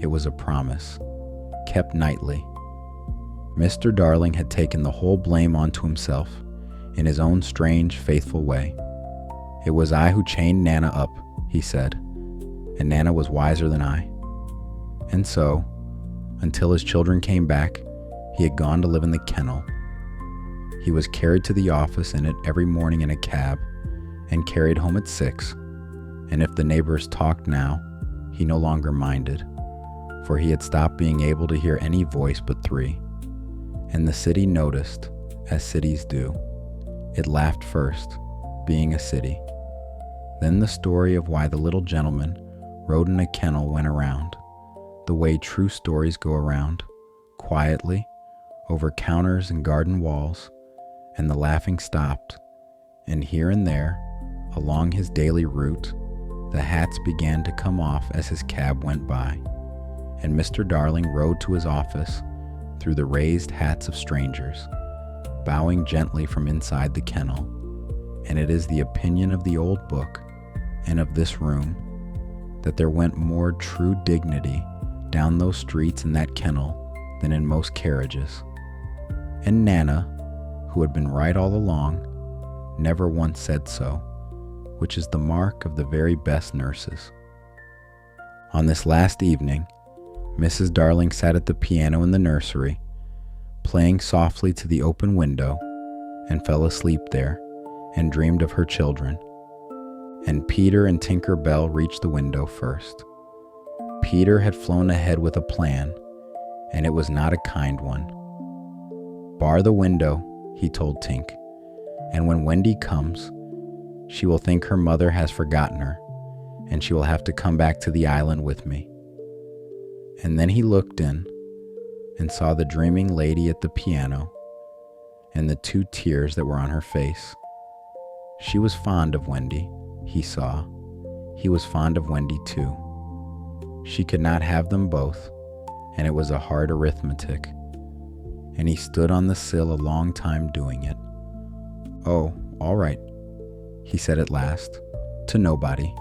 It was a promise, kept nightly. Mr. Darling had taken the whole blame onto himself in his own strange, faithful way. It was I who chained Nana up, he said, and Nana was wiser than I. And so, until his children came back, he had gone to live in the kennel. He was carried to the office in it every morning in a cab, and carried home at 6, and if the neighbors talked now, he no longer minded, for he had stopped being able to hear any voice but 3. And the city noticed, as cities do. It laughed first, being a city. Then the story of why the little gentleman rode in a kennel went around, the way true stories go around, quietly, over counters and garden walls, and the laughing stopped, and here and there, along his daily route, the hats began to come off as his cab went by, and Mr. Darling rode to his office through the raised hats of strangers, bowing gently from inside the kennel. And it is the opinion of the old book and of this room that there went more true dignity down those streets in that kennel than in most carriages. And Nana, who had been right all along, never once said so, which is the mark of the very best nurses. On this last evening, Mrs. Darling sat at the piano in the nursery, playing softly to the open window, and fell asleep there, and dreamed of her children. and Peter and Tinker Bell reached the window first. Peter had flown ahead with a plan, and it was not a kind one. "Bar the window," he told Tink, "and when Wendy comes, she will think her mother has forgotten her, and she will have to come back to the island with me." And then he looked in and saw the dreaming lady at the piano and the 2 tears that were on her face. She was fond of Wendy, he saw. He was fond of Wendy too. She could not have them both, and it was a hard arithmetic. And he stood on the sill a long time doing it. "Oh, all right," he said at last, to nobody,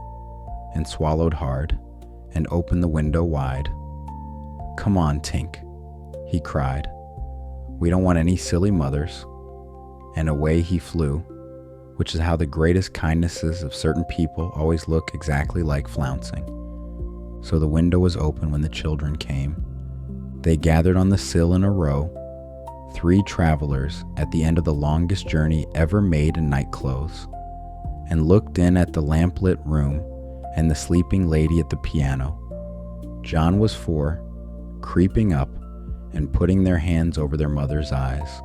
and swallowed hard, and opened the window wide. "Come on, Tink," he cried. "We don't want any silly mothers." And away he flew, which is how the greatest kindnesses of certain people always look exactly like flouncing. So the window was open when the children came. They gathered on the sill in a row, 3 travelers at the end of the longest journey ever made in night clothes, and looked in at the lamplit room and the sleeping lady at the piano. John was for creeping up and putting their hands over their mother's eyes.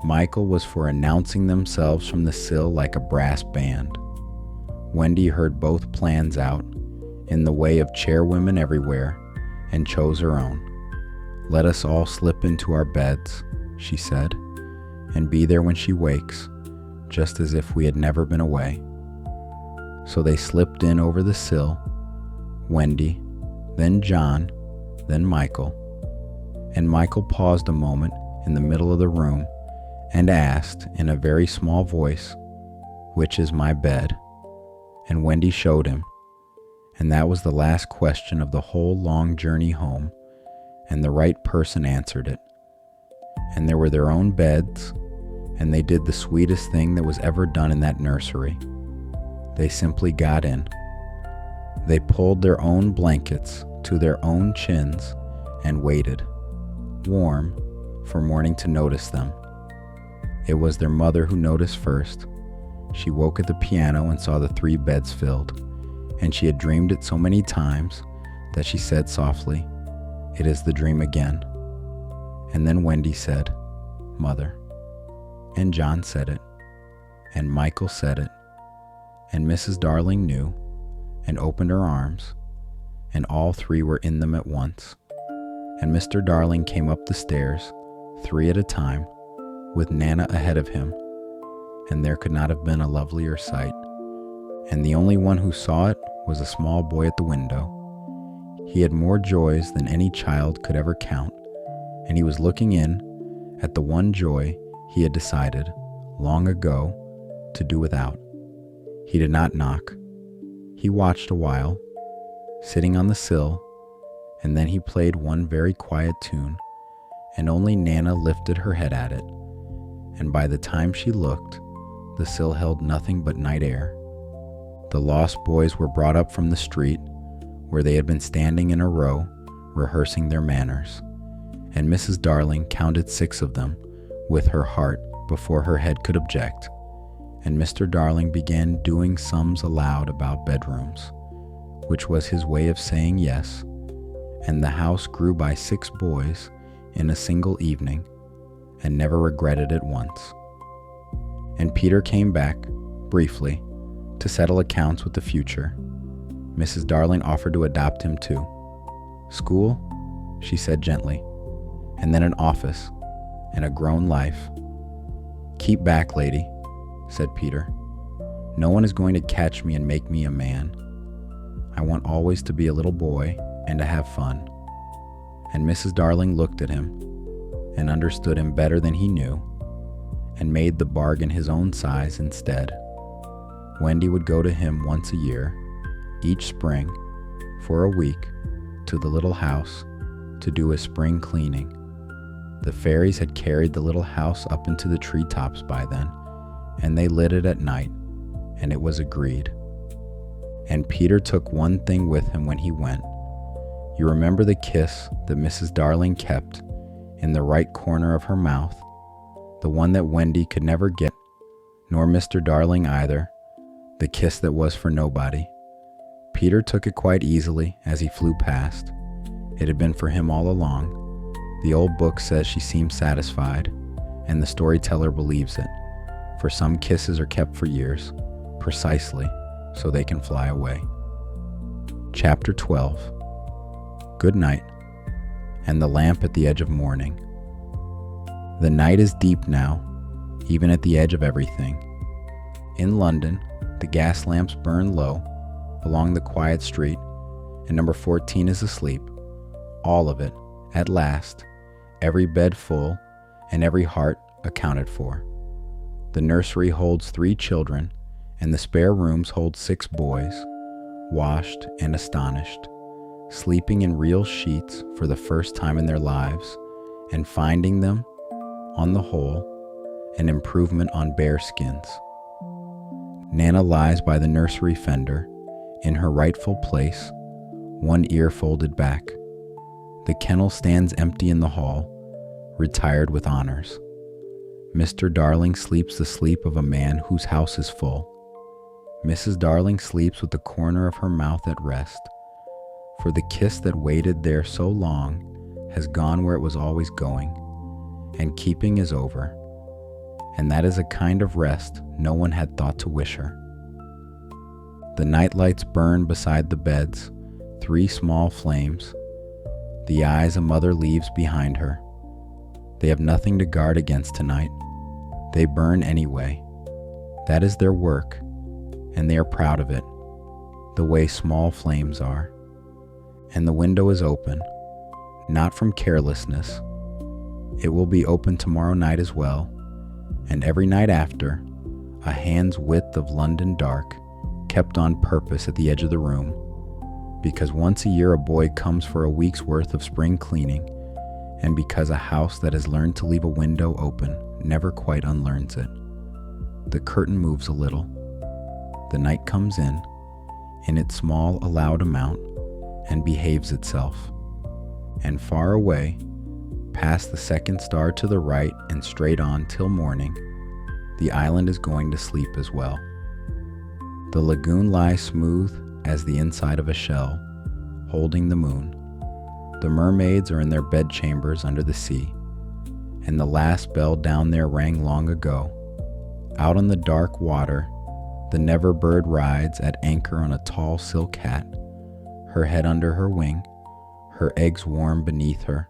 Michael was for announcing themselves from the sill like a brass band. Wendy heard both plans out, in the way of chairwomen everywhere, and chose her own. "Let us all slip into our beds," she said, "and be there when she wakes, just as if we had never been away." So they slipped in over the sill, Wendy, then John, then Michael. And Michael paused a moment in the middle of the room and asked in a very small voice, "Which is my bed?" And Wendy showed him. And that was the last question of the whole long journey home, and the right person answered it. And there were their own beds, and they did the sweetest thing that was ever done in that nursery. They simply got in. They pulled their own blankets to their own chins and waited, warm, for morning to notice them. It was their mother who noticed first. She woke at the piano and saw the 3 beds filled, and she had dreamed it so many times that she said softly, "It is the dream again." And then Wendy said, "Mother." And John said it, and Michael said it, and Mrs. Darling knew, and opened her arms, and all 3 were in them at once. And Mr. Darling came up the stairs, 3 at a time, with Nana ahead of him, and there could not have been a lovelier sight. And the only one who saw it was a small boy at the window. He had more joys than any child could ever count, and he was looking in at the one joy he had decided, long ago, to do without. He did not knock. He watched a while, sitting on the sill, and then he played one very quiet tune, and only Nana lifted her head at it. And by the time she looked, the sill held nothing but night air. The lost boys were brought up from the street, where they had been standing in a row, rehearsing their manners, and Mrs. Darling counted 6 of them, with her heart, before her head could object, and Mr. Darling began doing sums aloud about bedrooms, which was his way of saying yes, and the house grew by 6 boys in a single evening, and never regretted it once. And Peter came back, briefly, to settle accounts with the future. Mrs. Darling offered to adopt him too. "School," she said gently, "and then an office, and a grown life." "Keep back, lady," said Peter. "No one is going to catch me and make me a man. I want always to be a little boy and to have fun." And Mrs. Darling looked at him and understood him better than he knew, and made the bargain his own size instead. Wendy would go to him once a year, each spring, for a week, to the little house to do a spring cleaning. The fairies had carried the little house up into the treetops by then, and they lit it at night, and it was agreed. And Peter took one thing with him when he went. You remember the kiss that Mrs. Darling kept in the right corner of her mouth, the one that Wendy could never get, nor Mr. Darling either, the kiss that was for nobody. Peter took it quite easily as he flew past. It had been for him all along. The old book says she seemed satisfied, and the storyteller believes it, for some kisses are kept for years, precisely so they can fly away. Chapter 12. Goodnight, and the lamp at the edge of morning. The night is deep now, even at the edge of everything. In London, the gas lamps burn low along the quiet street, and number 14 is asleep. All of it, at last, every bed full, and every heart accounted for. The nursery holds 3 children, and the spare rooms hold 6 boys, washed and astonished, sleeping in real sheets for the first time in their lives, and finding them, on the whole, an improvement on bear skins. Nana lies by the nursery fender, in her rightful place, one ear folded back. The kennel stands empty in the hall, retired with honors. Mr. Darling sleeps the sleep of a man whose house is full. Mrs. Darling sleeps with the corner of her mouth at rest, for the kiss that waited there so long has gone where it was always going, and keeping is over, and that is a kind of rest no one had thought to wish her. The night lights burn beside the beds, 3 small flames, the eyes a mother leaves behind her. They have nothing to guard against tonight. They burn anyway. That is their work, and they are proud of it, the way small flames are. And the window is open, not from carelessness. It will be open tomorrow night as well, and every night after, a hand's width of London dark, kept on purpose at the edge of the room, because once a year a boy comes for a week's worth of spring cleaning, and because a house that has learned to leave a window open never quite unlearns it. The curtain moves a little. The night comes in its small allowed amount, and behaves itself. And far away, past the second star to the right and straight on till morning, the island is going to sleep as well. The lagoon lies smooth as the inside of a shell, holding the moon. The mermaids are in their bedchambers under the sea, and the last bell down there rang long ago. Out on the dark water, the never bird rides at anchor on a tall silk hat, her head under her wing, her eggs warm beneath her,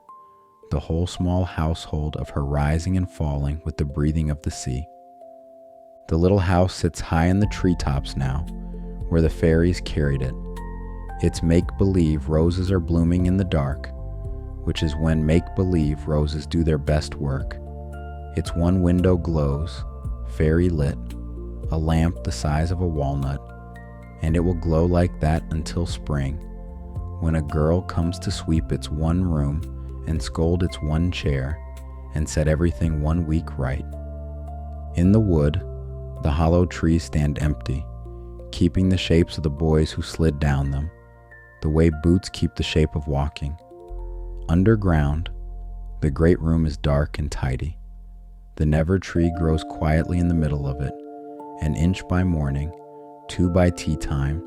the whole small household of her rising and falling with the breathing of the sea. The little house sits high in the treetops now, where the fairies carried it. Its make-believe roses are blooming in the dark, which is when make-believe roses do their best work. Its one window glows, fairy-lit, a lamp the size of a walnut, and it will glow like that until spring, when a girl comes to sweep its one room and scold its one chair and set everything 1 week right. In the wood, the hollow trees stand empty, keeping the shapes of the boys who slid down them, the way boots keep the shape of walking. Underground, the great room is dark and tidy. The never tree grows quietly in the middle of it, and inch by morning, 2 by tea time,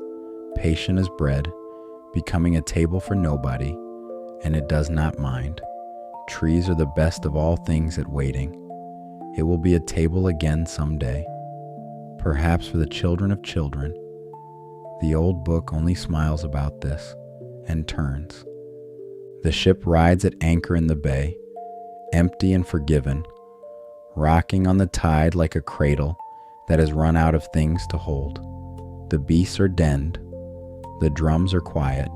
patient as bread, becoming a table for nobody, and it does not mind. Trees are the best of all things at waiting. It will be a table again someday, perhaps for the children of children. The old book only smiles about this, and turns. The ship rides at anchor in the bay, empty and forgiven, rocking on the tide like a cradle that has run out of things to hold. The beasts are denned, the drums are quiet.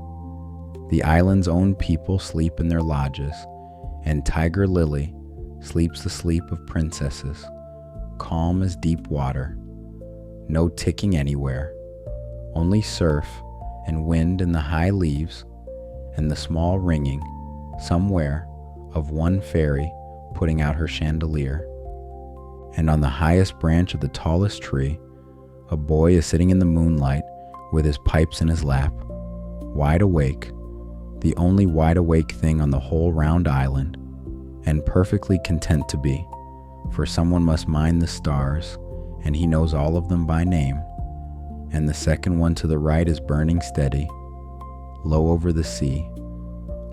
The island's own people sleep in their lodges, and Tiger Lily sleeps the sleep of princesses, calm as deep water. No ticking anywhere, only surf and wind in the high leaves, and the small ringing, somewhere, of one fairy putting out her chandelier. And on the highest branch of the tallest tree, a boy is sitting in the moonlight with his pipes in his lap, wide awake, the only wide awake thing on the whole round island, and perfectly content to be, for someone must mind the stars, and he knows all of them by name, and the second one to the right is burning steady, low over the sea,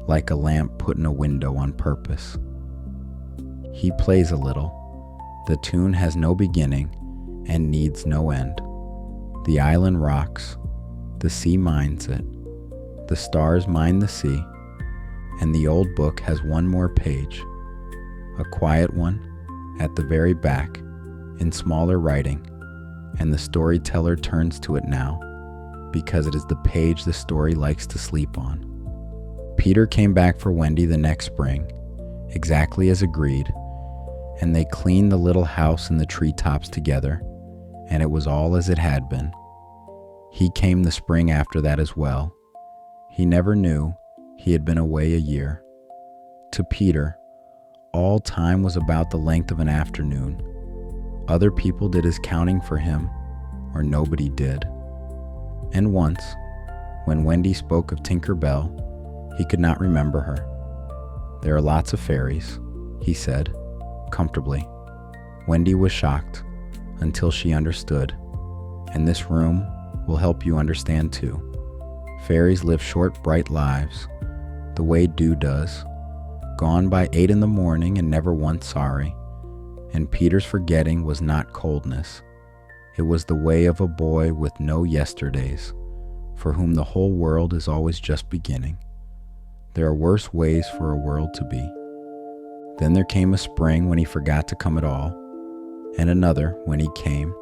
like a lamp put in a window on purpose. He plays a little. The tune has no beginning and needs no end. The island rocks, the sea minds it, the stars mind the sea, and the old book has one more page, a quiet one at the very back in smaller writing, and the storyteller turns to it now because it is the page the story likes to sleep on. Peter came back for Wendy the next spring, exactly as agreed, and they cleaned the little house in the treetops together, and it was all as it had been. He came the spring after that as well. He never knew he had been away a year. To Peter, all time was about the length of an afternoon. Other people did his counting for him, or nobody did. And once, when Wendy spoke of Tinker Bell, he could not remember her. "There are lots of fairies," he said, comfortably. Wendy was shocked until she understood, and this room will help you understand too. Fairies live short, bright lives, the way dew does, gone by 8 in the morning and never once sorry. And Peter's forgetting was not coldness. It was the way of a boy with no yesterdays, for whom the whole world is always just beginning. There are worse ways for a world to be. Then there came a spring when he forgot to come at all, and another when he came,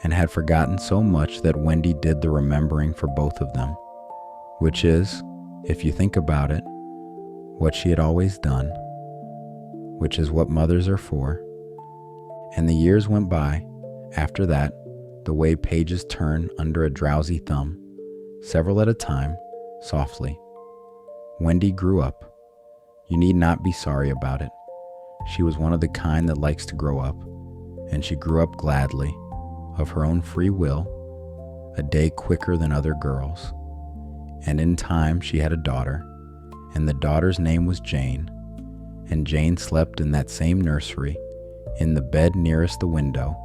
and had forgotten so much that Wendy did the remembering for both of them, which is, if you think about it, what she had always done, which is what mothers are for. And the years went by, after that, the way pages turn under a drowsy thumb, several at a time, softly. Wendy grew up. You need not be sorry about it. She was one of the kind that likes to grow up, and she grew up gladly, of her own free will, a day quicker than other girls. And in time she had a daughter, and the daughter's name was Jane, and Jane slept in that same nursery, in the bed nearest the window,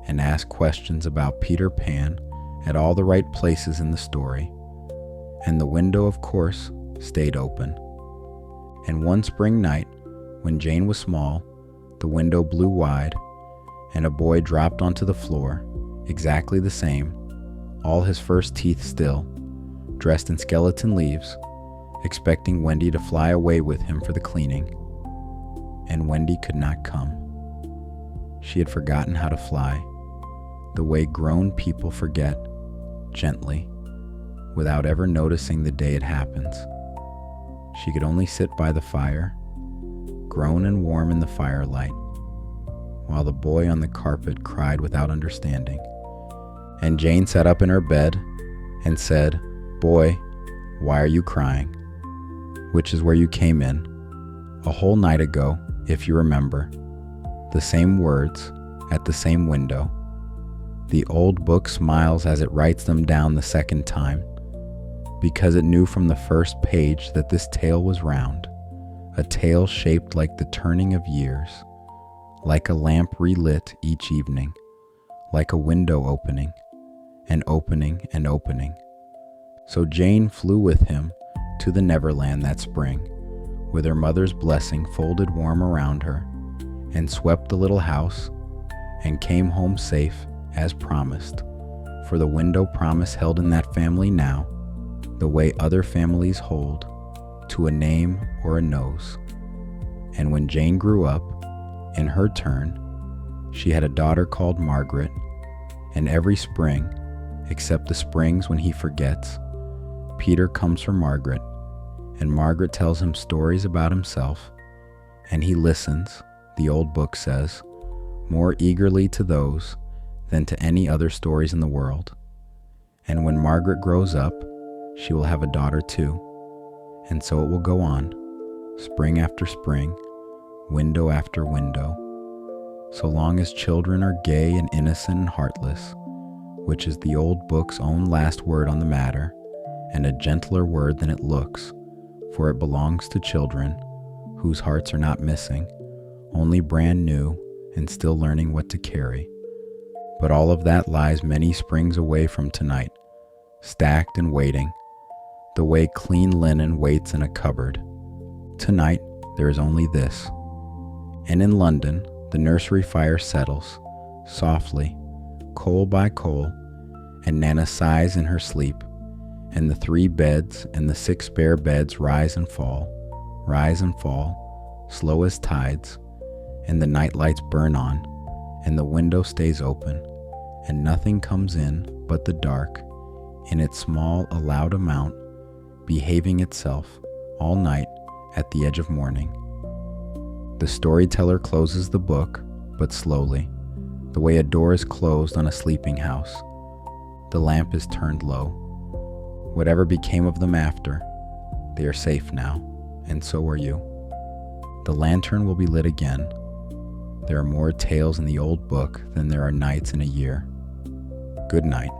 and asked questions about Peter Pan at all the right places in the story. And the window, of course, stayed open. And one spring night, when Jane was small, the window blew wide, and a boy dropped onto the floor, exactly the same, all his first teeth still, dressed in skeleton leaves, expecting Wendy to fly away with him for the cleaning. And Wendy could not come. She had forgotten how to fly, the way grown people forget, gently, without ever noticing the day it happens. She could only sit by the fire, grown and warm in the firelight, while the boy on the carpet cried without understanding. And Jane sat up in her bed and said, "Boy, why are you crying?" Which is where you came in, a whole night ago, if you remember. The same words, at the same window. The old book smiles as it writes them down the second time, because it knew from the first page that this tale was round, a tale shaped like the turning of years, like a lamp relit each evening, like a window opening, and opening and opening. So Jane flew with him to the Neverland that spring, with her mother's blessing folded warm around her, and swept the little house, and came home safe as promised, for the window promise held in that family now, the way other families hold, to a name or a nose. And when Jane grew up, in her turn, she had a daughter called Margaret, and every spring, except the springs when he forgets, Peter comes for Margaret, and Margaret tells him stories about himself, and he listens, the old book says, more eagerly to those than to any other stories in the world. And when Margaret grows up, she will have a daughter too, and so it will go on, spring after spring, window after window, so long as children are gay and innocent and heartless, which is the old book's own last word on the matter, and a gentler word than it looks, for it belongs to children whose hearts are not missing, only brand new and still learning what to carry. But all of that lies many springs away from tonight, stacked and waiting, the way clean linen waits in a cupboard. Tonight, there is only this. And in London, the nursery fire settles, softly, coal by coal, and Nana sighs in her sleep, and the 3 beds and the 6 bare beds rise and fall, slow as tides, and the night lights burn on, and the window stays open, and nothing comes in but the dark, in its small allowed amount, behaving itself all night at the edge of morning. The storyteller closes the book, but slowly, the way a door is closed on a sleeping house. The lamp is turned low. Whatever became of them after, they are safe now, and so are you. The lantern will be lit again. There are more tales in the old book than there are nights in a year. Good night.